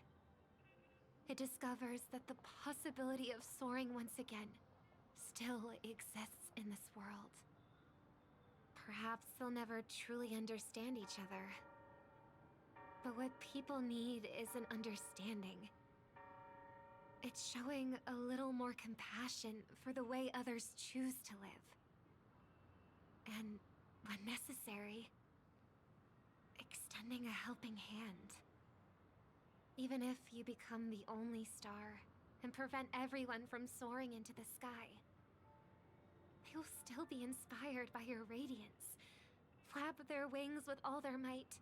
it discovers that the possibility of soaring once again still exists in this world. Perhaps they'll never truly understand each other. But what people need is an understanding. It's showing a little more compassion for the way others choose to live. And, when necessary, extending a helping hand. Even if you become the only star and prevent everyone from soaring into the sky, they will still be inspired by your radiance, flap their wings with all their might,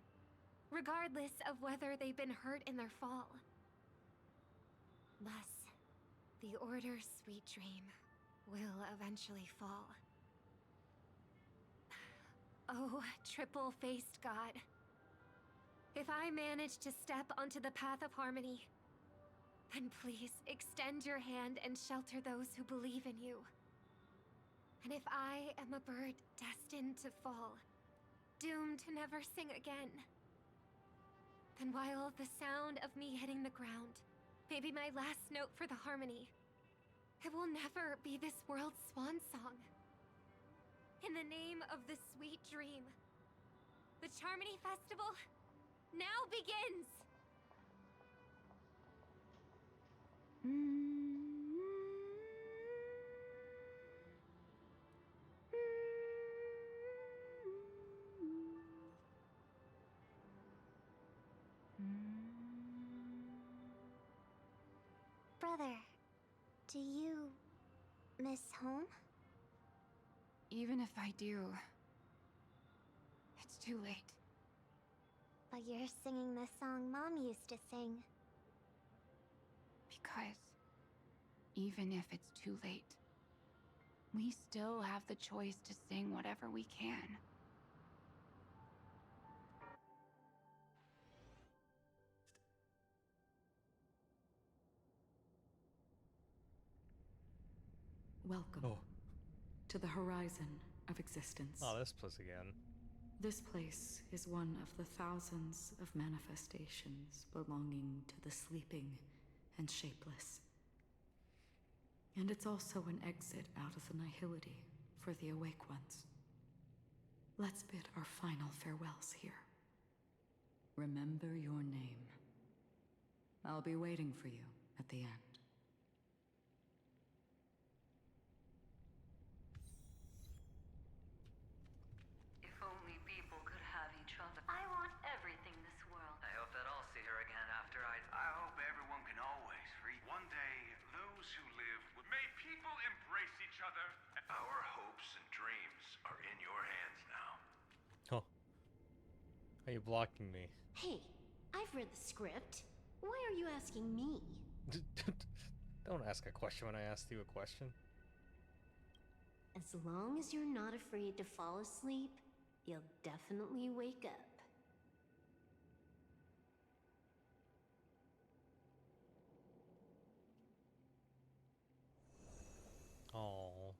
regardless of whether they've been hurt in their fall. Thus, the Order's sweet dream will eventually fall. Oh, triple-faced god. If I manage to step onto the path of harmony, then please extend your hand and shelter those who believe in you. And if I am a bird destined to fall, doomed to never sing again, then while the sound of me hitting the ground may be my last note for the harmony, it will never be this world's swan song. In the name of the sweet dream, the Charmony Festival now begins! Brother, do you miss home? Even if I do, it's too late. But you're singing the song Mom used to sing. Because even if it's too late, we still have the choice to sing whatever we can. Welcome to the horizon of existence. Oh, this place again. This place is one of the thousands of manifestations belonging to the sleeping and shapeless. And it's also an exit out of the nihility for the awake ones. Let's bid our final farewells here. Remember your name. I'll be waiting for you at the end. If only people could have each other. I want everything this world. I hope that I'll see her again after I hope everyone can always read. One day, those who live will... May people embrace each other. Our hopes and dreams are in your hands now. Huh. Are you blocking me? Hey, I've read the script. Why are you asking me? Don't ask a question when I asked you a question. As long as you're not afraid to fall asleep, you'll definitely wake up. Oh.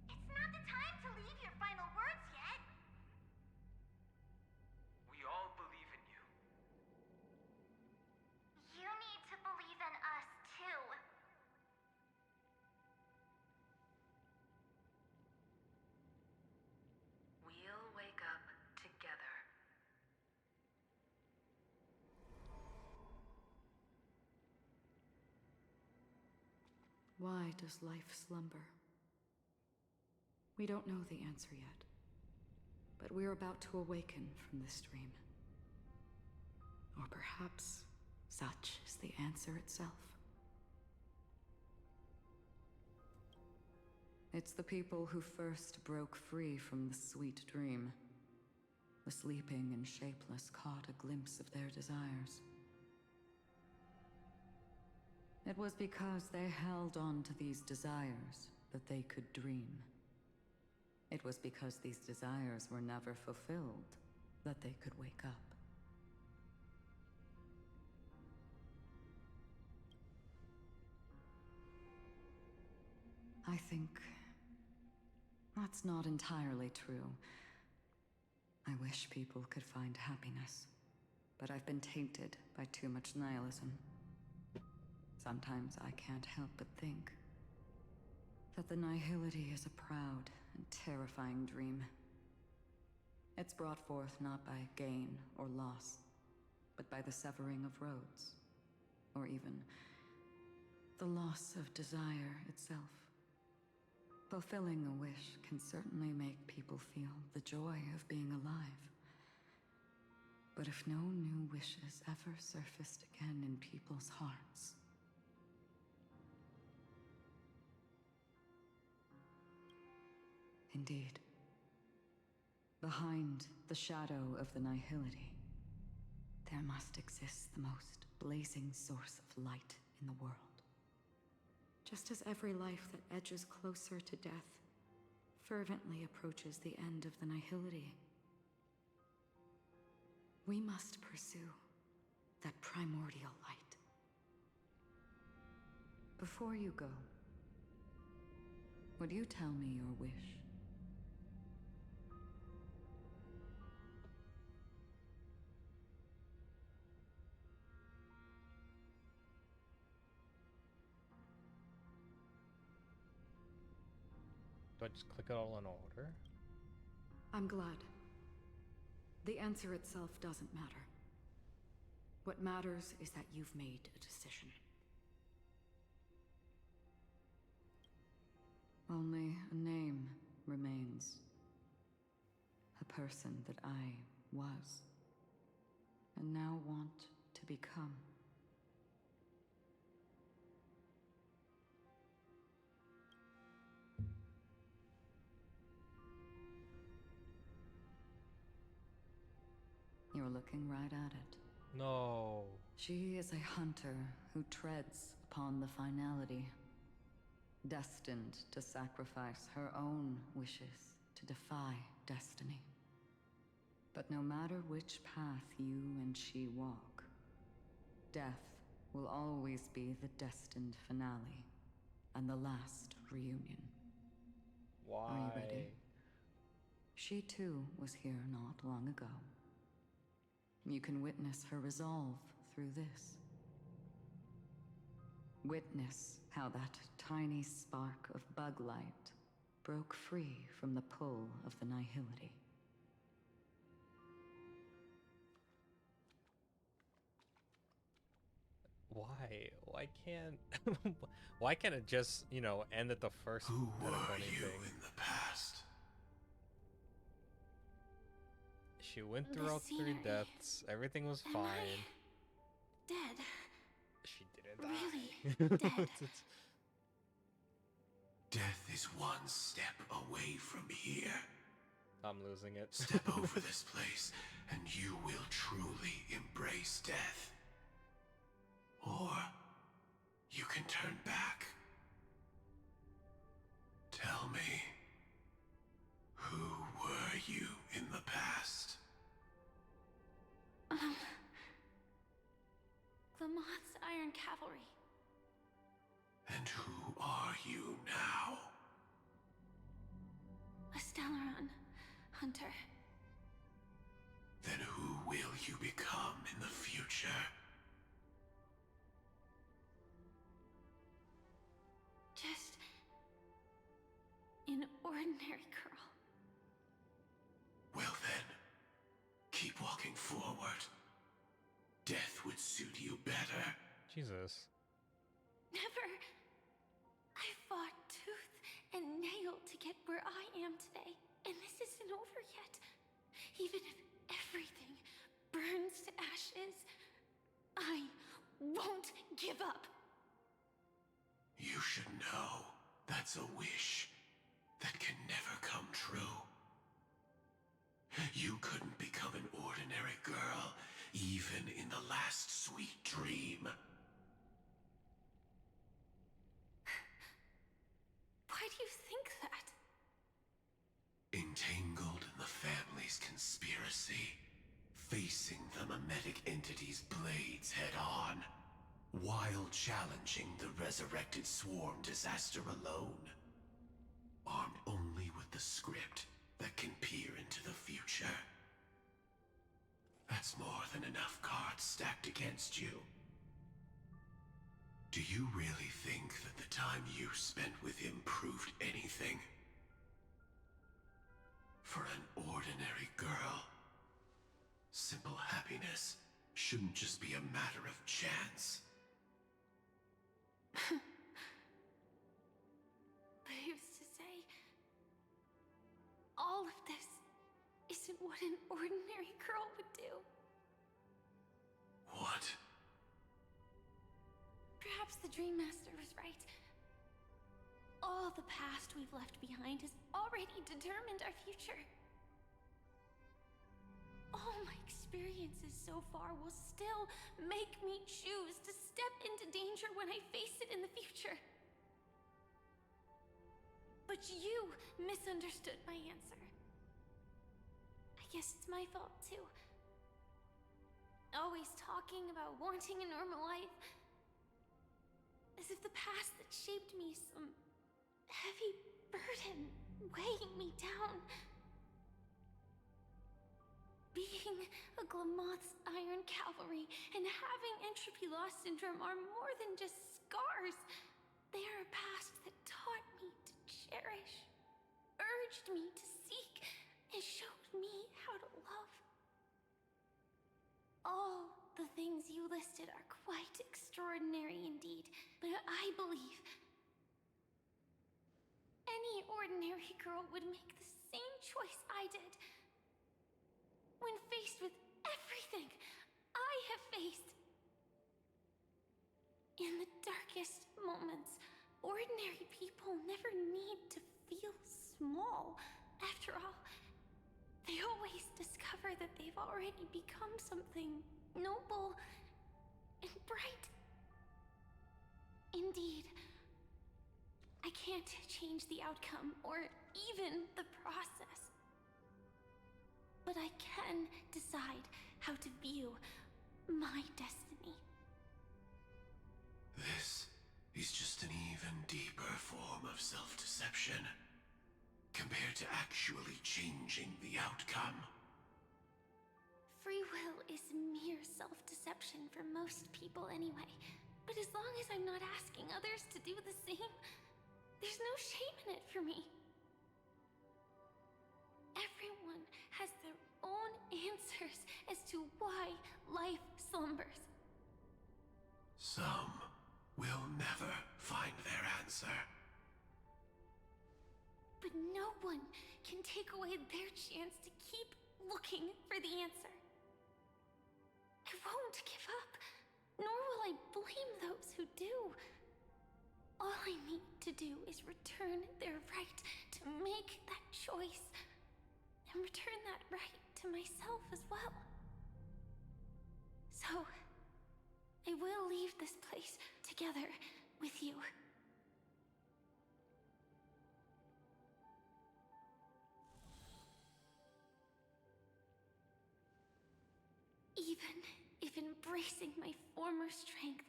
It's not the time to leave your final words yet. We all believe in you. You need to believe in us, too. We'll wake up together. Why does life slumber? We don't know the answer yet, but we're about to awaken from this dream. Or perhaps such is the answer itself. It's the people who first broke free from the sweet dream. The sleeping and shapeless caught a glimpse of their desires. It was because they held on to these desires that they could dream. It was because these desires were never fulfilled that they could wake up. I think that's not entirely true. I wish people could find happiness, but I've been tainted by too much nihilism. Sometimes I can't help but think that the nihility is a proud and terrifying dream. It's brought forth not by gain or loss, but by the severing of roads, or even the loss of desire itself. Fulfilling a wish can certainly make people feel the joy of being alive. But if no new wishes ever surfaced again in people's hearts, indeed, behind the shadow of the nihility, there must exist the most blazing source of light in the world. Just as every life that edges closer to death fervently approaches the end of the nihility, we must pursue that primordial light. Before you go, would you tell me your wish? Do I just click it all in order? I'm glad. The answer itself doesn't matter. What matters is that you've made a decision. Only a name remains. A person that I was, and now want to become. You're looking right at it. No. She is a hunter who treads upon the finality, destined to sacrifice her own wishes to defy destiny. But no matter which path you and she walk, death will always be the destined finale and the last reunion. Why? Are you ready? She too was here not long ago. You can witness her resolve through this. Witness how that tiny spark of bug light broke free from the pull of the nihility. Why? Why can't... Why can't it just, you know, end at the first Who were Penacony you thing? in the past? She went The through all 3 scenery. deaths. Everything was Am fine. I dead? She didn't Really die. dead? Death is one step away from here. I'm losing it. Step over this place, and you will truly embrace death. Or you can turn back. Tell me, who were you in the past? The Moth's Iron Cavalry. And who are you now? A Stellaron hunter. Then who will you become in the future? Just an ordinary girl. Well then, keep walking forward. Death would suit you better. Jesus. Never. I fought tooth and nail to get where I am today, and this isn't over yet. Even if everything burns to ashes, I won't give up. You should know that's a wish that can never come true. You couldn't become an ordinary girl, even in the last sweet dream. Why do you think that? Entangled in the family's conspiracy, facing the mimetic entity's blades head-on, while challenging the resurrected swarm disaster alone. Armed only with the script that can peer into the future. That's more than enough cards stacked against you. Do you really think that the time you spent with him proved anything? For an ordinary girl, simple happiness shouldn't just be a matter of chance. But who's to say all of this isn't what an ordinary girl would do? What? Perhaps the Dream Master was right. All the past we've left behind has already determined our future. All my experiences so far will still make me choose to step into danger when I face it in the future. But you misunderstood my answer. I guess it's my fault too. Always talking about wanting a normal life. As if the past that shaped me some heavy burden weighing me down. Being a Glamoth's Iron Cavalry and having entropy loss syndrome are more than just scars. They are a past that taught me to cherish, urged me to seek, and showed me how to love. All the things you listed are quite extraordinary indeed, but I believe any ordinary girl would make the same choice I did. When faced with everything I have faced. In the darkest moments, ordinary people never need to feel small. After all, they always discover that they've already become something noble and bright. Indeed, I can't change the outcome or even the process. But I can decide how to view my destiny. This is just an even deeper form of self-deception, compared to actually changing the outcome. Free will is mere self-deception for most people anyway. But as long as I'm not asking others to do the same, there's no shame in it for me. Everyone has their own answers as to why life slumbers. Some will never find their answer. But no one can take away their chance to keep looking for the answer. I won't give up, nor will I blame those who do. All I need to do is return their right to make that choice, and return that right to myself as well. So, I will leave this place together with you. Even if embracing my former strength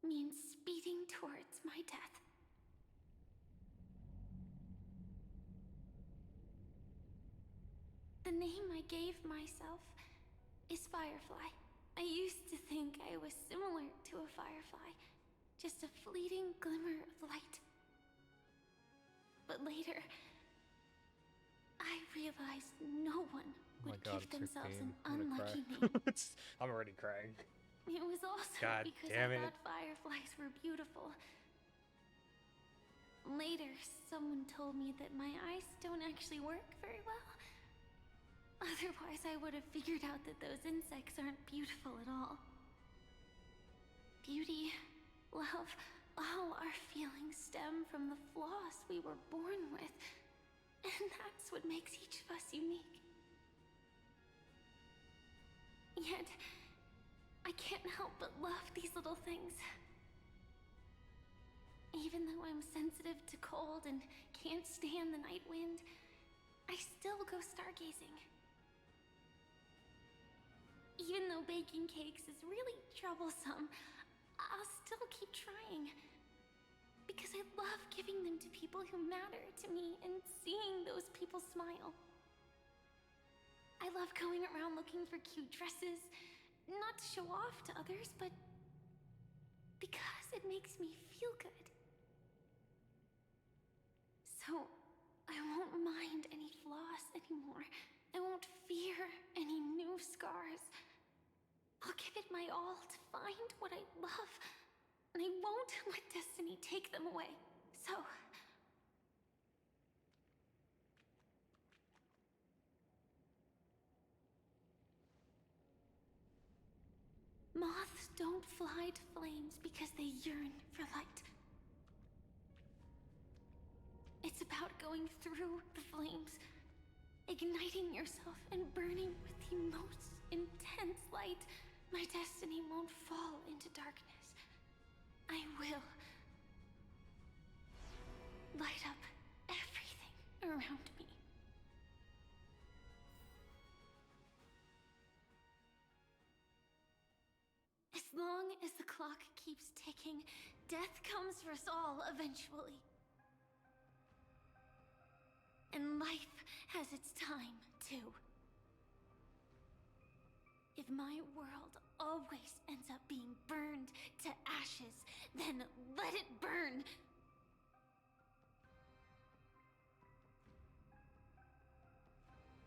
means speeding towards my death. The name I gave myself is Firefly. I used to think I was similar to a firefly, just a fleeting glimmer of light. But later, I realized no one would give themselves an unlucky name. I'm already crying. It was also God because damn I it. thought fireflies were beautiful. Later, someone told me that my eyes don't actually work very well. Otherwise, I would have figured out that those insects aren't beautiful at all. Beauty, love, all our feelings stem from the flaws we were born with. And that's what makes each of us unique. Yet, I can't help but love these little things. Even though I'm sensitive to cold and can't stand the night wind, I still go stargazing. Even though baking cakes is really troublesome, I'll still keep trying. Because I love giving them to people who matter to me and seeing those people smile. I love going around looking for cute dresses, not to show off to others, but because it makes me feel good. So, I won't mind any flaws anymore. I won't fear any new scars. I'll give it my all to find what I love, and I won't let destiny take them away. So... moths don't fly to flames because they yearn for light. It's about going through the flames, igniting yourself and burning with the most intense light. My destiny won't fall into darkness. I will light up everything around me. As long as the clock keeps ticking, death comes for us all eventually. And life has its time, too. If my world always ends up being burned to ashes, then let it burn!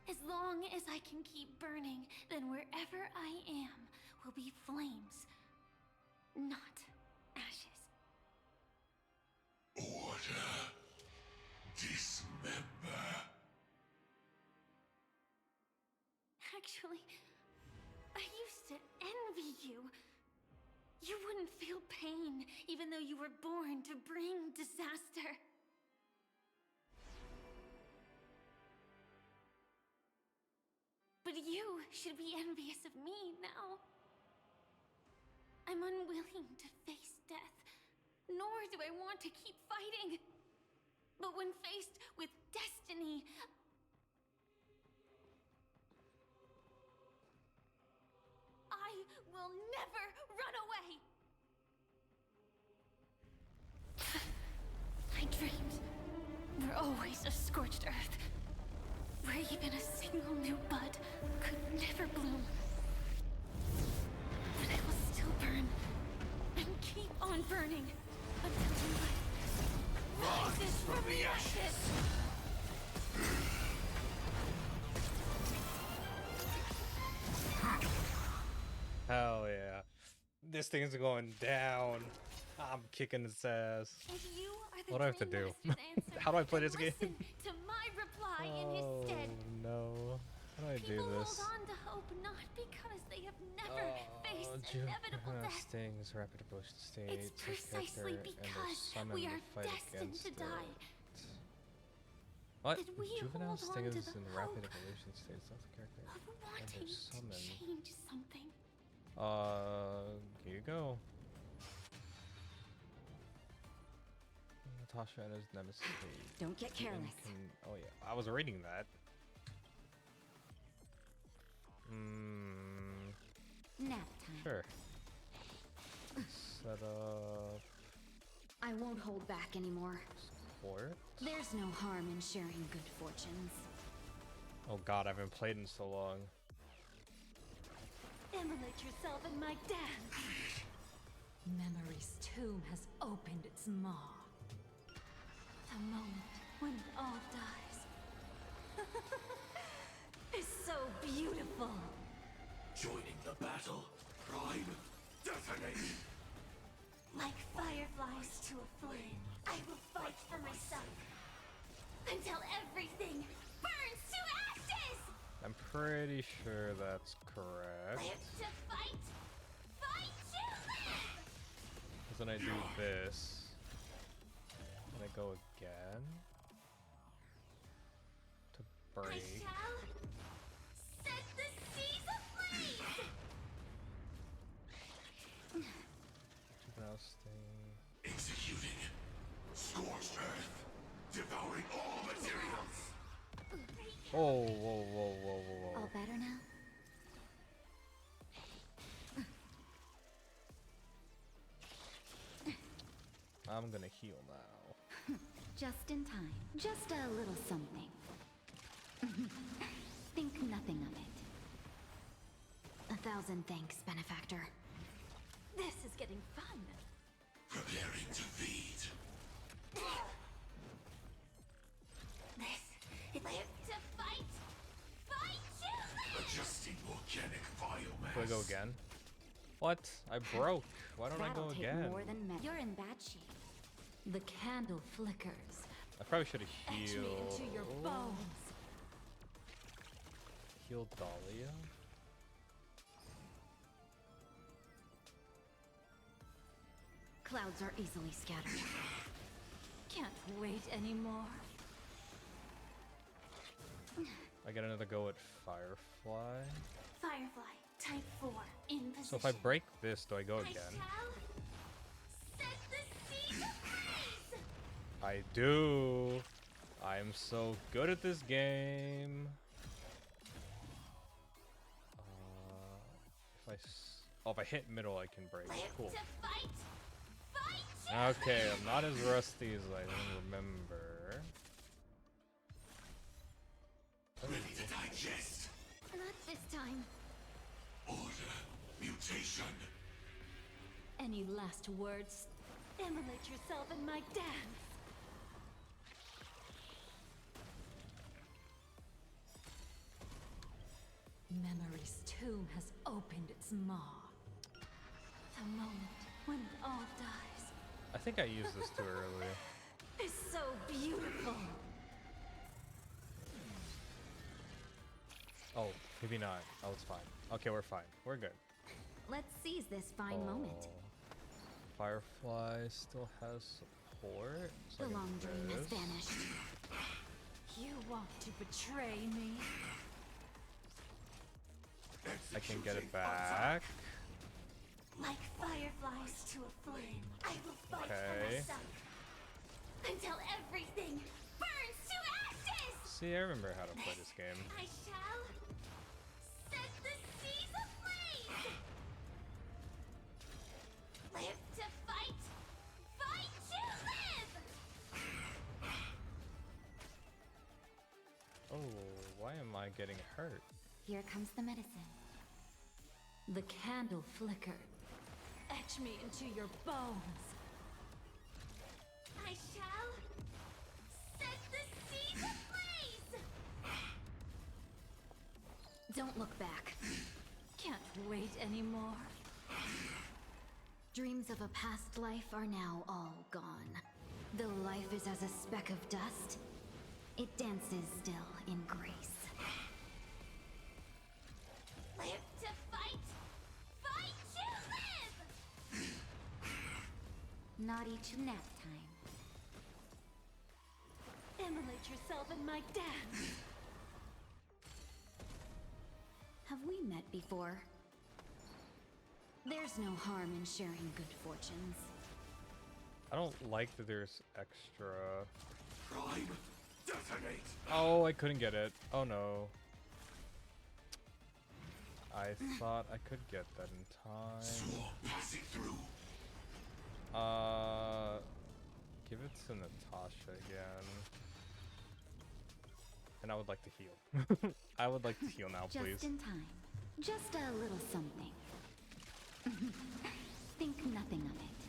As long as I can keep burning, then wherever I am will be flames, not ashes. Order. Dismember. Actually, I used to envy you. You wouldn't feel pain, even though you were born to bring disaster. But you should be envious of me now. I'm unwilling to face death, nor do I want to keep fighting. But when faced with destiny, I will never run away! My dreams were always a scorched earth, where even a single new bud could never never bloom. But I will still burn. And keep on burning. Until the light rises from the ashes. Hell yeah. This thing's going down. I'm kicking its ass. And you are the What do I have to do? Dream Master's answer. How do I play this game? Listen to my reply in his stead. No. How do I do People this? hold on to hope not because they have never faced inevitable death. Stings, rapid evolution state. It's precisely because we are destined to die. What? That we Juvenile hold on to Sting is the in rapid evolution state. It's not the character. Of wanting Under to summon. change something. Here you go. Natasha and his nemesis. Don't get careless. Oh yeah, I was reading that. Nap time. Sure. Set up. I won't hold back anymore. Support. There's no harm in sharing good fortunes. Oh god, I haven't played in so long. Immolate yourself in my dance. Memory's tomb has opened its maw. The moment when it all dies is so beautiful. Joining the battle, prime, detonate! Like fireflies to a flame, I will fight for myself. Until everything burns to ashes! I'm pretty sure that's correct. Live to fight! Fight to live! Because then I do this. And I go again. To I break. shall set the seas ablaze! Juvenile Sting. Executing. Scorched earth. Devouring all materials. Whoa, whoa, whoa, whoa, whoa. All better now? I'm gonna heal now. Just in time. Just a little something. Think nothing of it. 1,000 thanks, benefactor. This is getting fun. Preparing to feed. Live to fight! Fight to live! Adjusting volcanic biomass. Do I go again? What? I broke. Why don't I That'll go take again? more than You're in bad shape. The candle flickers. I probably should have Etch me healed. into your bones. Heal Dahlia. Clouds are easily scattered. Can't wait anymore. I get another go at Firefly. Firefly, type 4, in position. So if I break this, do I go again? Set the seas ablaze! I do. I'm so good at this game. If I hit middle, I can break. Cool. To fight! Fight to Okay, I'm not as rusty as I remember. Ready to digest. Not this time. Order. Mutation. Any last words? Immolate yourself in my dance. Memory's tomb has opened its maw. The moment when it all dies I think I used this too early. is so beautiful. Oh, maybe not. Oh, it's fine. Okay, we're fine. We're good. Let's seize this fine moment. Firefly still has support. So The long dream has vanished. You want to betray me? I can get it back. Like fireflies to a flame, I will fight for Okay. myself. Until everything burns to ashes! See, I remember how to play this game. I shall set the seas ablaze! Live to fight! Fight to live! Oh, why am I getting hurt? Here comes the medicine. The candle flickered. Etch me into your bones. I shall set the seeds ablaze! Don't look back. Can't wait anymore. Dreams of a past life are now all gone. Though life is as a speck of dust, it dances still in grace. Live to fight! Fight to live! Not each nap time. Immolate yourself in my dance. Have we met before? There's no harm in sharing good fortunes. I don't like that there's extra. Prime, detonate! Oh, I couldn't get it. Oh no. I thought I could get that in time. Swarm passing through. Give it to Natasha again. And I would like to heal. I would like to heal now, please. Just in time. Just a little something. Think nothing of it.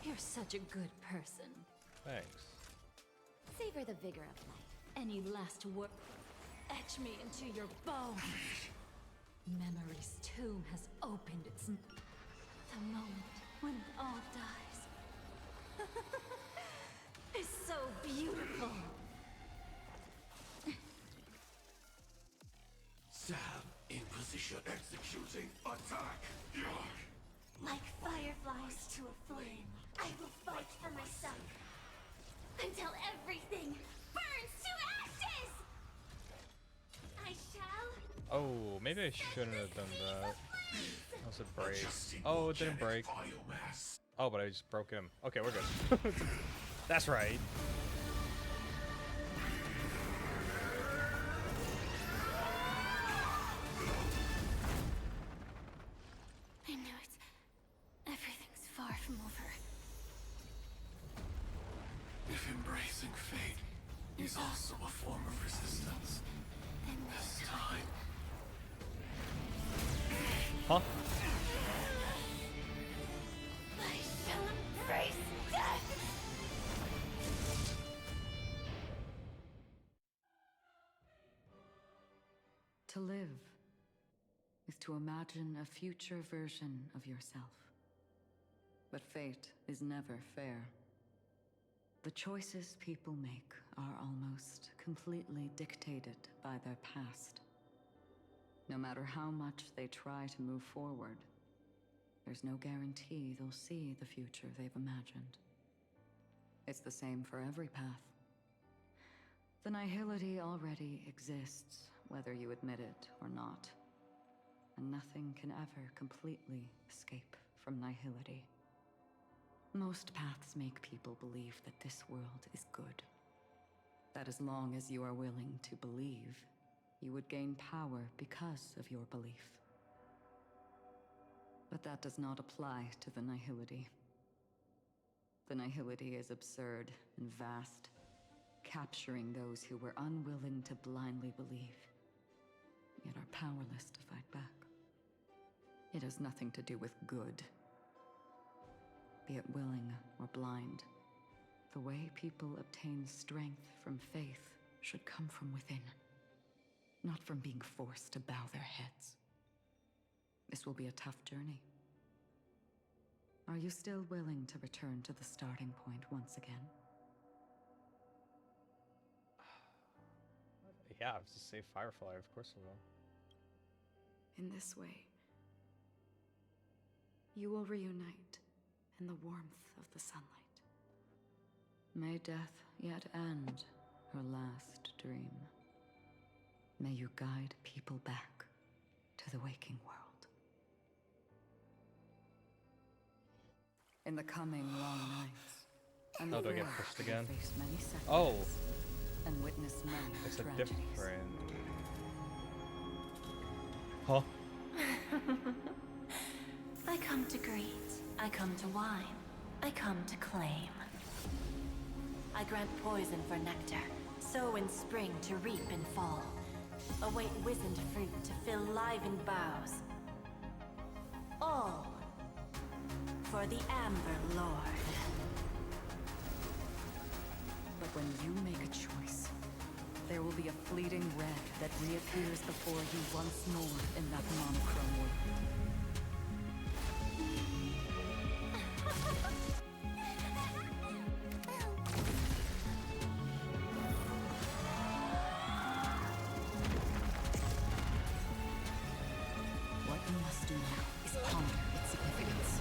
You're such a good person. Thanks. Savor the vigor of life. Any last word? Etch me into your bones. Memory's tomb has opened its... The moment when all dies. It's so beautiful. Sam in position, executing attack. Like fireflies to a flame, I will fight for myself until everything burns to ashes! I shall... Oh, maybe I shouldn't have done that. That was a break. Oh, it didn't break. Oh, but I just broke him. Okay, we're good. That's right. I knew it. Everything's far from over. If embracing fate is also a form of resistance, then this time... Huh? I shall embrace death! To live is to imagine a future version of yourself. But fate is never fair. The choices people make are almost completely dictated by their past. No matter how much they try to move forward, there's no guarantee they'll see the future they've imagined. It's the same for every path. The nihility already exists, whether you admit it or not. And nothing can ever completely escape from nihility. Most paths make people believe that this world is good. That as long as you are willing to believe, you would gain power because of your belief. But that does not apply to the nihility. The nihility is absurd and vast, capturing those who were unwilling to blindly believe, yet are powerless to fight back. It has nothing to do with good. Be it willing or blind, the way people obtain strength from faith should come from within, not from being forced to bow their heads. This will be a tough journey. Are you still willing to return to the starting point once again? Yeah, I was to say Firefly, of course I will. In this way, you will reunite in the warmth of the sunlight. May death yet end her last dream. May you guide people back to the waking world. In the coming long nights, and Oh, do I get before pushed you again? face many setbacks Oh, and witness many it's a tragedies. different. Huh? I come to greet. I come to wine. I come to claim. I grant poison for nectar. Sow in spring to reap in fall. await wizened fruit to fill livened boughs. All for the Amber Lord. But when you make a choice, there will be a fleeting red that reappears before you once more in that monochrome world. What you must do now is ponder its significance,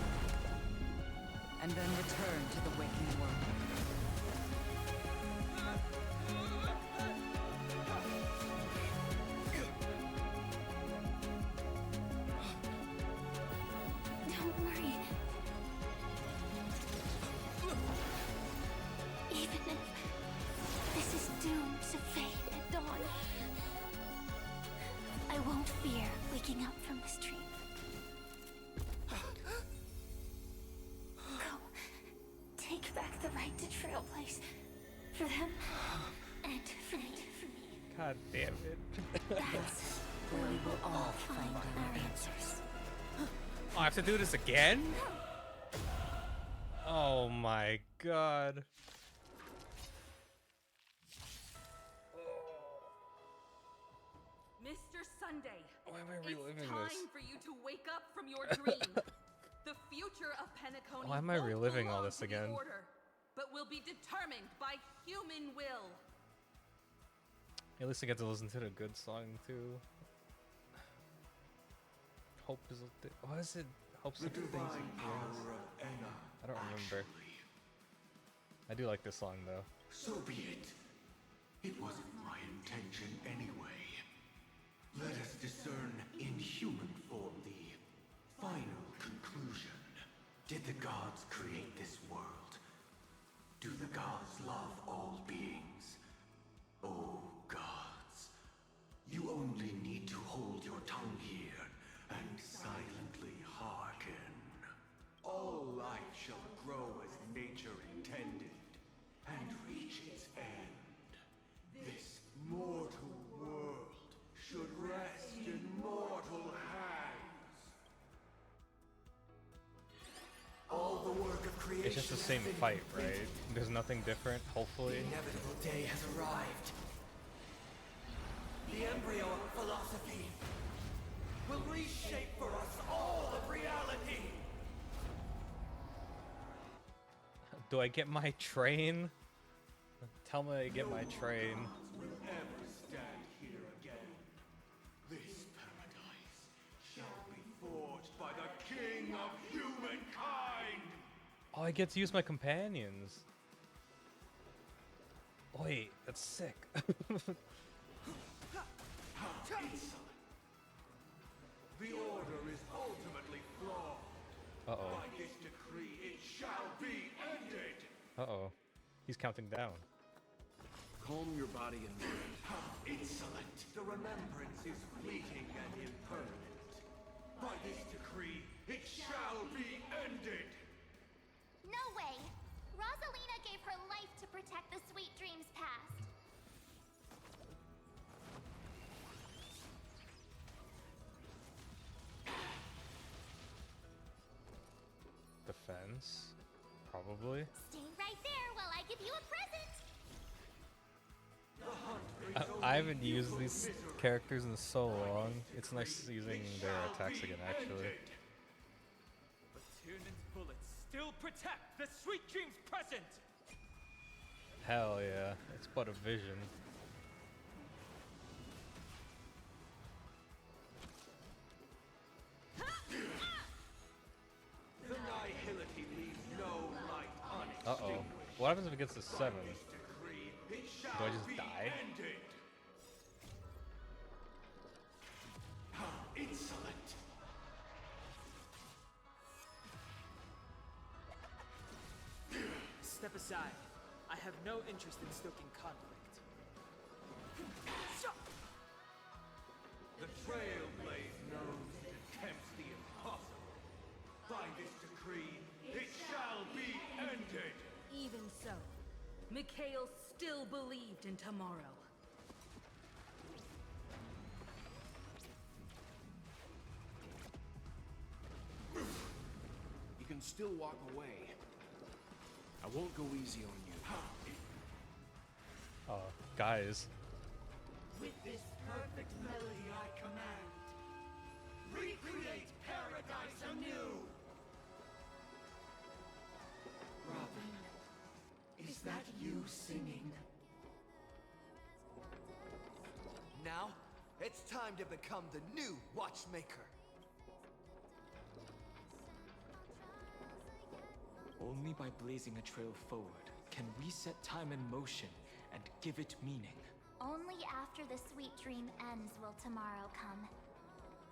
and then return to the waking world. Don't worry. Even if this is doomed to fade at dawn, I won't fear waking up from this dream. Go. Take back the right to Trailblaze. For them, and for me. God damn it. That's where we will all find our answers. Oh, I have to do this again? Oh my god. Mr. Sunday, Why am I reliving it's time this? for you to wake up from your dream. The future of Penacony Why am I won't reliving all belong this to the again? Order, but will be determined by human will. At least I get to listen to the good song too. Hope is a what is it? Hope's The a thing. divine power of Enna. I don't remember. I do like this song though. So be it. It wasn't my intention anyway. Let us discern in human form the final conclusion. Did the gods create this world? Do the gods love all beings? Oh gods, you only need to hold your tongue here and silently hearken. All life shall grow as nature intended and reach its end. This mortal world should rest in mortal hands. All the work of creation. It's just the same fight, right? There's nothing different, hopefully. The inevitable day has arrived. The embryo of philosophy will reshape for us all of reality. Do I get my train? Tell me I get my train. Will ever stand here again. This paradise shall be forged by the King of humankind. Oh, I get to use my companions. Wait, that's sick. How insolent. The order is ultimately flawed. Uh-oh. By this decree, it shall be ended. Uh-oh. He's counting down. Calm your body and mind. How insolent. The remembrance is fleeting and impermanent. By this decree, it shall be ended. No way! Rosalina gave her life to protect the sweet dreams past. Defense? Probably. Stay right there while I give you a present! I haven't used these characters in so long. It's nice using their attacks again, actually. But Tiernan's bullets still protect the sweet dreams present! Hell yeah, it's but a vision. The nihility leaves no light Uh-oh. unextinguished. What happens if it gets to 7? It shall Do I just be die? ended. How insolent. Step aside. I have no interest in stoking conflict. The Trailblaze knows it attempts the impossible. By this decree, it shall be ended. Even so, Mikhail still believed in tomorrow. can still walk away. I won't go easy on you. Guys. With this perfect melody I command, recreate paradise anew! Robin, is that you singing? Now, it's time to become the new watchmaker. Only by blazing a trail forward can we set time in motion and give it meaning. Only after the sweet dream ends will tomorrow come.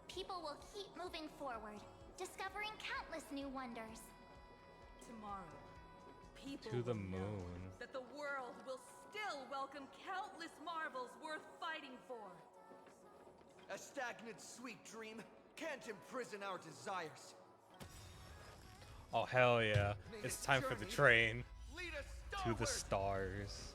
People will keep moving forward, discovering countless new wonders. Tomorrow, people To the will know moon. that the world will still welcome countless marvels worth fighting for. A stagnant sweet dream can't imprison our desires. Oh hell yeah. It's time for the train. Lead us To the stars.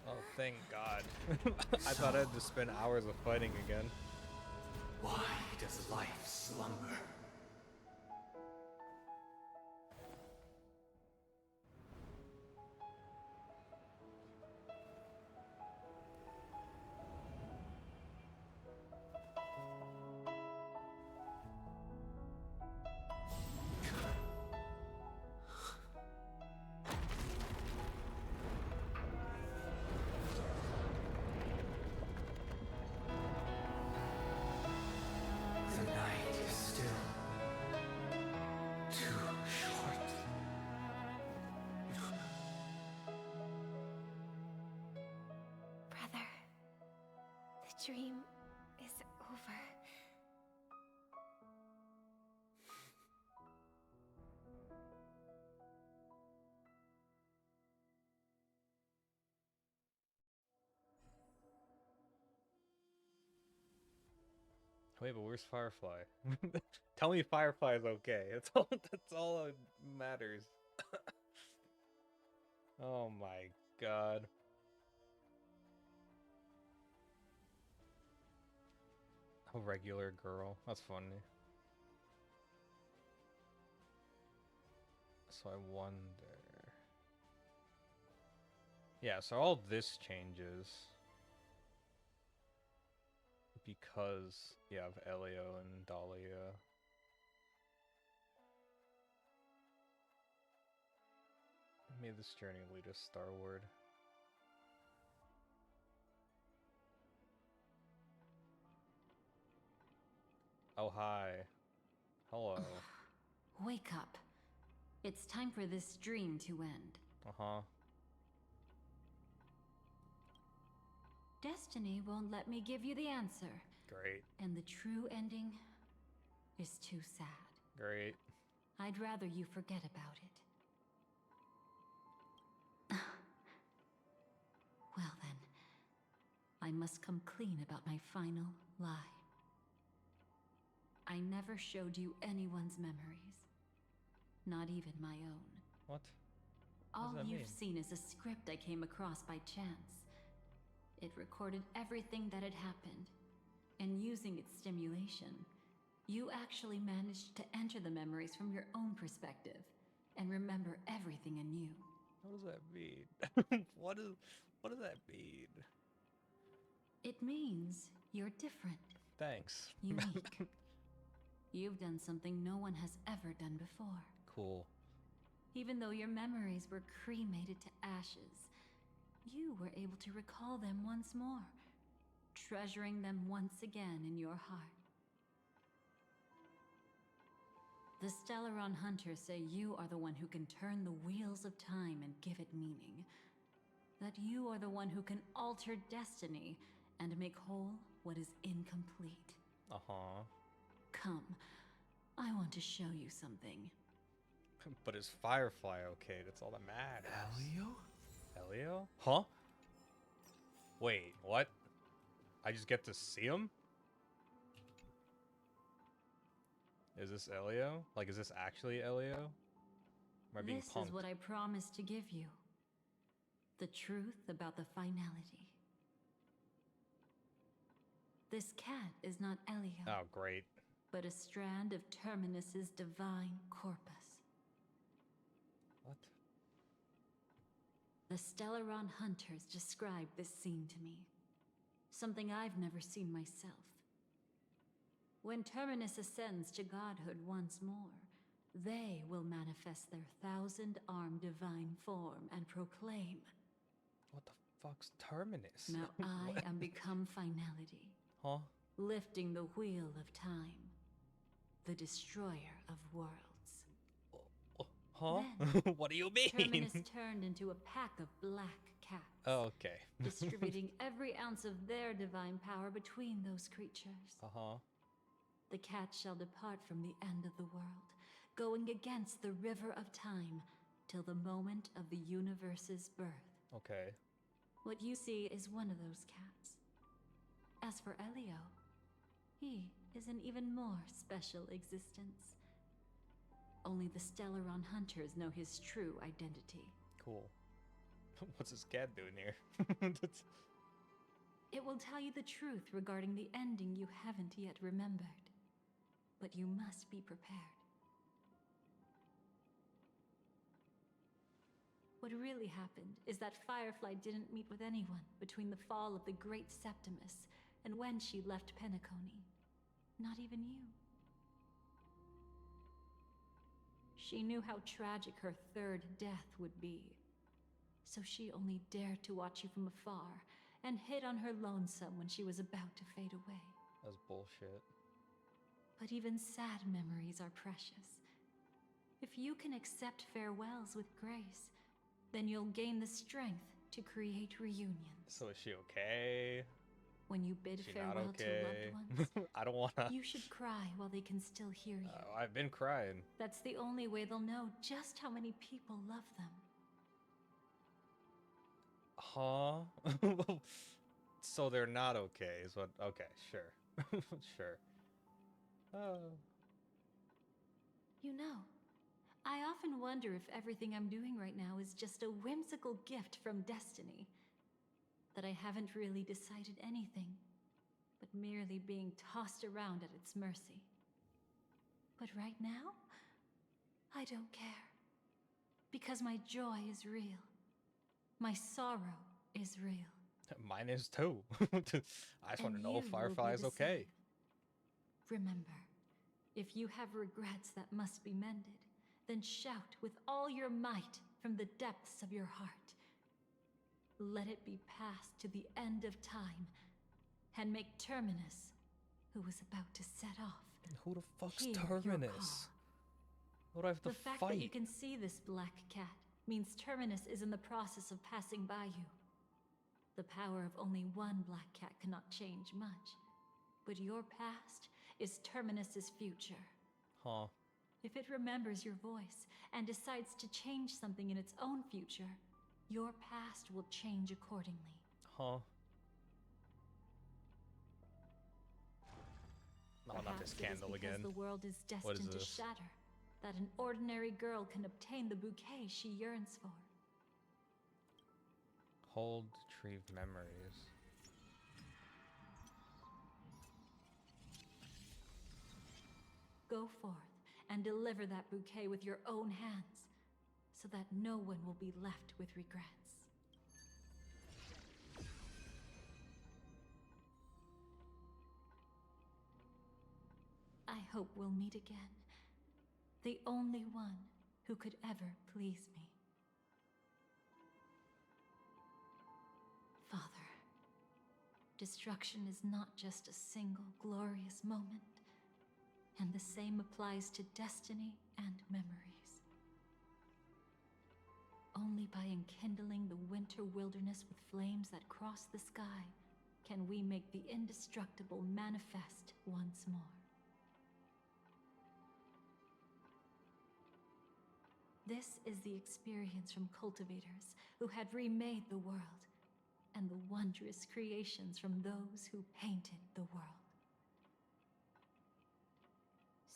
Oh, thank God. I thought I had to spend hours of fighting again. Why does life slumber? The night is still too short. Brother, the dream is over. Wait, but where's Firefly? Tell me Firefly is okay. That's all that matters. Oh my God. A regular girl. That's funny. So I wonder. Yeah, so all this changes because you have Elio and Dahlia. May this journey lead us starward. Oh, hi. Hello. Wake up. It's time for this dream to end. Uh-huh. Destiny won't let me give you the answer. Great. And the true ending is too sad. Great. I'd rather you forget about it. Well then, I must come clean about my final lie. I never showed you anyone's memories. Not even my own. What? All does that you've mean? seen is a script I came across by chance. It recorded everything that had happened, and using its stimulation, you actually managed to enter the memories from your own perspective and remember everything anew. What does that mean? What does that mean? It means you're different. Thanks. Unique. You've done something no one has ever done before. Cool. Even though your memories were cremated to ashes, you were able to recall them once more, treasuring them once again in your heart. The Stellaron Hunters say you are the one who can turn the wheels of time and give it meaning. That you are the one who can alter destiny and make whole what is incomplete. Uh-huh. Come, I want to show you something. But is Firefly okay? That's all that matters. Elio? Elio? Huh? Wait, what? I just get to see him? Is this Elio? Like, is this actually Elio? Am I being This punked? is what I promised to give you. The truth about the finality. This cat is not Elio. Oh, great. But a strand of Terminus's divine corpus. What? The Stellaron hunters described this scene to me. Something I've never seen myself. When Terminus ascends to godhood once more, they will manifest their 1,000-armed divine form and proclaim... What the fuck's Terminus? Now I am become finality. Huh? Lifting the wheel of time. The destroyer of worlds. Huh? Then, What do you mean? Terminus turned into a pack of black cats. Oh, okay. Distributing every ounce of their divine power between those creatures. Uh-huh. The cat shall depart from the end of the world, going against the river of time, till the moment of the universe's birth. Okay. What you see is one of those cats. As for Elio, he is an even more special existence. Only the Stellaron hunters know his true identity. Cool. What's this cat doing here? It will tell you the truth regarding the ending you haven't yet remembered. But you must be prepared. What really happened is that Firefly didn't meet with anyone between the fall of the Great Septimus and when she left Penacony. Not even you. She knew how tragic her third death would be. So she only dared to watch you from afar and hid on her lonesome when she was about to fade away. That's bullshit. But even sad memories are precious. If you can accept farewells with grace, then you'll gain the strength to create reunions. So is she okay? When you bid She farewell not okay? to loved ones, I don't wanna. you should cry while they can still hear you. I've been crying. That's the only way they'll know just how many people love them. Huh? So they're not okay, is what? Okay, sure. Sure. Oh. You know, I often wonder if everything I'm doing right now is just a whimsical gift from destiny. That I haven't really decided anything, but merely being tossed around at its mercy. But right now, I don't care. Because my joy is real. My sorrow is real. Mine is too. I just want to know if Firefly is okay. Remember, if you have regrets that must be mended, then shout with all your might from the depths of your heart. Let it be passed to the end of time, and make Terminus, who is about to set off, Who the fuck's hear your Terminus? What do I have to The fact fight? that you can see this black cat means Terminus is in the process of passing by you. The power of only one black cat cannot change much, but your past is Terminus's future. Huh. If it remembers your voice and decides to change something in its own future, your past will change accordingly. Huh. No, not Perhaps this it is candle because again. the world is What is destined to this? shatter, that an ordinary girl can obtain the bouquet she yearns for. Hold retrieved memories. Go forth and deliver that bouquet with your own hands, so that no one will be left with regrets. I hope we'll meet again. The only one who could ever please me. Father, destruction is not just a single glorious moment, and the same applies to destiny and memories. Only by enkindling the winter wilderness with flames that cross the sky can we make the indestructible manifest once more. This is the experience from cultivators who had remade the world, and the wondrous creations from those who painted the world.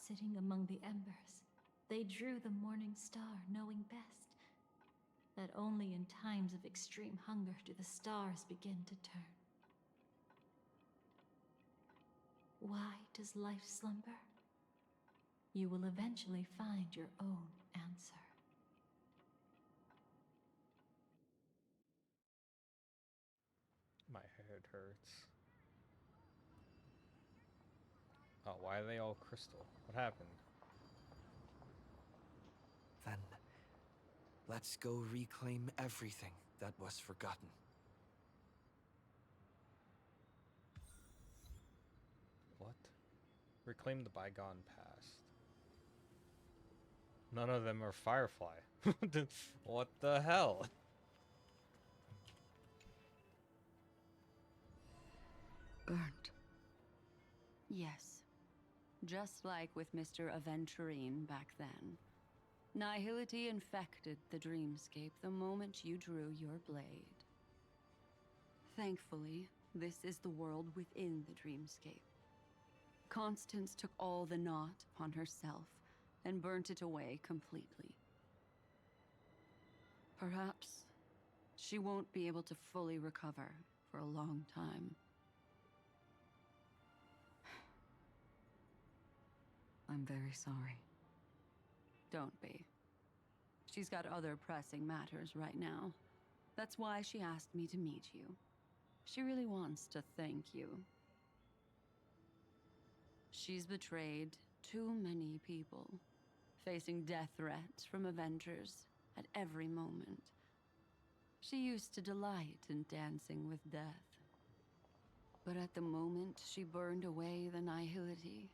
Sitting among the embers, they drew the morning star, knowing best. that only in times of extreme hunger do the stars begin to turn. Why does life slumber? You will eventually find your own answer. My head hurts. Oh, why are they all crystal? What happened? Then, let's go reclaim everything that was forgotten. What? Reclaim the bygone past. None of them are Firefly. What the hell? Burnt. Yes. Just like with Mr. Aventurine back then. Nihility infected the dreamscape the moment you drew your blade. Thankfully, this is the world within the dreamscape. Constance took all the knot upon herself and burnt it away completely. Perhaps she won't be able to fully recover for a long time. I'm very sorry. Don't be. She's got other pressing matters right now. That's why she asked me to meet you. She really wants to thank you. She's betrayed too many people, facing death threats from Avengers at every moment. She used to delight in dancing with death. But at the moment she burned away the nihility,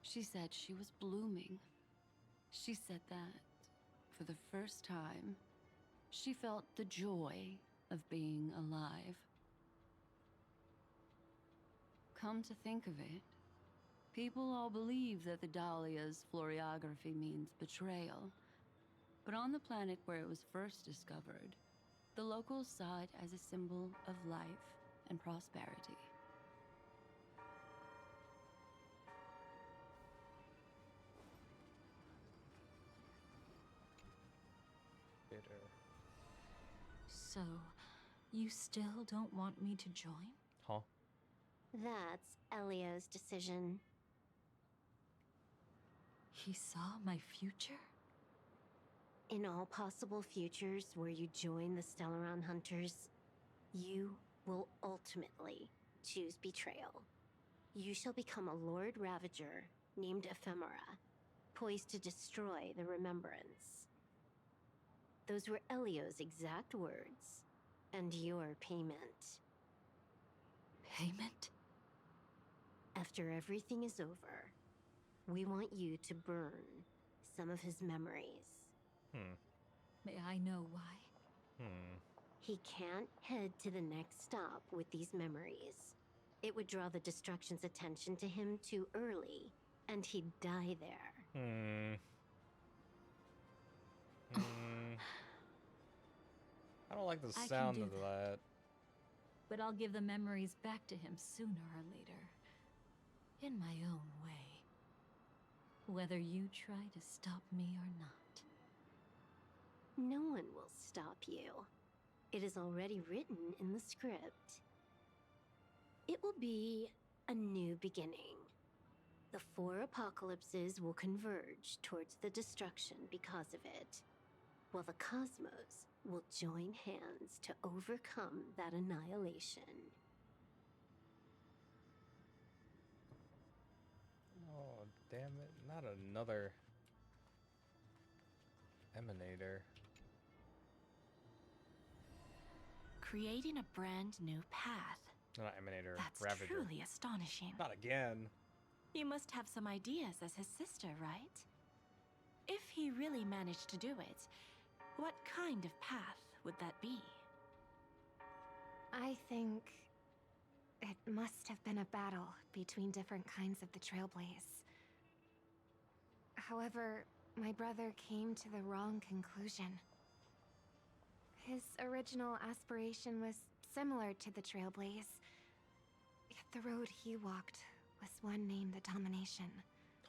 she said she was blooming. She said that, for the first time, she felt the joy of being alive. Come to think of it, people all believe that the Dahlia's floriography means betrayal. But on the planet where it was first discovered, the locals saw it as a symbol of life and prosperity. Bitter. So, you still don't want me to join? Huh? That's Elio's decision. He saw my future? In all possible futures where you join the Stellaron Hunters, you will ultimately choose betrayal. You shall become a Lord Ravager named Ephemera, poised to destroy the Remembrance. Those were Elio's exact words, and your payment. Payment? After everything is over, we want you to burn some of his memories. May I know why? He can't head to the next stop with these memories. It would draw the Destruction's attention to him too early, and he'd die there. I don't like the I sound can of do that. But I'll give the memories back to him sooner or later. In my own way. Whether you try to stop me or not. No one will stop you. It is already written in the script. It will be a new beginning. The 4 apocalypses will converge towards the destruction because of it, while the cosmos will join hands to overcome that annihilation. Oh, damn it. Not another emanator. Creating a brand new path. Not emanator, That's Ravager. truly astonishing. Not again. You must have some ideas as his sister, right? If he really managed to do it, what kind of path would that be? I think it must have been a battle between different kinds of the Trailblaze. However, my brother came to the wrong conclusion. His original aspiration was similar to the Trailblaze, yet the road he walked was one named the Domination.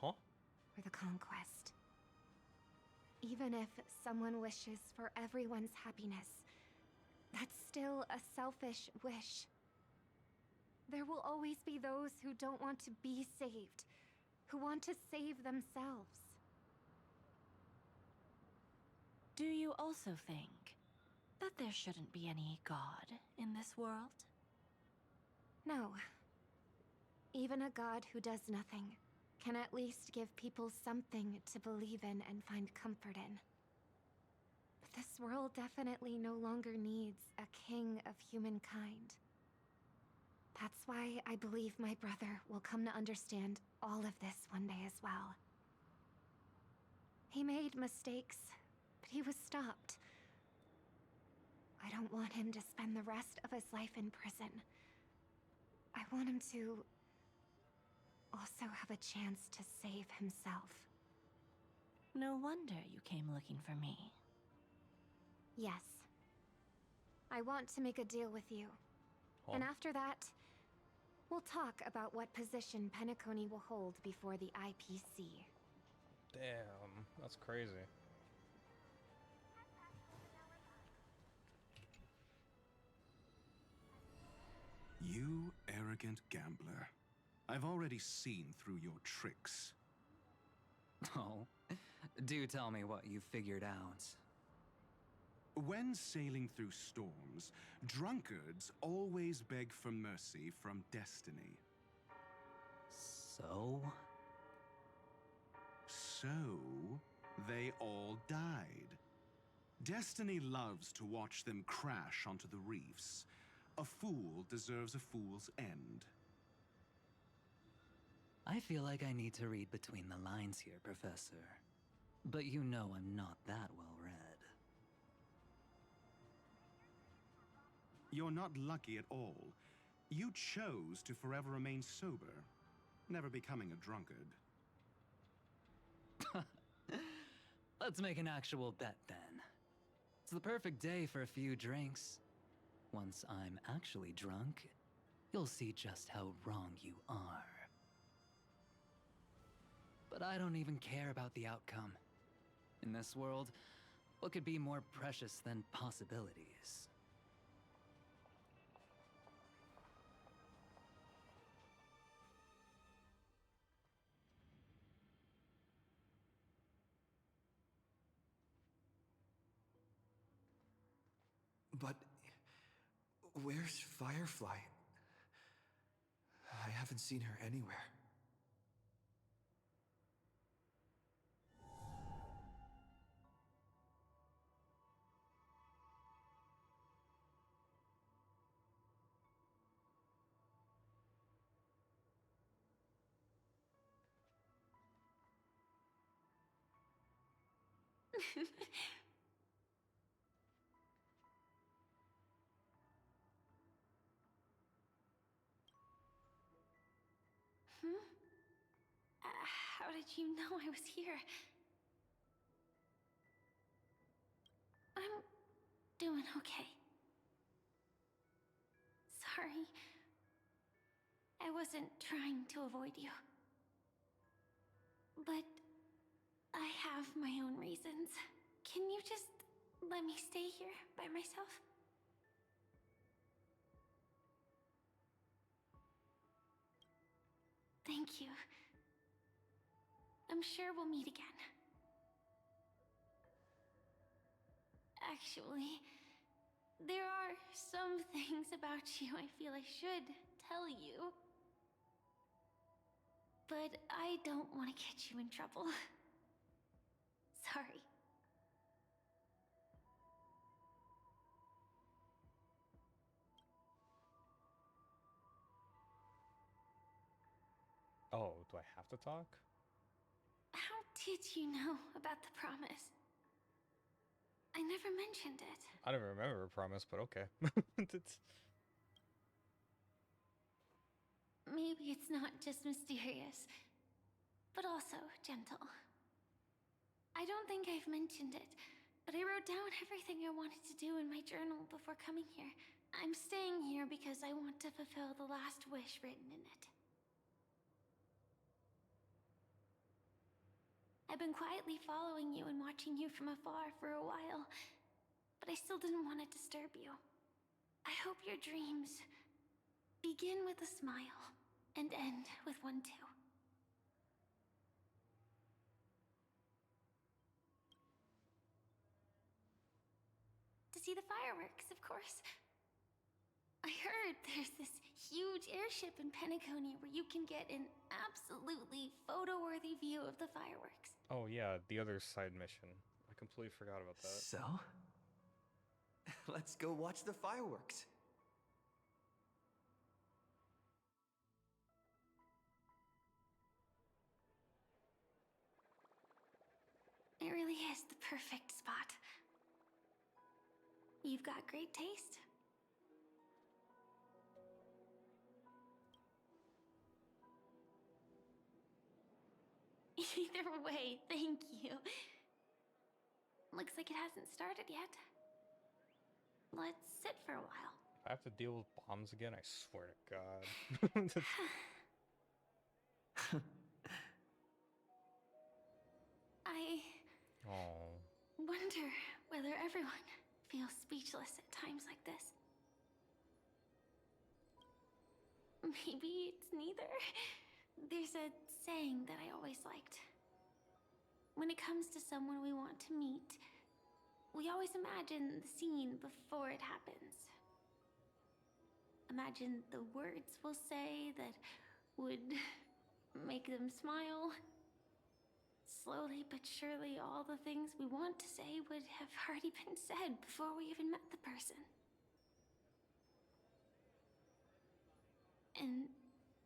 Huh? Or the Conquest. Even if someone wishes for everyone's happiness, that's still a selfish wish. There will always be those who don't want to be saved, who want to save themselves. Do you also think that there shouldn't be any God in this world? No. Even a god who does nothing can at least give people something to believe in and find comfort in. But this world definitely no longer needs a king of humankind. That's why I believe my brother will come to understand all of this one day as well. He made mistakes, but he was stopped. I don't want him to spend the rest of his life in prison. I want him to also have a chance to save himself. No wonder you came looking for me. Yes. I want to make a deal with you. Oh. And after that, we'll talk about what position Penacony will hold before the IPC. Damn, that's crazy. You arrogant gambler. I've already seen through your tricks. Oh, do tell me what you figured out. When sailing through storms, drunkards always beg for mercy from destiny. So? So, they all died. Destiny loves to watch them crash onto the reefs. A fool deserves a fool's end. I feel like I need to read between the lines here, Professor. But you know I'm not that well read. You're not lucky at all. You chose to forever remain sober, never becoming a drunkard. Let's make an actual bet then. It's the perfect day for a few drinks. Once I'm actually drunk, you'll see just how wrong you are. But I don't even care about the outcome. In this world, what could be more precious than possibilities? But where's Firefly? I haven't seen her anywhere. How did you know I was here? I'm doing okay. Sorry. I wasn't trying to avoid you. But I have my own reasons. Can you just let me stay here by myself? Thank you. I'm sure we'll meet again. Actually, there are some things about you I feel I should tell you. But I don't want to get you in trouble. Sorry. Oh, do I have to talk? How did you know about the promise? I never mentioned it. I don't remember a promise, but okay. Maybe it's not just mysterious, but also gentle. I don't think I've mentioned it, but I wrote down everything I wanted to do in my journal before coming here. I'm staying here because I want to fulfill the last wish written in it. I've been quietly following you and watching you from afar for a while, but I still didn't want to disturb you. I hope your dreams begin with a smile and end with one too. To see the fireworks, of course. I heard there's this huge airship in Penacony where you can get an absolutely photo-worthy view of the fireworks. Oh yeah, the other side mission. I completely forgot about that. So? Let's go watch the fireworks. It really is the perfect spot. You've got great taste. Either way, thank you. Looks like it hasn't started yet. Let's sit for a while. I have to deal with bombs again, I swear to God. I Oh. wonder whether everyone feels speechless at times like this. Maybe it's neither. There's a saying that I always liked. When it comes to someone we want to meet, we always imagine the scene before it happens. Imagine the words we'll say that would make them smile. Slowly but surely, all the things we want to say would have already been said before we even met the person. And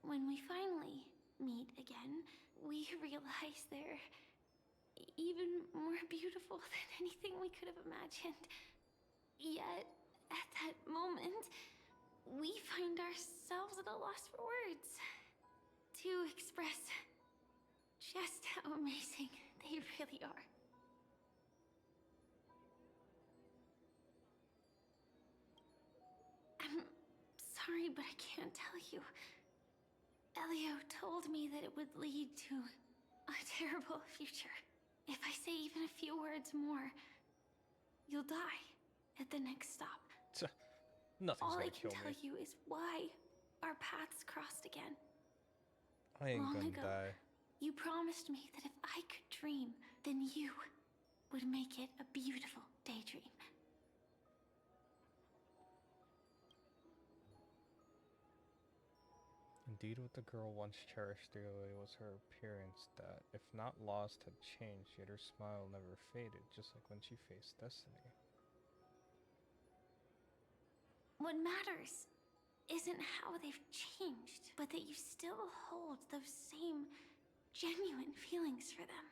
when we finally meet again, we realize they're even more beautiful than anything we could have imagined. Yet, at that moment, we find ourselves at a loss for words to express just how amazing they really are. I'm sorry, but I can't tell you. Elio told me that it would lead to a terrible future. If I say even a few words more, you'll die at the next stop. Nothing's All gonna I can kill tell me. you is why our paths crossed again. I ain't Long gonna ago, die. you promised me that if I could dream, then you would make it a beautiful daydream. Indeed, what the girl once cherished dearly was her appearance that, if not lost, had changed, yet her smile never faded, just like when she faced destiny. What matters isn't how they've changed, but that you still hold those same genuine feelings for them.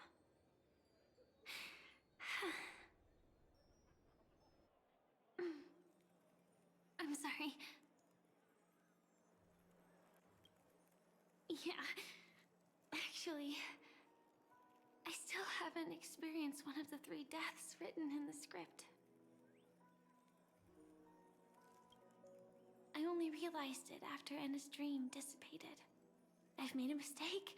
I'm sorry. Yeah, actually, I still haven't experienced one of the 3 deaths written in the script. I only realized it after Anna's dream dissipated. I've made a mistake.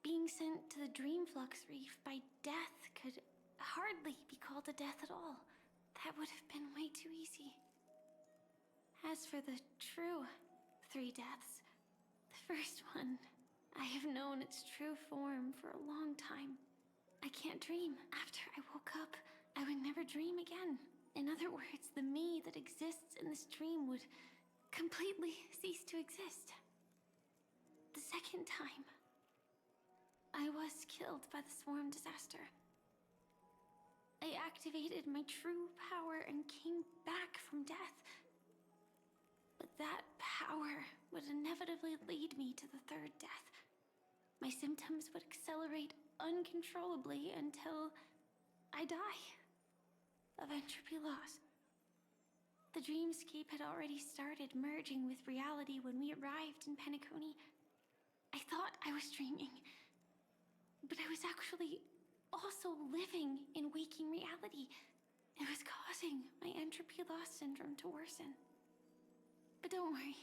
Being sent to the Dreamflux Reef by death could hardly be called a death at all. That would have been way too easy. As for the true 3 deaths, the first one, I have known its true form for a long time. I can't dream. After I woke up, I would never dream again. In other words, the me that exists in this dream would completely cease to exist. The second time, I was killed by the swarm disaster. I activated my true power and came back from death. But that power would inevitably lead me to the 3rd death. My symptoms would accelerate uncontrollably until I die of entropy loss. The dreamscape had already started merging with reality when we arrived in Penacony. I thought I was dreaming, but I was actually also living in waking reality. It was causing my entropy loss syndrome to worsen. But don't worry.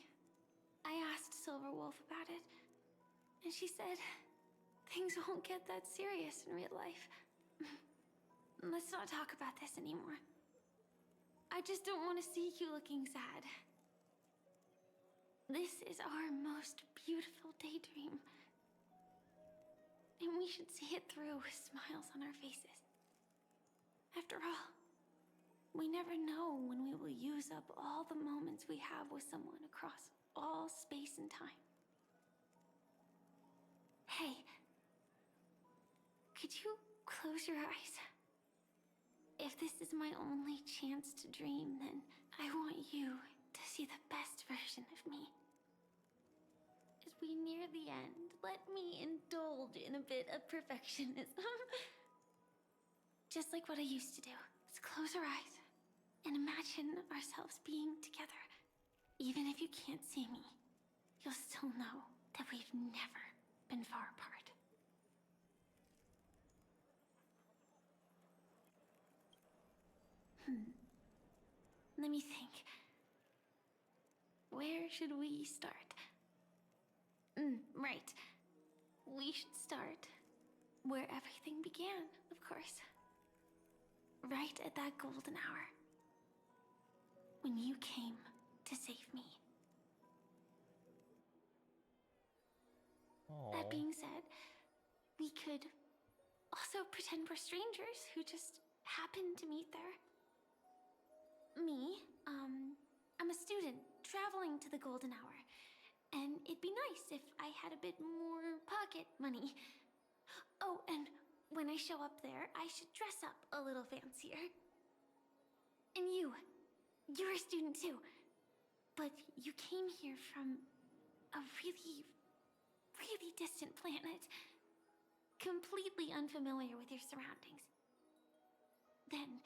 I asked Silverwolf about it, and she said things won't get that serious in real life. Let's not talk about this anymore. I just don't want to see you looking sad. This is our most beautiful daydream. And we should see it through with smiles on our faces. After all, we never know when we will use up all the moments we have with someone across all space and time. Hey, could you close your eyes? If this is my only chance to dream, then I want you to see the best version of me. As we near the end, let me indulge in a bit of perfectionism. Just like what I used to do. Let's close our eyes and imagine ourselves being together. Even if you can't see me, you'll still know that we've never been far apart. Let me think. Where should we start? Right. We should start where everything began, of course. Right at that golden hour. When you came to save me. That being said, we could also pretend we're strangers who just happened to meet there. Me, I'm a student traveling to the golden hour, and it'd be nice if I had a bit more pocket money. Oh, and when I show up there, I should dress up a little fancier. And you're a student too, but you came here from a really, really distant planet, completely unfamiliar with your surroundings. Then,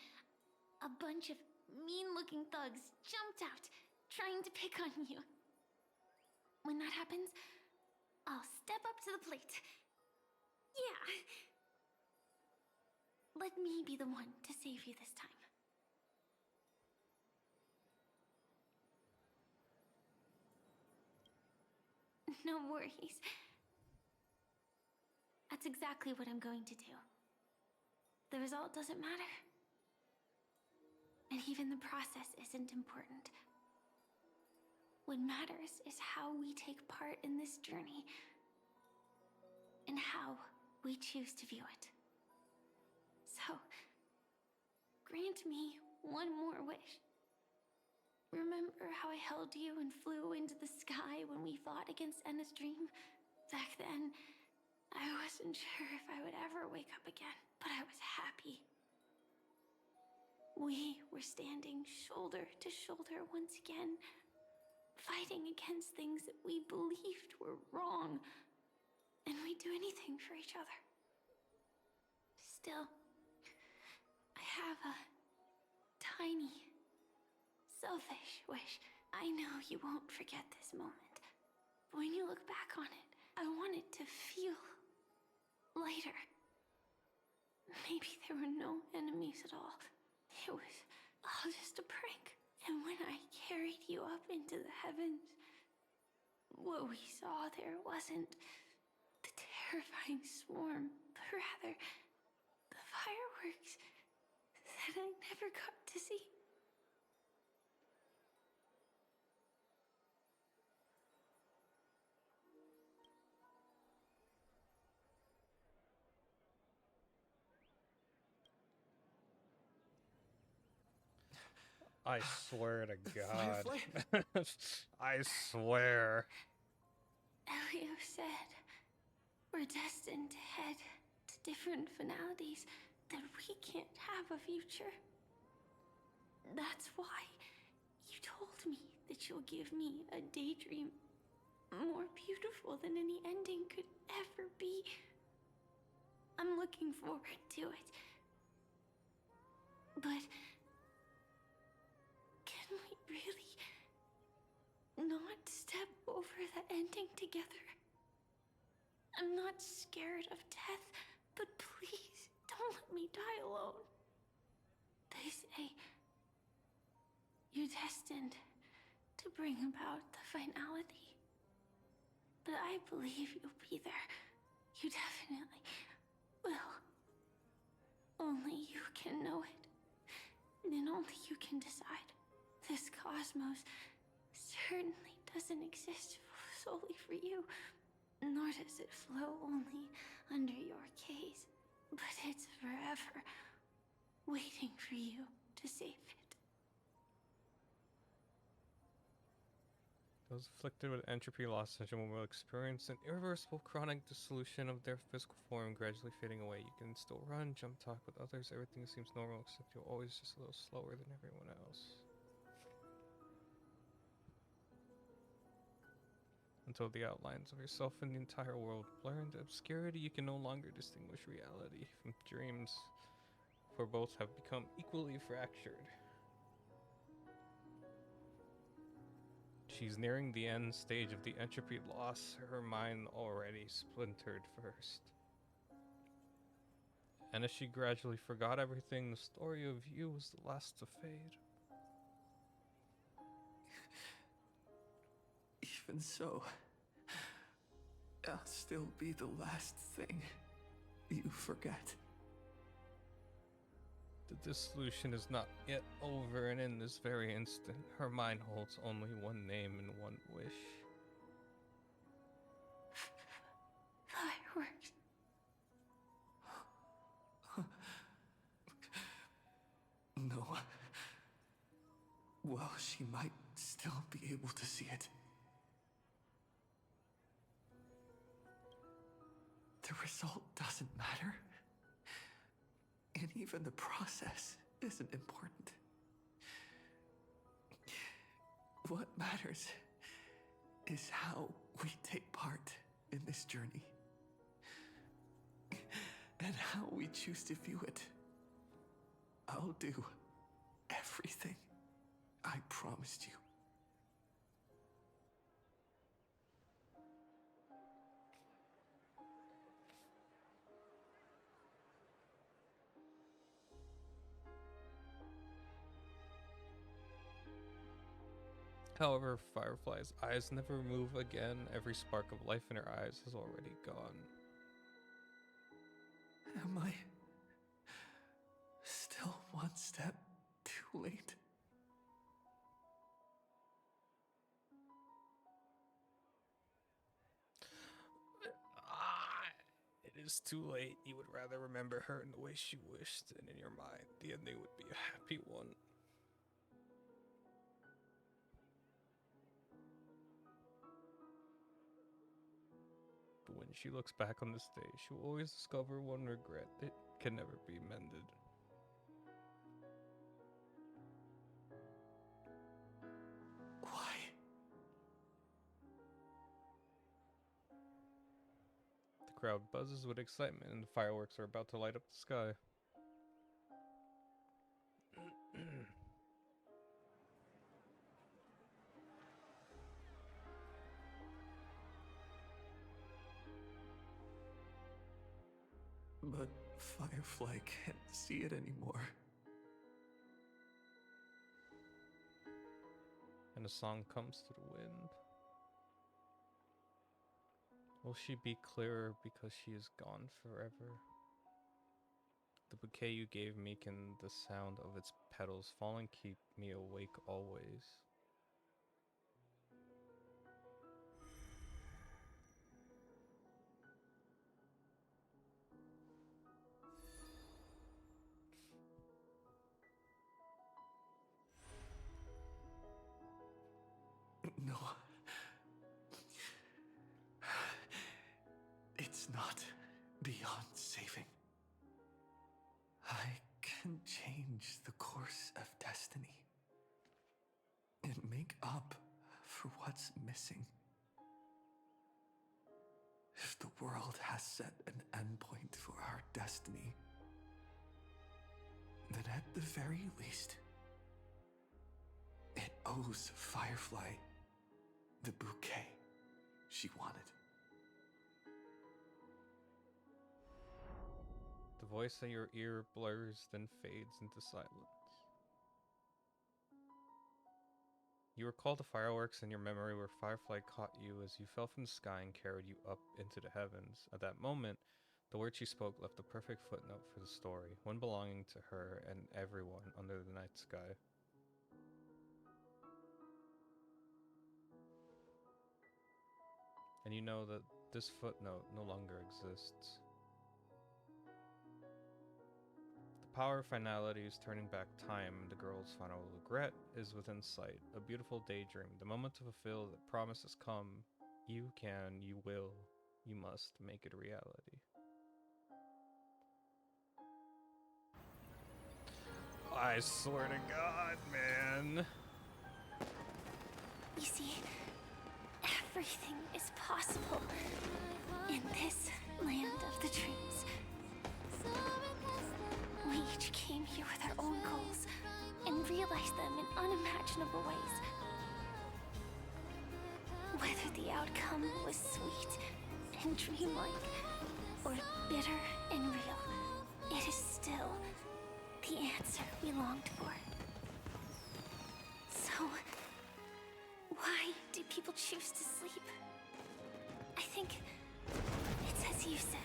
a bunch of mean-looking thugs jumped out, trying to pick on you. When that happens, I'll step up to the plate. Yeah. Let me be the one to save you this time. No worries. That's exactly what I'm going to do. The result doesn't matter. And even the process isn't important. What matters is how we take part in this journey, and how we choose to view it. So, grant me one more wish. Remember how I held you and flew into the sky when we fought against Enna's dream? Back then, I wasn't sure if I would ever wake up again, but I was happy. We were standing shoulder to shoulder once again, fighting against things that we believed were wrong, and we'd do anything for each other. Still, I have a tiny, selfish wish. I know you won't forget this moment, but when you look back on it, I want it to feel lighter. Maybe there were no enemies at all. It was all just a prank. And when I carried you up into the heavens, what we saw there wasn't the terrifying swarm, but rather the fireworks that I never got to see. I swear to God. Firefly? I swear. Elio said we're destined to head to different finalities, that we can't have a future. That's why you told me that you'll give me a daydream more beautiful than any ending could ever be. I'm looking forward to it. But can we really not step over the ending together? I'm not scared of death, but please don't let me die alone. They say you're destined to bring about the finality, but I believe you'll be there. You definitely can know it. Then only you can decide. This cosmos certainly doesn't exist solely for you, nor does it flow only under your gaze, but it's forever waiting for you to save it. Those afflicted with entropy loss syndrome will experience an irreversible chronic dissolution of their physical form, gradually fading away. You can still run, jump, talk with others. Everything seems normal, except you're always just a little slower than everyone else. Until the outlines of yourself and the entire world blur into obscurity, you can no longer distinguish reality from dreams, for both have become equally fractured. She's nearing the end stage of the entropy loss, her mind already splintered first. And as she gradually forgot everything, the story of you was the last to fade. Even so, I'll still be the last thing you forget. The dissolution is not yet over, and in this very instant, her mind holds only one name and one wish. Fireworks. No. Well, she might still be able to see it. The result doesn't matter. And even the process isn't important. What matters is how we take part in this journey. And how we choose to view it. I'll do everything I promised you. However, Firefly's eyes never move again. Every spark of life in her eyes is already gone. Am I still one step too late? It is too late. You would rather remember her in the way she wished, and in your mind, the ending would be a happy one. But when she looks back on this day, she will always discover one regret that can never be mended. Why? The crowd buzzes with excitement, and the fireworks are about to light up the sky. But Firefly can't see it anymore. And a song comes to the wind. Will she be clearer because she is gone forever? The bouquet you gave me, can the sound of its petals falling keep me awake always? No. It's not beyond saving. I can change the course of destiny and make up for what's missing. If the world has set an endpoint for our destiny, then at the very least, it owes Firefly the bouquet she wanted. The voice in your ear blurs, then fades into silence. You recall the fireworks in your memory where Firefly caught you as you fell from the sky and carried you up into the heavens. At that moment, The words she spoke left a perfect footnote for the story, one belonging to her and everyone under the night sky. And you know that this footnote no longer exists. The power of finality is turning back time, and the girl's final regret is within sight. A beautiful daydream. The moment to fulfill the promise has come. You can, you will, you must make it a reality. I swear to God, man. You see, everything is possible in this land of the dreams. We each came here with our own goals and realized them in unimaginable ways. Whether the outcome was sweet and dreamlike, or bitter and real, it is still the answer we longed for. So, why do people choose to sleep? I think it's as you said.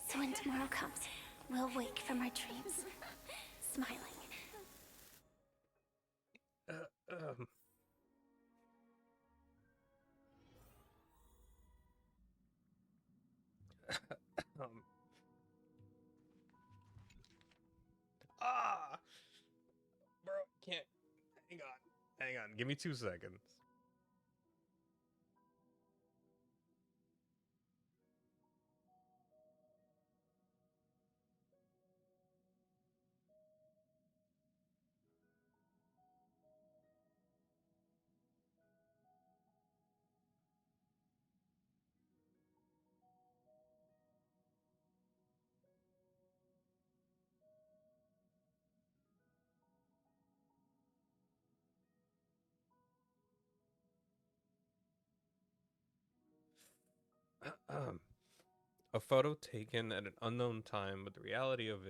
So when tomorrow comes, we'll wake from our dreams, smiling. Bro, can't. Hang on. Give me 2 seconds. A photo taken at an unknown time, but the reality of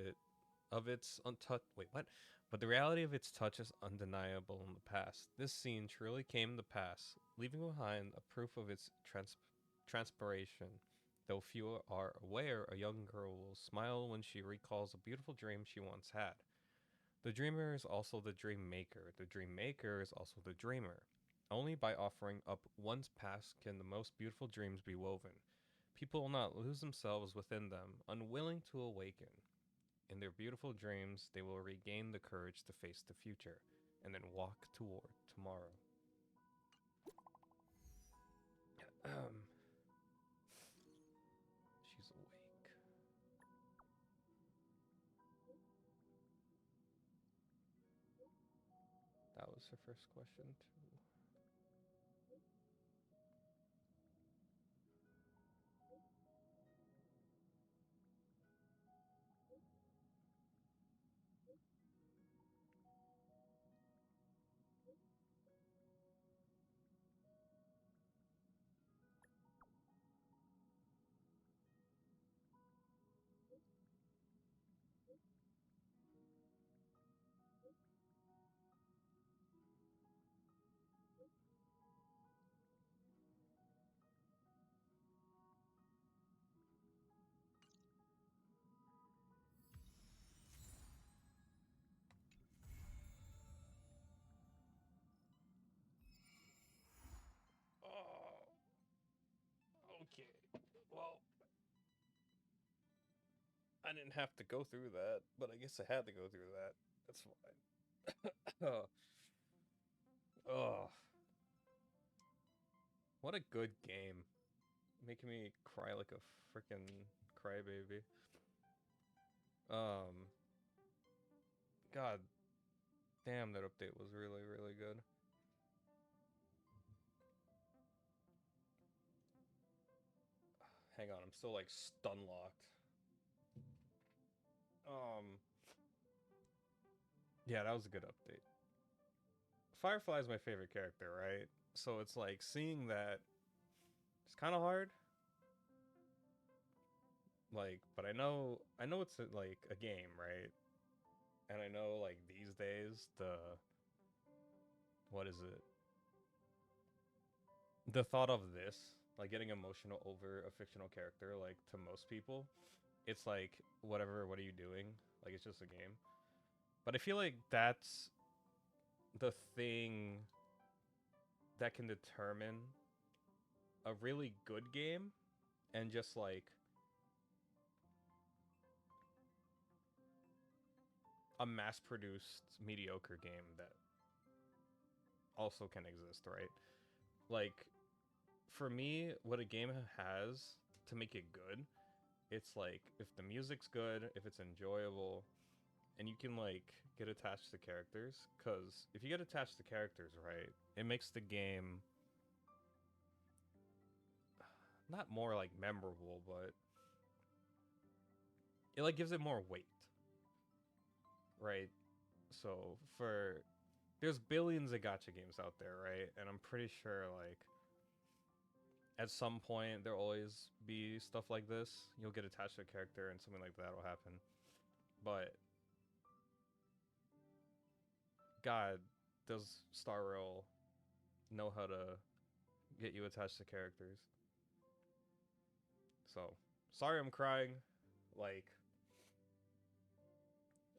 its untouched. Wait, what? But the reality of its touch is undeniable in the past. This scene truly came to pass, leaving behind a proof of its transpiration. Though few are aware, a young girl will smile when she recalls a beautiful dream she once had. The dreamer is also the dream maker. The dream maker is also the dreamer. Only by offering up one's past can the most beautiful dreams be woven. People will not lose themselves within them, unwilling to awaken. In their beautiful dreams, they will regain the courage to face the future, and then walk toward tomorrow. She's awake. That was her first question, too. Okay. Well, I didn't have to go through that, but I guess I had to go through that. That's fine. Oh. What a good game. Making me cry like a freaking crybaby. God damn, that update was really, really good. Hang on, I'm still like stun locked. Oh. Yeah, that was a good update. Firefly is my favorite character, right? So it's like seeing that it's kind of hard. Like, but I know it's like a game, right? And I know like these days what is it? The thought of this, like getting emotional over a fictional character, like to most people, it's like whatever, what are you doing? Like it's just a game. But I feel like that's the thing that can determine a really good game and just like a mass-produced mediocre game that also can exist, right? Like for me, what a game has to make it good, it's like if the music's good, if it's enjoyable, and you can like get attached to characters, because if you get attached to characters, right, it makes the game not more like memorable, but it like gives it more weight, right? So for there's billions of gacha games out there, right? And I'm pretty sure like at some point there'll always be stuff like this. You'll get attached to a character and something like that will happen. But God, does Star Rail know how to get you attached to characters? So sorry I'm crying like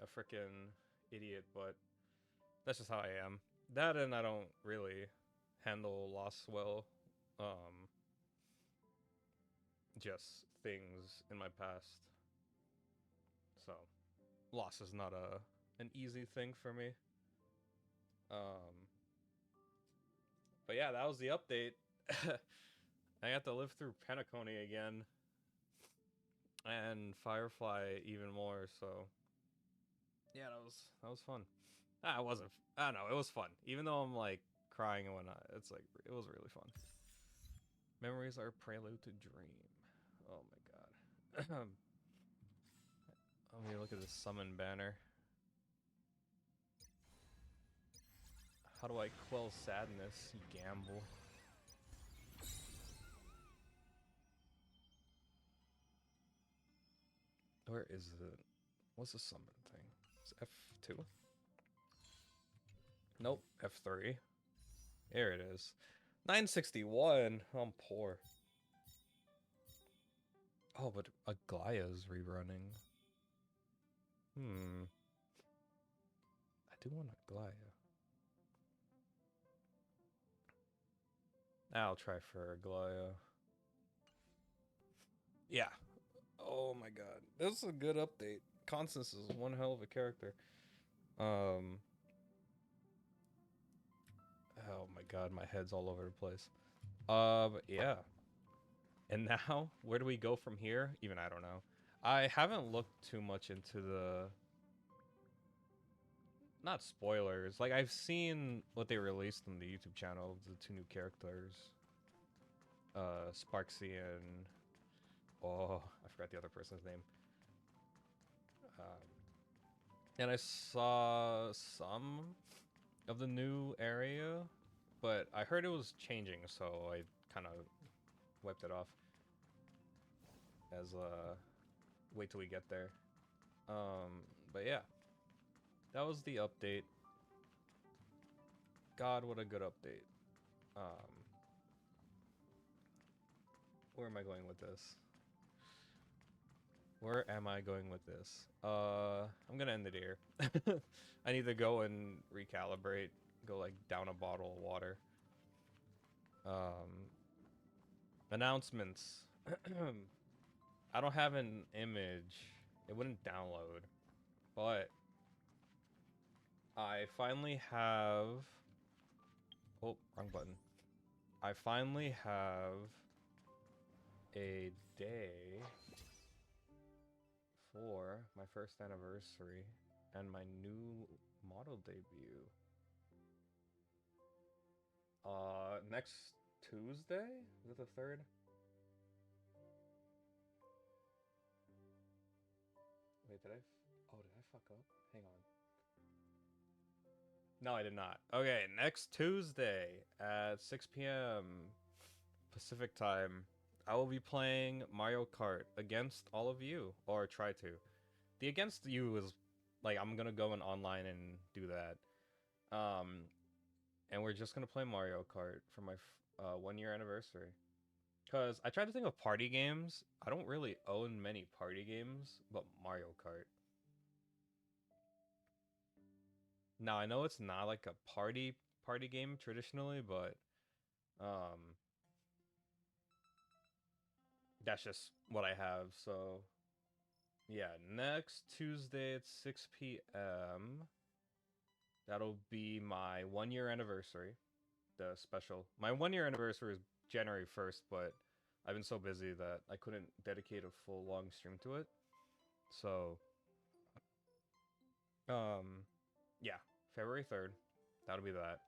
a freaking idiot, but that's just how I am. That and I don't really handle loss well. Just things in my past. So loss is not an easy thing for me. But yeah, that was the update. I got to live through Penacony again. And Firefly even more, so yeah, that was fun. It wasn't. I don't know. It was fun, even though I'm like crying and whatnot. It's like it was really fun. Memories are prelude to dream. Oh my god. Let me look at this summon banner. How do I quell sadness? You gamble. Where is it? What's the summon thing? It's F2? Nope, F3. There it is. 961. I'm poor. Oh, but Aglaya's rerunning. I do want Aglaya. I'll try for Aglaya. Yeah. Oh my god. This is a good update. Constance is one hell of a character. Oh my god, my head's all over the place. But yeah. And now, where do we go from here? Even I don't know. I haven't looked too much into the... Not spoilers. Like, I've seen what they released on the YouTube channel. The two new characters. Sparksy and... Oh, I forgot the other person's name. And I saw some of the new area, but I heard it was changing, so I kind of wiped it off as wait till we get there. But yeah, that was the update. God, what a good update. Where am I going with this? Where am I going with this? I'm gonna end it here. I need to go and recalibrate. Go like down a bottle of water. Announcements. I don't have an image. It wouldn't download. But I finally have... Oh, wrong button. I finally have a day for my first anniversary and my new model debut. Next Tuesday? Is it the 3rd? Wait, did I fuck up? Hang on. No, I did not. Okay, next Tuesday at 6 p.m. Pacific time, I will be playing Mario Kart against all of you, or try to. The against you is like I'm gonna go in online and do that. And we're just gonna play Mario Kart for my 1 year anniversary. Cause I tried to think of party games. I don't really own many party games, but Mario Kart. Now I know it's not like a party game traditionally, but um that's just what I have. So yeah, next Tuesday at 6 p.m. That'll be my 1 year anniversary. The special. My 1 year anniversary is January 1st, but I've been so busy that I couldn't dedicate a full long stream to it. So yeah, February 3rd. That'll be that.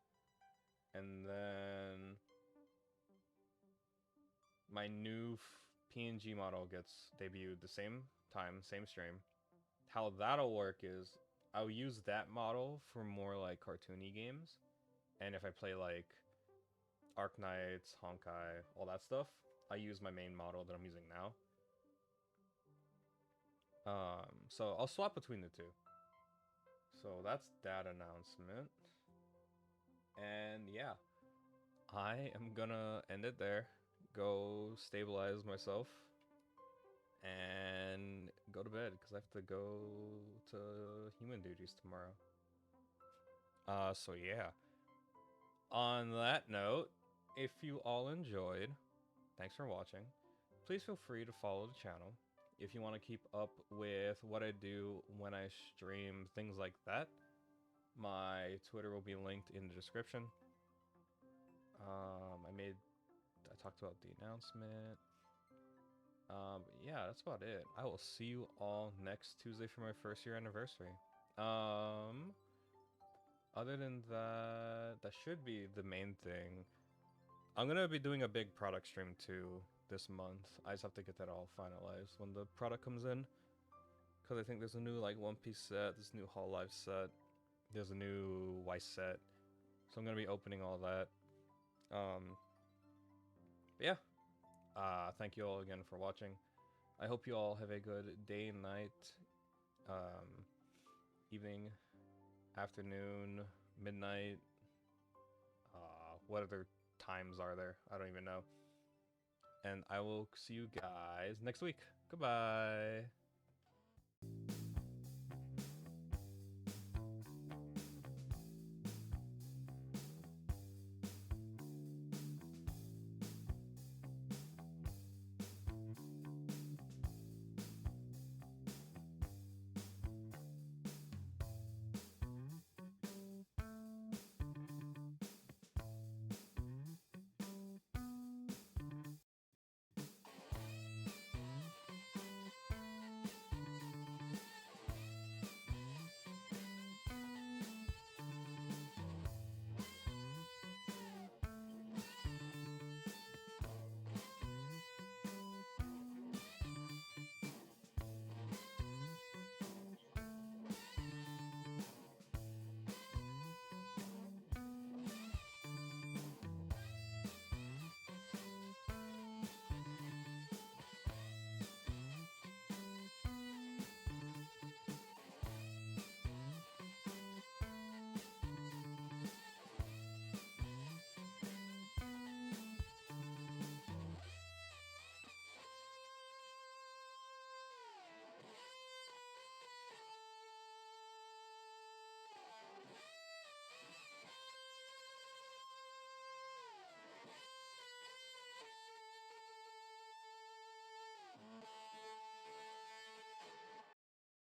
And then my new PNG model gets debuted the same time, same stream. How that'll work is I'll use that model for more like cartoony games. And if I play like Arc Knights, Honkai, all that stuff, I use my main model that I'm using now. So I'll swap between the two. So that's that announcement. And yeah, I am gonna end it there. Go stabilize myself and go to bed because I have to go to human duties tomorrow. So yeah. On that note, if you all enjoyed, thanks for watching. Please feel free to follow the channel if you want to keep up with what I do when I stream, things like that. My Twitter will be linked in the description. I talked about the announcement. But yeah, that's about it. I will see you all next Tuesday for my 1st year anniversary. Other than that, that should be the main thing. I'm gonna be doing a big product stream too this month. I just have to get that all finalized when the product comes in. Because I think there's a new like One Piece set, this new Hololive set, there's a new Weiss set. So I'm gonna be opening all that. But yeah. Thank you all again for watching. I hope you all have a good day, night, evening, afternoon, midnight. What other times are there? I don't even know. And I will see you guys next week. Goodbye.